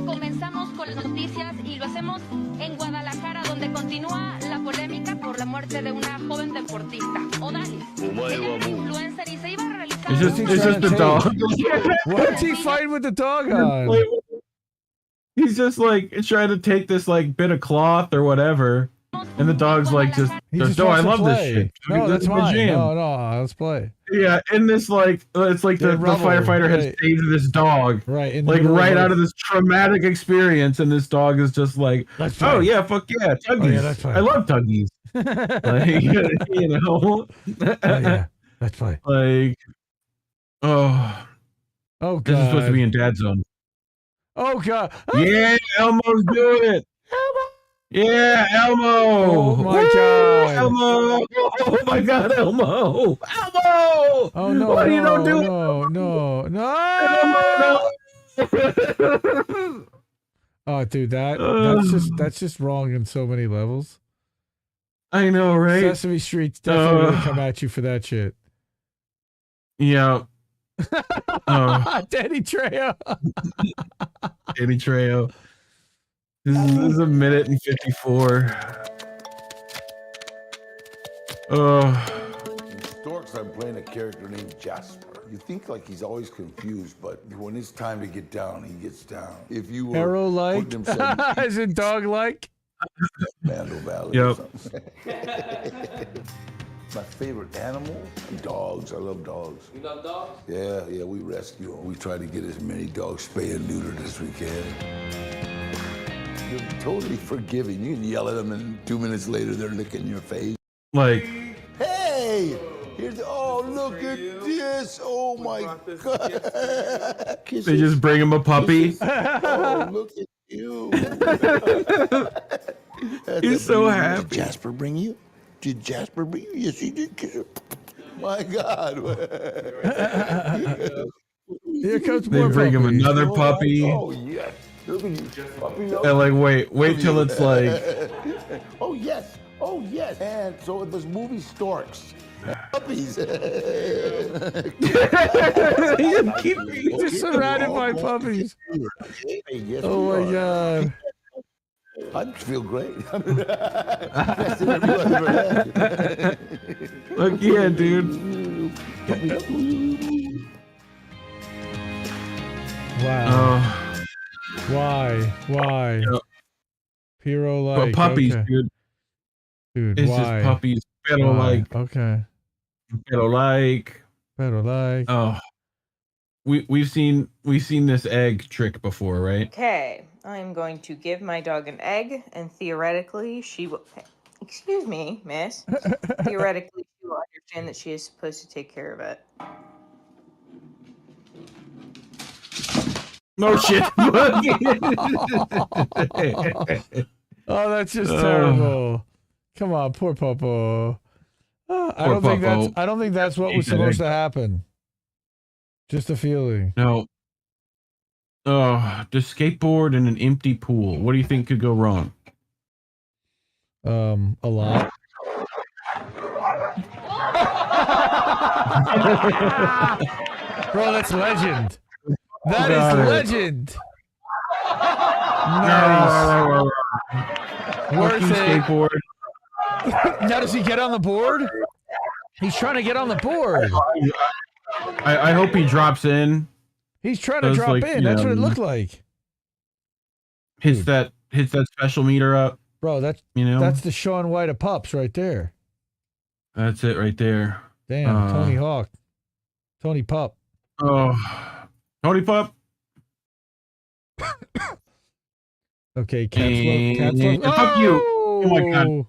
Comenzamos con las noticias y lo hacemos en Guadalajara, donde continúa la polémica por la muerte de una joven deportista, Odali. Ella era influencer y se iba a realizar. It's just the dog. What's he fighting with the dog on? He's just like trying to take this like bit of cloth or whatever, and the dog's like just I love this shit. No, that's mine. No, let's play. Yeah, and this like it's like the firefighter has saved this dog, right? Like right out of this traumatic experience, and this dog is just like, oh yeah, fuck yeah, Tuggies. Yeah, that's fine. I love Tuggies. Like, you know, yeah, that's fine. Like, oh god, this is supposed to be in Dad Zone. Oh god, yeah, Elmo's doing it. Yeah, Elmo! Oh my god! Elmo! Oh my god, Elmo! Elmo! Oh no! What you don't do? No! Oh, dude, that's just wrong in so many levels. I know, right? Sesame Street's definitely gonna come at you for that shit. Yeah. Danny Trejo. Danny Trejo. This is a minute and 54. In Storks, I'm playing a character named Jasper. You think like he's always confused, but when it's time to get down, he gets down. If you were Arrow-like? Is it dog-like? Mandel Valley. Yep. Or something. My favorite animal? Dogs. I love dogs. You love dogs? Yeah, we rescue them. We try to get as many dogs spayed and neutered as we can. You're totally forgiving. You can yell at them, and 2 minutes later, they're licking your face. Like, hey! Look at this! Oh my god! They just bring him a puppy. Oh, look at you! He's so happy. Did Jasper bring you? Did Jasper bring you? Yes, he did. Kiss her. My God! Here comes they more bring him puppies. another puppy. Oh yes! Look at you, puppy. And like, wait till it's like. Oh yes! And so it was movie Storks. Puppies. He's just surrounded by puppies. Yes, oh my god. I feel great. Look, yeah, dude. Wow. Why? Hero like. But puppies, okay. Dude, why? It's just puppies. Pero like. Okay. Pero like. Oh. We've seen this egg trick before, right? Okay, I'm going to give my dog an egg, and theoretically, she will. Excuse me, miss. Theoretically, she will understand that she is supposed to take care of it. No shit. Oh, that's just terrible. Come on, poor Popo. I don't think that's what was supposed to happen. Just a feeling. No. The skateboard in an empty pool. What do you think could go wrong? A lot. Bro, that's legend. That is Got it. legend. Nice. Worth it. Skateboard. Now does he get on the board? He's trying to get on the board. I hope he drops in. He's trying to drop in. That's what it looked like. Hits that special meter up. Bro, that's the Shaun White of pups right there. That's it right there. Damn, Tony Hawk. Tony Pup. Oh, Tony Pup. Okay, Cat's love. Fuck you. Oh my God.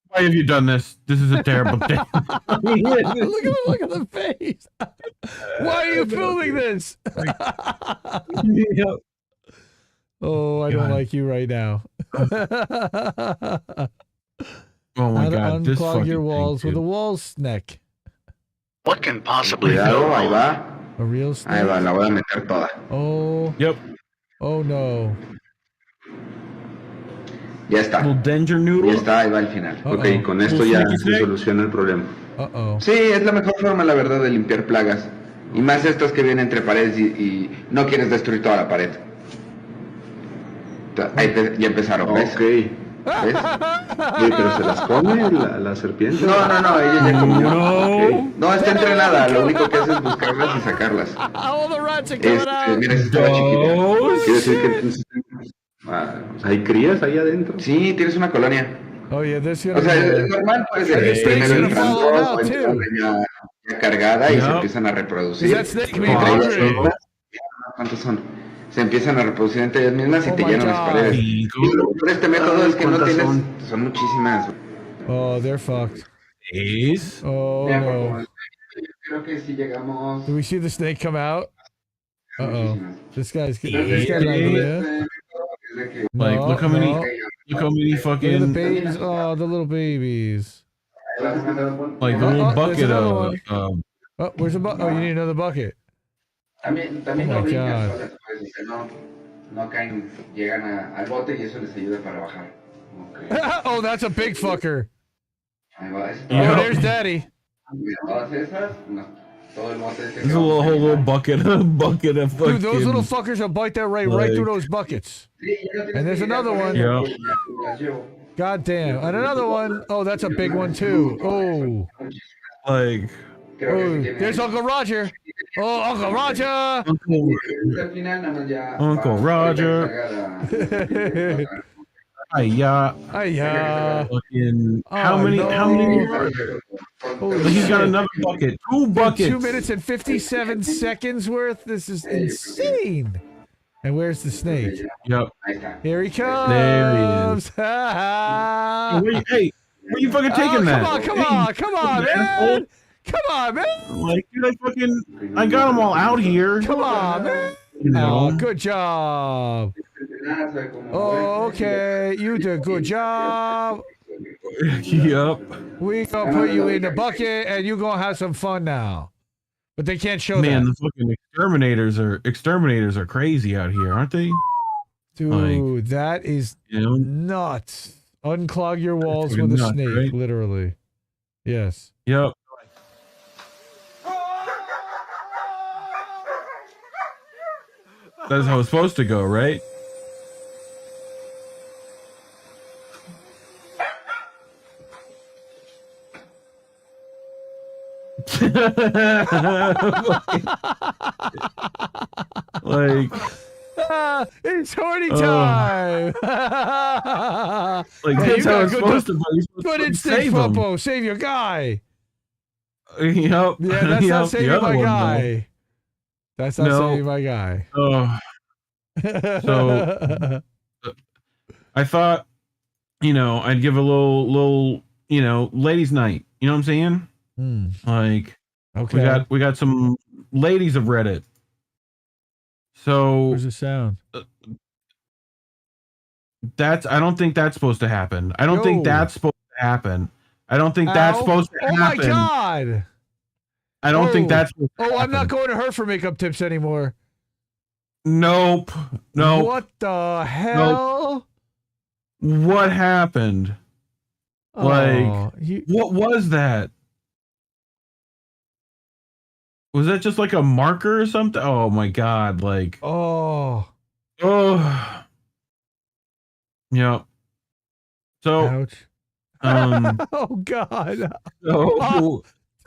Why have you done this? This is a terrible thing. Look at the face. Why are you filming this? Oh, I don't like you right now. Oh my How to God. This unclog your walls thing, with a wall snake. What can possibly go ahí va. A real snake? Ahí va, la voy a meter toda. Oh. Yep. Oh no. Ya está. Danger noodle. Ya está, ahí va al final. Ok, con esto ya se soluciona el problema. Sí, es la mejor forma, la verdad, de limpiar plagas. Y más estas que vienen entre paredes y no quieres destruir toda la pared. Ahí ya empezaron, ¿ves? Ok. ¿Ves? Oye, ¿pero se las come la serpiente? No, ella ya comió. Okay. No, está entrenada, lo único que hace es buscarlas y sacarlas. All the rats are coming out. Mira, esa estaba chiquita. Quiere decir que entonces... ¿Hay crías ahí adentro? Sí, tienes una colonia. Oh, yeah, this O sea, es normal, pues, primero entran dos, o entran ya cargada y se empiezan a reproducir. ¿Cuántos son? Se empiezan a reproducir entre ellas mismas y te llenan las paredes. Y por este método es que no tienes... Son muchísimas. Oh, they're fucked. ¿Es? Oh, no. Creo que si llegamos... Do we see the snake come out? Uh-oh. This guy's got an idea. Like, look how many fucking... Look at the babies. Oh, the little babies. Like the little bucket of... oh, where's the bucket? Oh, you need another bucket. También oh no my brincan God. solas, pues, no caen, llegan al bote y eso les ayuda para bajar. Okay. Oh, that's a big fucker. Ahí va. Oh, there's Daddy. Todas esas, no. Todo el bote There's a whole little bucket of fucking... Dude, those little fuckers will bite that right through those buckets. And there's another one. Yeah. God damn. And another one. Oh, that's a big one too. Oh. Like... Oh, there's Uncle Roger. Oh, Uncle Roger. Uncle Roger. Hiya. Fucking... How many... He's got another bucket. 2 buckets. 2 minutes and 57 seconds worth. This is insane. And where's the snake? Yep. Here he comes. There he is. Hey, where you fucking taking that? Come on, man. Come on, man. Like, dude, I got them all out here. Come on, man. You know. Oh, good job. Oh, okay. You did a good job. Yep. We gonna put you in the bucket and you gonna have some fun now. But they can't show Man, that. the fucking exterminators are crazy out here, aren't they? Dude, like, that is nuts. Unclog your walls with a snake, right? literally. Yes. Yep. That's how it's supposed to go, right? Like, it's horny time. Like, that's how it's supposed to be. Good instinct, Popo. Save your guy. Yep. Yeah, that's not saving my guy. Though. That's not saving my guy. Oh. So I thought, I'd give a little, ladies' night. You know what I'm saying? Like, okay, we got some ladies of Reddit. So where's the sound? I don't think that's supposed to happen. I don't think that's supposed to happen. I don't think that's supposed to happen. Oh my God. I don't think that's supposed to happen. I'm not going to her for makeup tips anymore. Nope. No. What the hell? Nope. What happened? Like, what was that? Was that just like a marker or something? Oh my god! Like oh. Yeah. So. Ouch. Oh god. So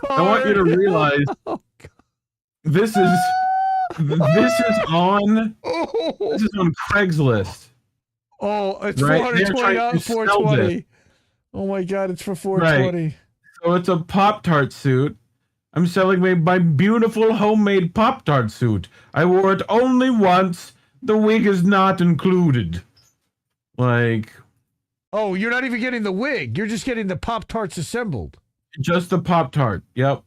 I want you to realize this is on Craigslist. Oh, it's right? 420 out 420. Oh my god, it's for 420. Right. So it's a Pop-Tart suit. I'm selling my beautiful homemade Pop-Tart suit. I wore it only once. The wig is not included. Like, oh, you're not even getting the wig. You're just getting the Pop-Tarts assembled. Just the Pop-Tart. Yep.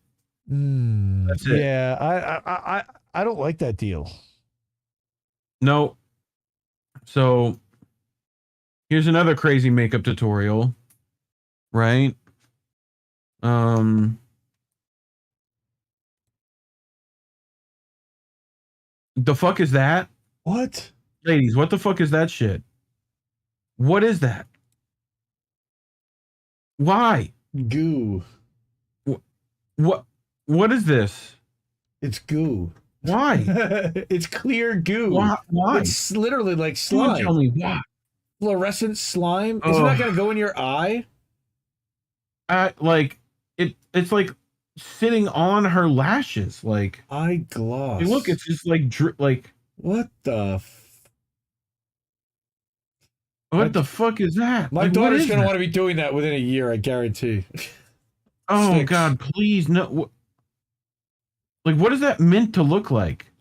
That's it. Yeah, I don't like that deal. No. So here's another crazy makeup tutorial. Right? The fuck is that? What? Ladies, what the fuck is that shit? What is that? Why? Goo. What is this? It's goo. Why? It's clear goo. Why? It's literally like slime. Tell me why. Fluorescent slime? Isn't that going to go in your eye? Like, it's like sitting on her lashes. Like, eye gloss. Hey, look, it's just like what the what the fuck is that? My daughter's going to want to be doing that within a year, I guarantee. Oh, Sticks. God, please, no. Like, what is that meant to look like?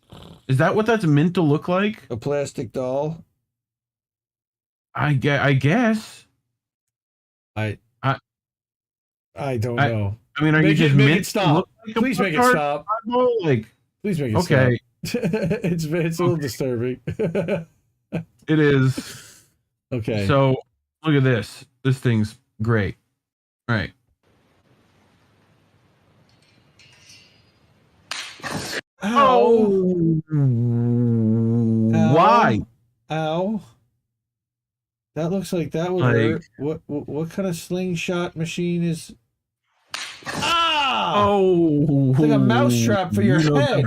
Is that what that's meant to look like? A plastic doll? I guess. I don't know. I mean, are you just make meant it stop? to look like Please a make it Pop-Tart? stop. Like, please make it okay. stop. It's a little disturbing. It is. Okay. So, look at this. This thing's great. All right. Ow. Why? Ow. That looks like that would hurt. What kind of slingshot machine is... Ah! Oh. It's like a mousetrap for your head.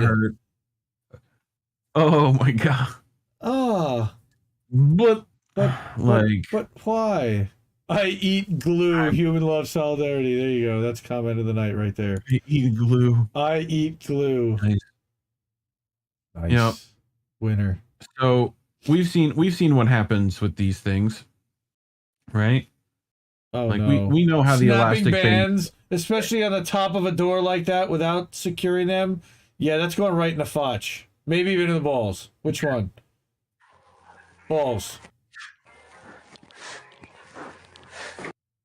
Oh my god. Oh. But why? I eat glue. Human love, solidarity. There you go. That's comment of the night right there. I eat glue. I eat glue. Nice. Yep. Winner. So we've seen what happens with these things, right? Oh, like no. we know how the Snapping elastic bands, especially on the top of a door like that without securing them. Yeah, that's going right in the fotch. Maybe even in the balls. Which one? Balls.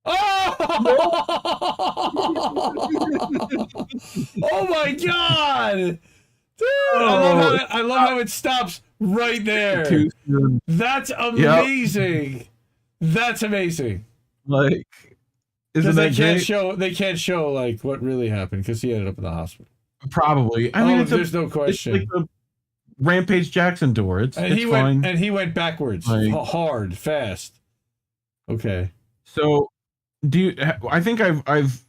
Oh! Oh my god! Dude, I love how it stops right there. That's amazing. Yep. That's amazing. Like, isn't that great? They can't show like what really happened because he ended up in the hospital. Probably. I mean, there's no question. It's like the Rampage Jackson door. It's fine. And he went backwards, hard, fast. Okay. So, I think I've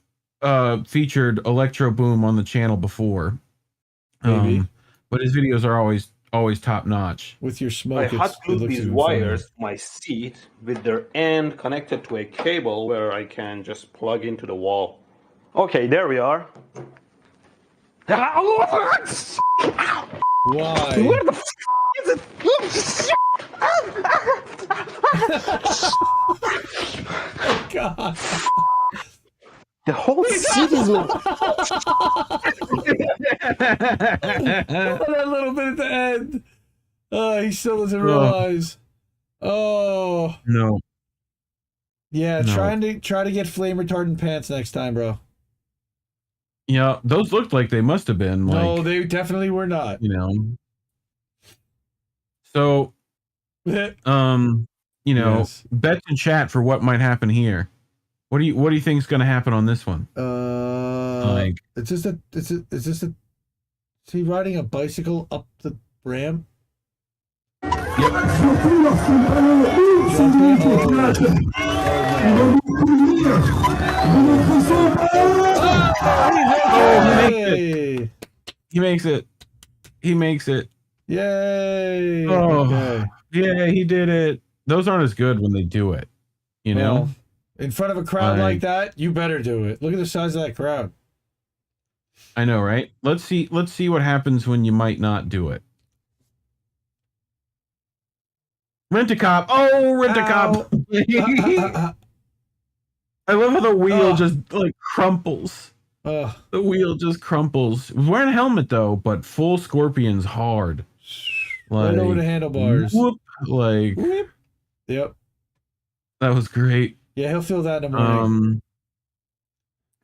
featured Electro Boom on the channel before. Maybe. But his videos are always top notch. With your smoke, I had glued these wires to my seat with their end connected to a cable where I can just plug into the wall. Okay, there we are. Why? Where the f is it? Oh, God. The whole seat is that little bit at the end. He still doesn't realize. Oh. No. Yeah, try to get flame retardant pants next time, bro. Yeah, those looked like they must have been. No, they definitely were not. You know. So, bet in chat for what might happen here. What do you think is going to happen on this one? Is he riding a bicycle up the ramp? He makes it. He makes it. Yay! Oh, okay. Yeah, he did it. Those aren't as good when they do it. You know? In front of a crowd like that, you better do it. Look at the size of that crowd. I know, right? Let's see what happens when you might not do it. Rent-A-Cop. Oh, Rent-A-Cop. I love how the wheel just like crumples. The wheel just crumples. He was wearing a helmet though, but full Scorpion's hard. Right over the handlebars. Whoop, like Whoop. Yep. That was great. Yeah, he'll feel that in the morning.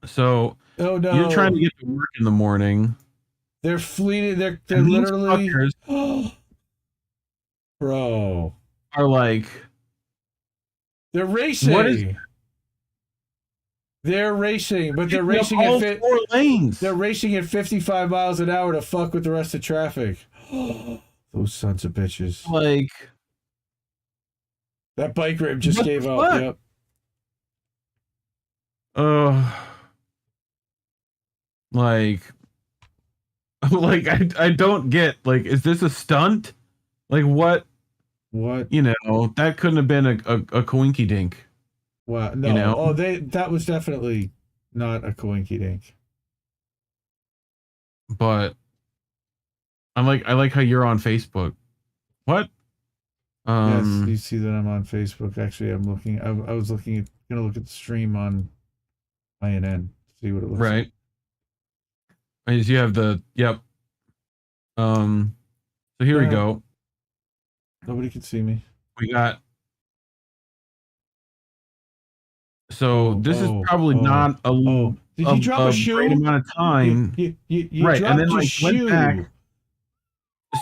So oh no, you're trying to get to work in the morning. They're fleeing. They're And literally. these Bro. Are like. They're racing. What is? They're racing, but they're racing all at 4 lanes. They're racing at 55 miles an hour to fuck with the rest of traffic. Those sons of bitches. Like that bike rim just gave up. Yep. Like I don't get, like, is this a stunt? Like what? You know, that couldn't have been a coinky dink. Wow, no. You know? Oh, that was definitely not a coinky dink. But I like how you're on Facebook. What? Yes, you see that I'm on Facebook. Actually, I'm looking. I was gonna look at the stream on INN, see what it looks like. Right. As you have the So here we go. Nobody can see me. We got. So this is probably not a Did you drop a shoe? great amount of time. You right, dropped and then a like shoe. went back.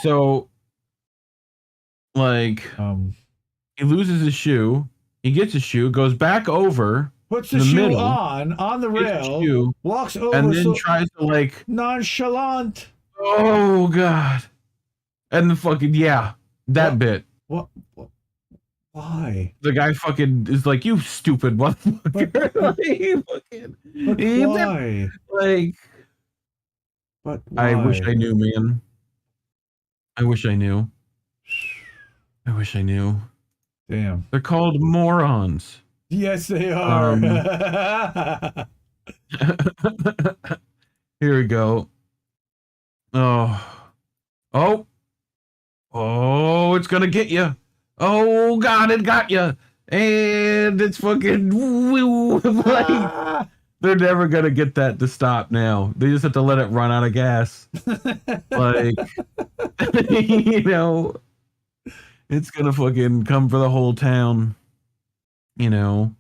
So like he loses his shoe, he gets his shoe, goes back over, puts to the shoe middle, on the gets rail, shoe, walks over, and then tries to like nonchalant. Oh god. And the fucking that bit. What? Why? The guy fucking is like, you stupid motherfucker. Why? Like, but I wish why? I knew, man. I wish I knew. I wish I knew. Damn. They're called morons. Yes, they are. Here we go. Oh, it's gonna get you. Oh god, it got you. And it's fucking like, they're never gonna get that to stop now. They just have to let it run out of gas. Like, you know, it's gonna fucking come for the whole town, you know.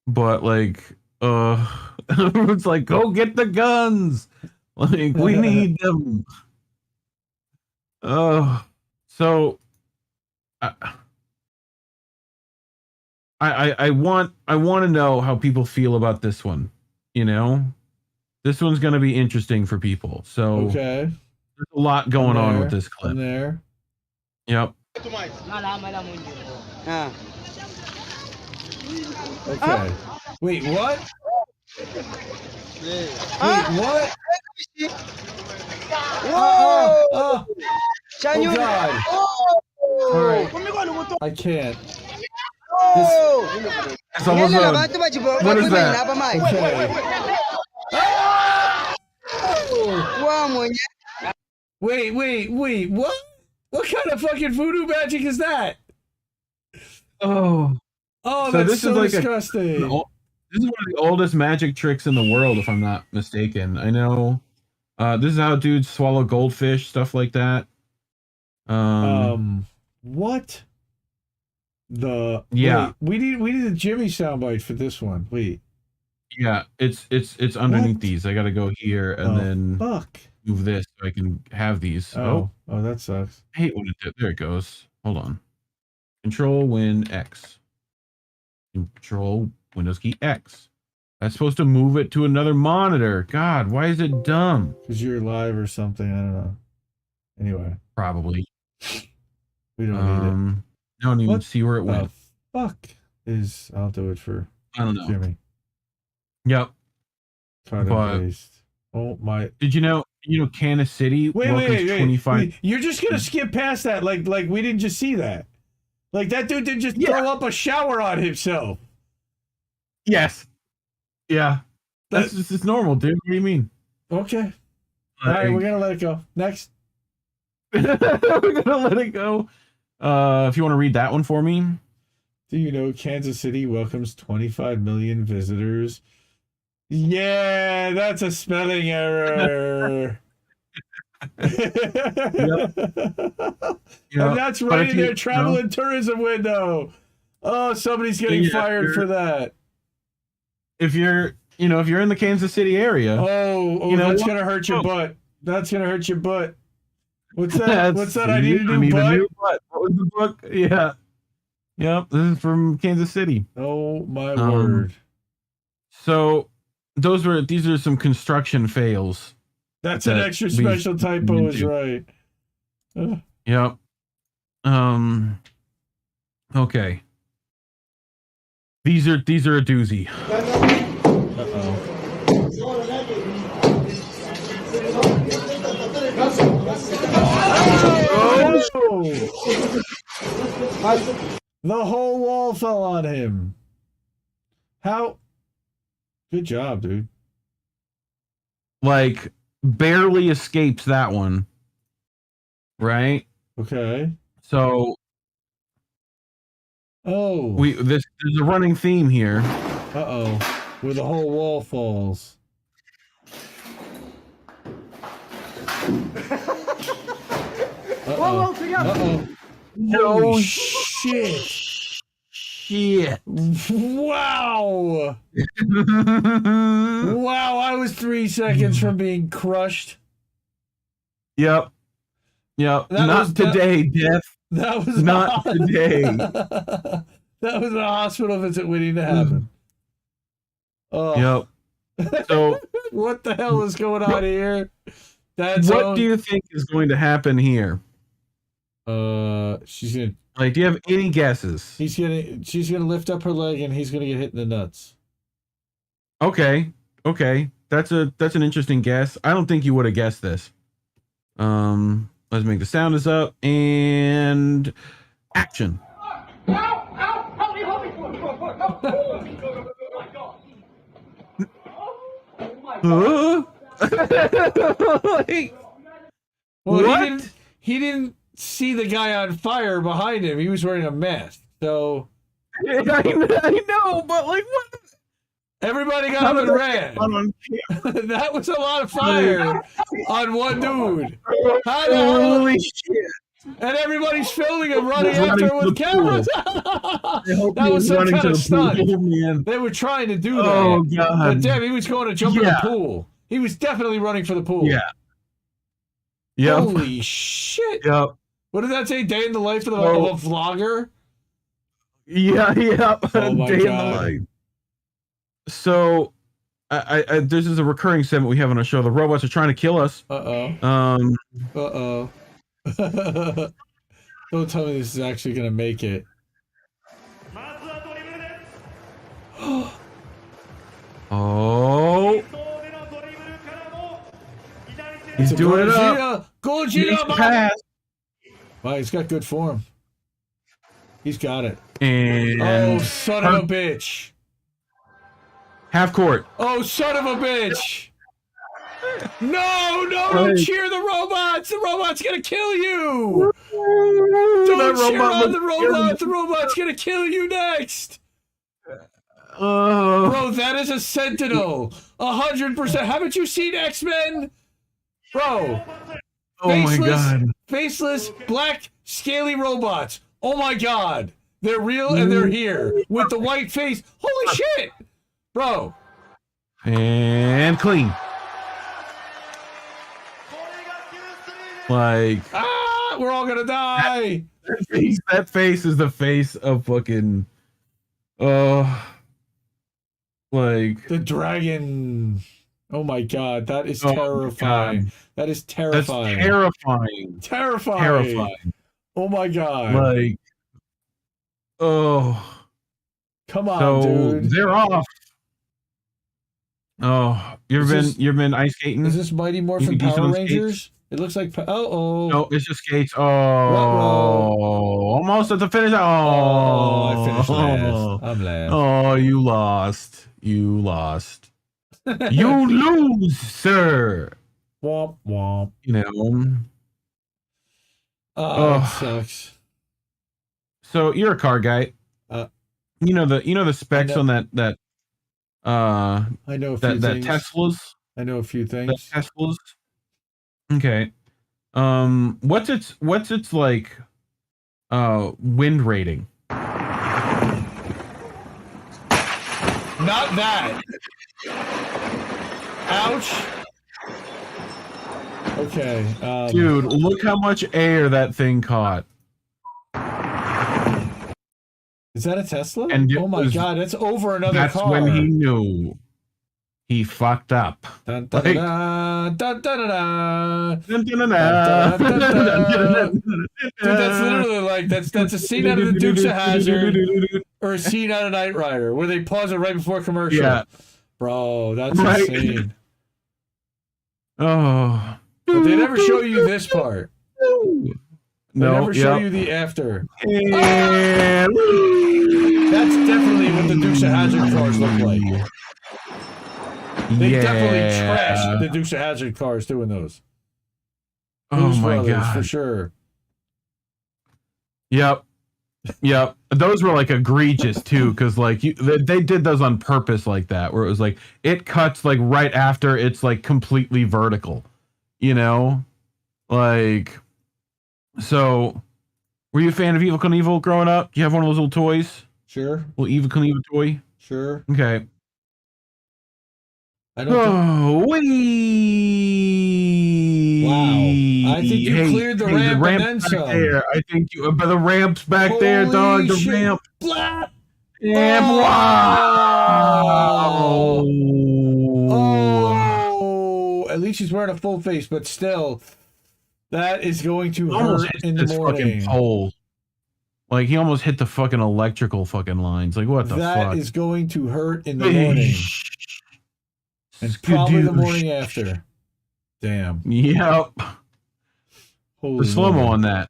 But like, it's like, go get the guns. Like, we need them. So I want to know how people feel about this one. You know, this one's going to be interesting for people. So okay, there's a lot going on with this clip. There. Yep. Okay. Wait, what? Wait, what? Whoa! Oh God! All right. I can't. It's almost what is that? Okay. Wait, what? What kind of fucking voodoo magic is that? Oh, that's this so is like disgusting. This is one of the oldest magic tricks in the world, if I'm not mistaken. I know. This is how dudes swallow goldfish, stuff like that. What? Wait, we need a Jimmy soundbite for this one. Wait. Yeah, it's underneath these. I gotta go here and then move this so I can have these. Oh, that sucks. I hate when it did. There it goes. Hold on. Control Win X. Control Windows key X. That's supposed to move it to another monitor. God, why is it dumb? Because you're live or something. I don't know. Anyway. Probably. We don't need it. I don't even see where it went. Fuck is I'll do it for I don't know. Jimmy. Yep. Cut and paste. Oh my! Did you know Kansas City welcomes 25. You're just gonna skip past that, like we didn't just see that. Like that dude didn't just throw up a shower on himself. Yes. Yeah. That's just it's normal, dude. What do you mean? Okay. All right, we're gonna let it go. Next. We're gonna let it go. If you want to read that one for me. Do you know Kansas City welcomes 25 million visitors? Yeah, that's a spelling error. Yep. And that's right in their travel and tourism window. Oh, somebody's getting fired for that. If you're in the Kansas City area. That's gonna hurt your butt. That's gonna hurt your butt. What's that? What's that? I need a new butt. What was the book? Yeah. Yep. This is from Kansas City. Oh my word. So these are some construction fails. That's an extra special typo, is right. Yep. Okay. These are a doozy. The whole wall fell on him. How? Good job, dude. Like, barely escapes that one. Right? Okay. So there's a running theme here. Where the whole wall falls. Whoa, together. No shit. Shit. Wow. Wow, I was 3 seconds from being crushed. Yep. Not today, Jeff. That was not today. That was a hospital visit waiting to happen. Yep. So what the hell is going on here? What do you think is going to happen here? She's gonna. Do you have any guesses? She's gonna lift up her leg and he's gonna get hit in the nuts. Okay. That's an interesting guess. I don't think you would have guessed this. Let's make the sound is up and action. Well, he didn't see the guy on fire behind him. He was wearing a mask. So I know, but what? Everybody got up and ran. That was a lot of fire on one dude. Holy shit. And everybody's filming him running after him with cameras. That was some kind of stunt. They were trying to do that. Oh, God. But damn, he was going to jump in the pool. He was definitely running for the pool. Yeah. Yep. Holy shit. Yep. What did that say? Day in the life of a vlogger? Yeah. Oh, my Day God. in the life. So, this is a recurring segment we have on our show. The robots are trying to kill us. Don't tell me this is actually going to make it. Oh. He's doing it up. Gojira. Wow, he's got good form. He's got it. And son of a bitch. Half court. Oh, son of a bitch. No, don't cheer the robots. The robot's going to kill you. Don't cheer on the robot. The robot's going to kill you next. Bro, that is a Sentinel. 100%. Haven't you seen X-Men? Bro. My God. Faceless, black, scaly robots. Oh my God. They're real and they're here. With the white face. Holy shit. Bro. And clean. We're all gonna die. That face is the face of fucking the dragon. Oh my God, that is terrifying. That is terrifying. That's terrifying. Oh my God. Come on, dude. They're off. Oh, you've been ice skating? Is this Mighty You Morphin can do some Power on Rangers? skates? It looks like. Oh. No, it's just skates. Oh, Ruh-roh. almost at the finish. Oh, I finished last. I'm last. Oh, you lost. You lost. You lose, sir. Womp womp. You know. It sucks. So you're a car guy. You know the specs on that. I know a few things. Teslas. I know a few things. Teslas. Okay. What's its like wind rating? Not that. Ouch. Okay. Dude, look how much air that thing caught. Is that a Tesla? And oh my God, that's over another that's car. That's when he knew he fucked up. Dun, dun, Like, dun, dun, dun, dun, dun. Dude, Dude, that's literally like that's a scene out of the Dukes of Hazzard or a scene out of Knight Rider where they pause it right before commercial. Yeah. Bro, that's Right. insane. Oh. But they never show you this part. They never show you the after. Yeah. That's definitely what the Dukes of Hazzard cars look like. They definitely trashed the Dukes of Hazzard cars doing those. Oh Blues my Brothers, God. for sure. Yep. Those were like egregious too, because like they did those on purpose like that, where it was like it cuts like right after it's like completely vertical, you know, like. So, were you a fan of Evil Knievel growing up? Do you have one of those little toys? Sure. Little Evil Knievel toy? Sure. Okay. I don't Wow. I think you cleared the ramp and then back some. there. I think you, but the ramp's back there, dog. The shit. ramp. Blah. Damn, wow. Oh. At least he's wearing a full face, but still, that is going to Almost hurt hit in the this morning. fucking pole. Like he almost hit the fucking electrical fucking lines. Like what the fuck? That is going to hurt in the morning. And probably the morning after. Damn. Yep. Holy The slow-mo moly. on that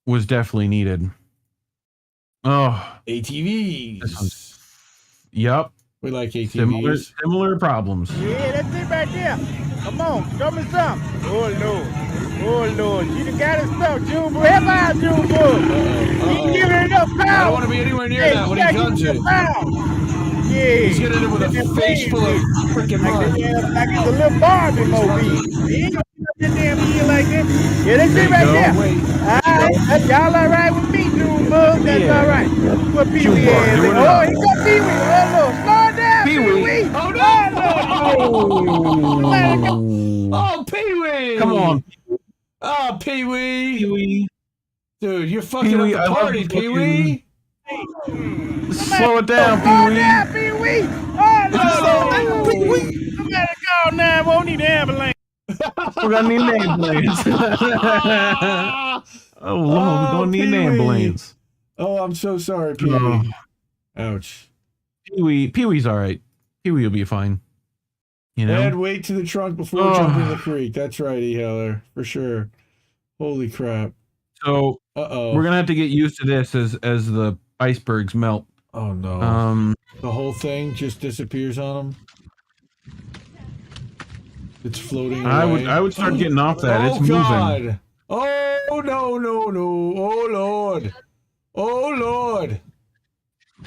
was definitely needed. Oh. ATVs. Yep. We like ATVs. Similar problems. Yeah, that's it right there. Come on, show me some. Oh, Lord. Oh, Lord. You done got his stuff, Junebug. Help out, Junebug. He ain't giving it enough power. I don't want to be anywhere near that when he guns it. Yeah. He's getting it with a face full of freaking mud. Like it's a little Barbie movie. He ain't gonna get up that damn heel like that. Yeah, that's it right there. All right. That's y'all all right with me, Junebug. That's all right. What Pee-wee is. Oh, he got Pee-wee. Oh, Lord. Slow down, Pee-wee. Oh, no. Oh, Pee-wee. Come on. Oh, Pee-wee. Pee-wee. Dude, you're fucking Pee-wee, up the party, Pee-wee. Slow it down, Pee-wee. Pee-wee. Oh, no. Pee-wee. Somebody call 911. Need an ambulance. We're gonna need an ambulance. Oh, Lord, we're gonna need an ambulance. Oh, I'm so sorry, Pee-wee. Ouch. Pee-wee's all right. Pee-wee will be fine. You know? Add weight to the trunk before jumping in the creek. That's right, E-Heller. For sure. Holy crap. So Uh-oh. we're gonna have to get used to this as the icebergs melt. Oh no. The whole thing just disappears on them. It's floating away. I would start getting off that. It's God. moving. Oh no. Oh Lord. Oh Lord.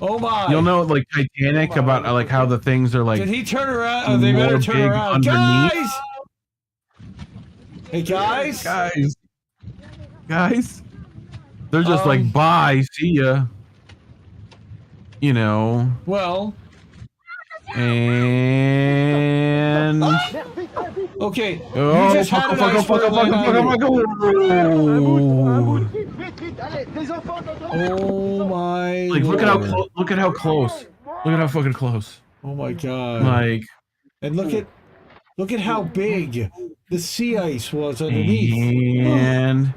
Oh my. You'll know like Titanic about like how the things are like. Did he turn around? Oh, they better turn around. Underneath. Guys! Hey guys! Guys. They're just like, bye, see ya. You know. Well. And okay. Oh, you just had an iceberg land on you. Oh my. Like look at how close. Look at how close. Look at how fucking close. Oh my god. Like. And look at how big the sea ice was underneath. And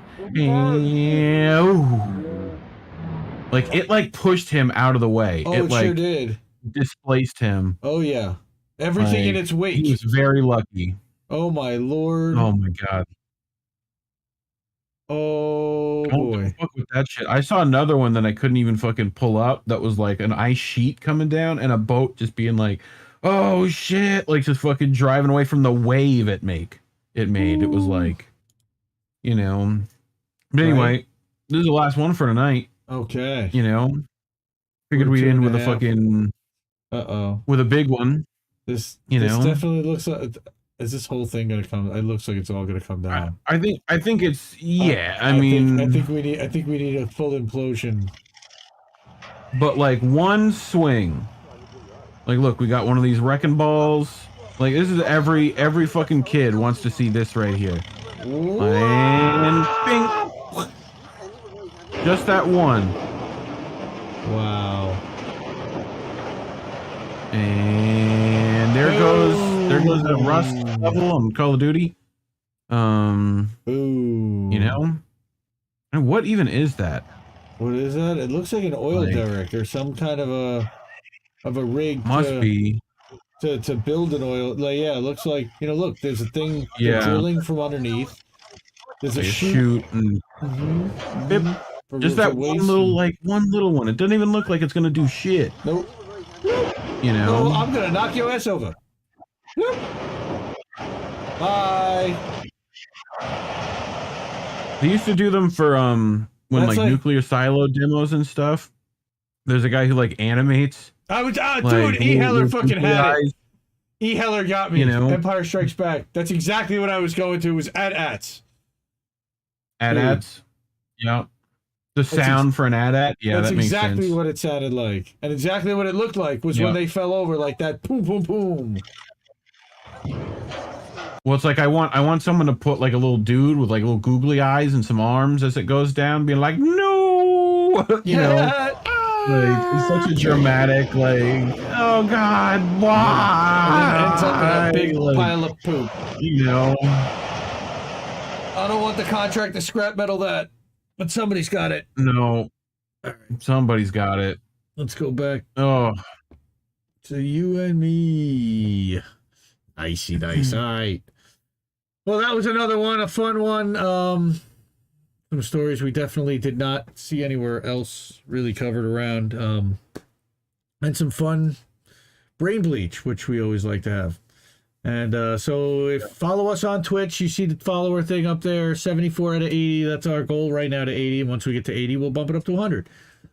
like it like pushed him out of the way. Oh, it like sure did. displaced him. Oh yeah. Everything in its wake. He was very lucky. Oh my lord. Oh my god. Oh Don't boy. fuck with that shit. I saw another one that I couldn't even fucking pull up that was like an ice sheet coming down and a boat just being like, oh shit, like just fucking driving away from the wave it made. It was like, you know. But anyway, this is the last one for tonight. Okay. You know. Figured we'd end with a fucking with a big one. This you know. definitely looks like, is this whole thing gonna come? It looks like it's all gonna come down. I think it's I mean I think we need a full implosion. But like one swing. Like look, we got one of these wrecking balls. Like this is every fucking kid wants to see this right here. And bing. Just that one. Wow. And there goes the Rust level on Call of Duty. Ooh. You know? And what even is that? What is that? It looks like an oil derrick or some kind of a rig. Must be to build an oil. Like it looks like, you know, look, there's a thing drilling from underneath. There's a chute and bip. Just that one little one. It doesn't even look like it's gonna do shit. Nope. You know. Oh, I'm gonna knock your ass over. Bye. They used to do them for when like nuclear silo demos and stuff. There's a guy who like animates. Dude, E. Heller fucking had it. E. Heller got me. You know? Empire Strikes Back. That's exactly what I was going to. Was AT-ATs. AT-ATs. Yeah. The sound for an AT-AT. Yeah, that's that makes exactly sense. what it sounded like, and exactly what it looked like was when they fell over, like that. Boom, boom, boom. Well, it's like I want someone to put like a little dude with like little googly eyes and some arms as it goes down, being like, no, you know, like it's such a dramatic, like, oh god, why? And ends up in a big pile of poop. You know, I don't want the contract to scrap metal that, but somebody's got it. No, somebody's got it. Let's go back. Oh, to you and me. Icy dice. All right. Well, that was another one, a fun one. Some stories we definitely did not see anywhere else really covered around. And some fun brain bleach, which we always like to have. And so if follow us on Twitch, you see the follower thing up there, 74 out of 80. That's our goal right now to 80. And once we get to 80, we'll bump it up to 100.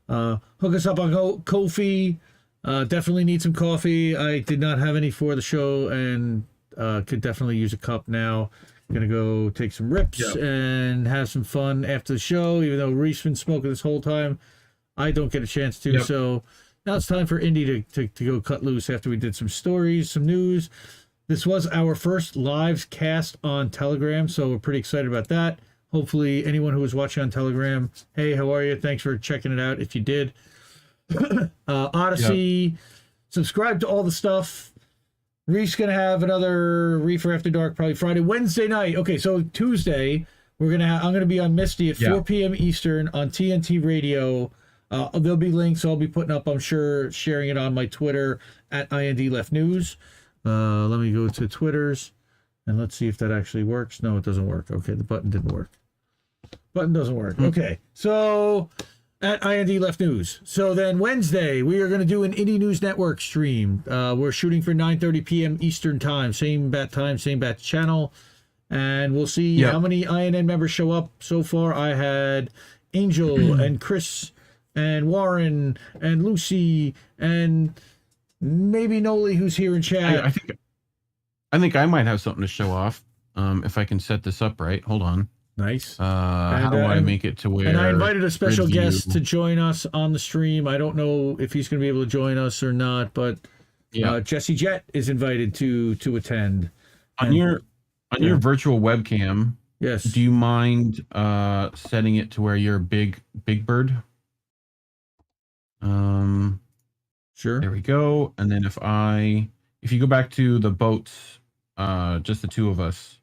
Hook us up on Ko-fi. Definitely need some coffee. I did not have any for the show and could definitely use a cup now. Gonna go take some rips and have some fun after the show, even though Reese's been smoking this whole time. I don't get a chance to. So now it's time for Indy to go cut loose after we did some stories, some news. This was our first live cast on Telegram, so we're pretty excited about that. Hopefully anyone who was watching on Telegram, hey, how are you? Thanks for checking it out if you did. Odyssey, subscribe to all the stuff. Reef's gonna have another Reefer After Dark probably Friday, Wednesday night. Okay, so Tuesday I'm gonna be on Misty at 4 p.m. Eastern on TNT Radio. There'll be links I'll be putting up, I'm sure, sharing it on my Twitter at IndieLeftNews. Let me go to Twitter's and let's see if that actually works. No, it doesn't work. Okay, the button didn't work. Button doesn't work. Okay, so at IndieLeftNews. So then Wednesday, we are going to do an IndieNews.Network stream. We're shooting for 9:30 p.m. Eastern time. Same bat time, same bat channel. And we'll see how many INN members show up. So far, I had Angel and Chris and Warren and Lucy and maybe Noli, who's here in chat. I think I might have something to show off. If I can set this up right. Hold on. Nice. How do I make it to where? And I invited a special guest to join us on the stream. I don't know if he's going to be able to join us or not, but Jesse Jett is invited to attend. On your virtual webcam. Yes. Do you mind setting it to where you're Big Bird? Sure. There we go. And then if you go back to the boats, just the two of us.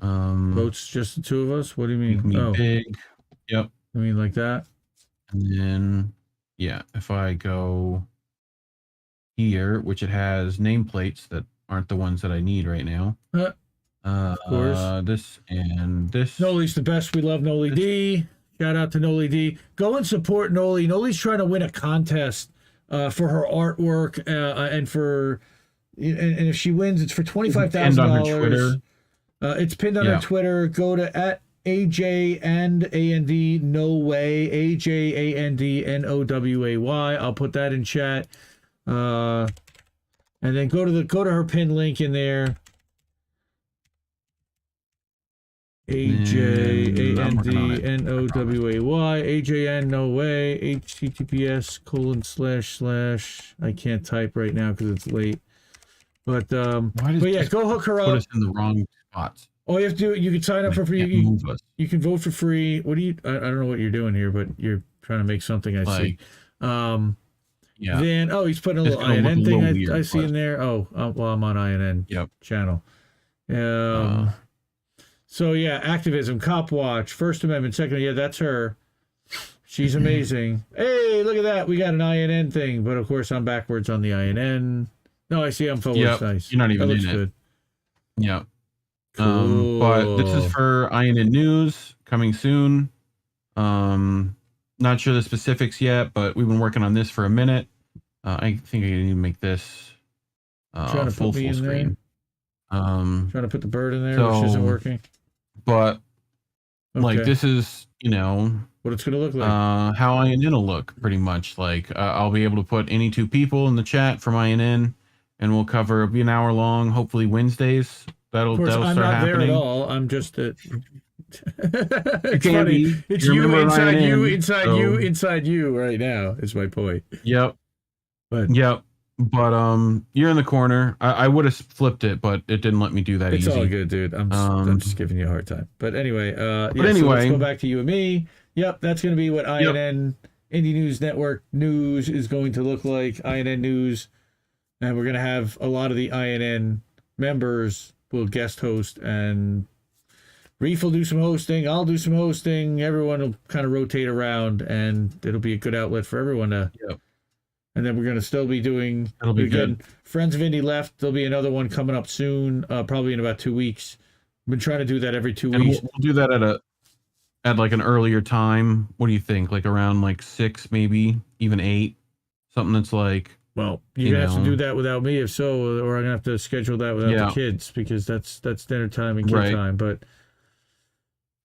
Boats, just the two of us? What do you mean? Big. Yep. I mean like that? And then if I go here, which it has nameplates that aren't the ones that I need right now. Of course. This and this. Noli's the best. We love Noli D. Shout out to Noli D. Go and support Noli. Noli's trying to win a contest for her artwork and if she wins, it's for $25,000. It's pinned on her Twitter. Go to @AJ No Way, AJANDNOWAY. I'll put that in chat. And then go to her pin link in there. AJANDNOWAY, AJN No Way, HTTPS:// I can't type right now because it's late. But yeah, go hook her up. Put us in the wrong spots. All you have to do, you can sign up for free. You can vote for free. What do you? I don't know what you're doing here, but you're trying to make something. I see. Yeah. Then he's putting a little INN thing I see in there. Well, I'm on INN channel. So yeah, activism, cop watch, First Amendment, Second. Yeah, that's her. She's amazing. Hey, look at that. We got an INN thing, but of course I'm backwards on the INN. No, I see I'm forwards. Nice. You're not even in good. it. Yeah. Cool. But this is for INN News coming soon. Not sure the specifics yet, but we've been working on this for a minute. I think I can even make this full screen. Trying to put the bird in there, which isn't working. But like this is, what it's gonna look like. How INN will look pretty much. Like I'll be able to put any two people in the chat from INN, and we'll cover. It'll be an hour long. Hopefully Wednesdays. That'll I'm start not happening. there at all. I'm just at. It's can funny. be. It's You you remember inside INN, you, inside so- you, inside you right now. Is my point. Yep. Yep. But you're in the corner. I would have flipped it, but it didn't let me do that It's easy. all good, dude. I'm just giving you a hard time. But anyway, so anyway, let's go back to you and me. Yep, that's going to be what INN, Indie News Network News is going to look like. INN News. And we're going to have a lot of the INN members will guest host, and Reef will do some hosting. I'll do some hosting. Everyone will kind of rotate around, and it'll be a good outlet for everyone to. Yep. And then we're going to still be doing. It'll be good. Friends of Indie Left. There'll be another one coming up soon, probably in about 2 weeks. I've been trying to do that every 2 And weeks. we'll do that at like an earlier time. What do you think? Like around like 6, maybe even 8, something that's like. Well, you're gonna have to do that without me, if so, or I'm gonna have to schedule that without the kids, because that's dinner time and kid time. But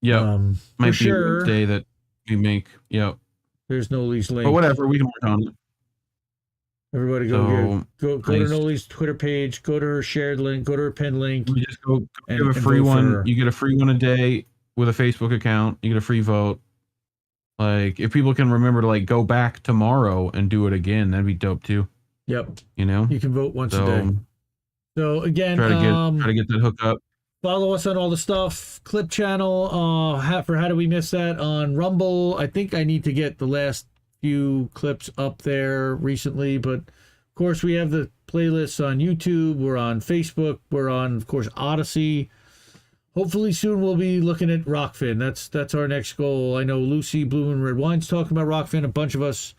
might be sure, a day that we make. Yep. There's Noli's link. But whatever, we can work on it. Everybody go to Noli's Twitter page, go to her shared link, go to her pinned link. You just go give a free one. You get a free one a day with a Facebook account. You get a free vote. Like, if people can remember to like go back tomorrow and do it again, that'd be dope too. Yep. You can vote once a day. So again, try to get that hook up. Follow us on all the stuff. Clip channel. For How Do We Miss That on Rumble. I think I need to get the last few clips up there recently, but of course we have the playlists on YouTube. We're on Facebook. We're on, of course, Odyssey. Hopefully soon we'll be looking at Rockfin. That's our next goal. I know Lucy Blue and Red Wine's talking about Rockfin. A bunch of us,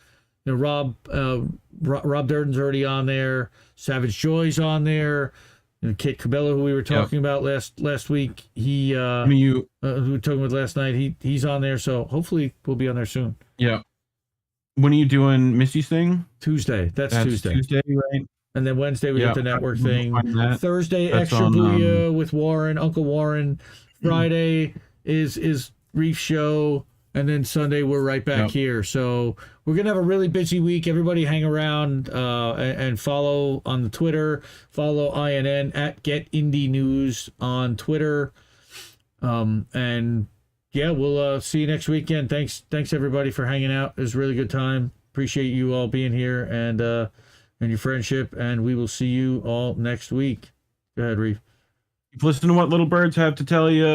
Rob Durden's already on there. Savage Joy's on there. Kit Cabela, who we were talking about last week, who we were talking about last night, he's on there. So hopefully we'll be on there soon. Yeah. When are you doing Misty's thing? Tuesday. That's Tuesday. Tuesday, right? And then Wednesday we got the network thing. Thursday, That's Extra on, Booyah with Warren, Uncle Warren. Friday is Reef Show. And then Sunday we're right back here. So we're going to have a really busy week. Everybody hang around and follow on the Twitter. Follow INN at Get Indie News on Twitter. And yeah, we'll see you next weekend. Thanks everybody for hanging out. It was a really good time. Appreciate you all being here and your friendship. And we will see you all next week. Go ahead, Reef. Listen to what little birds have to tell you.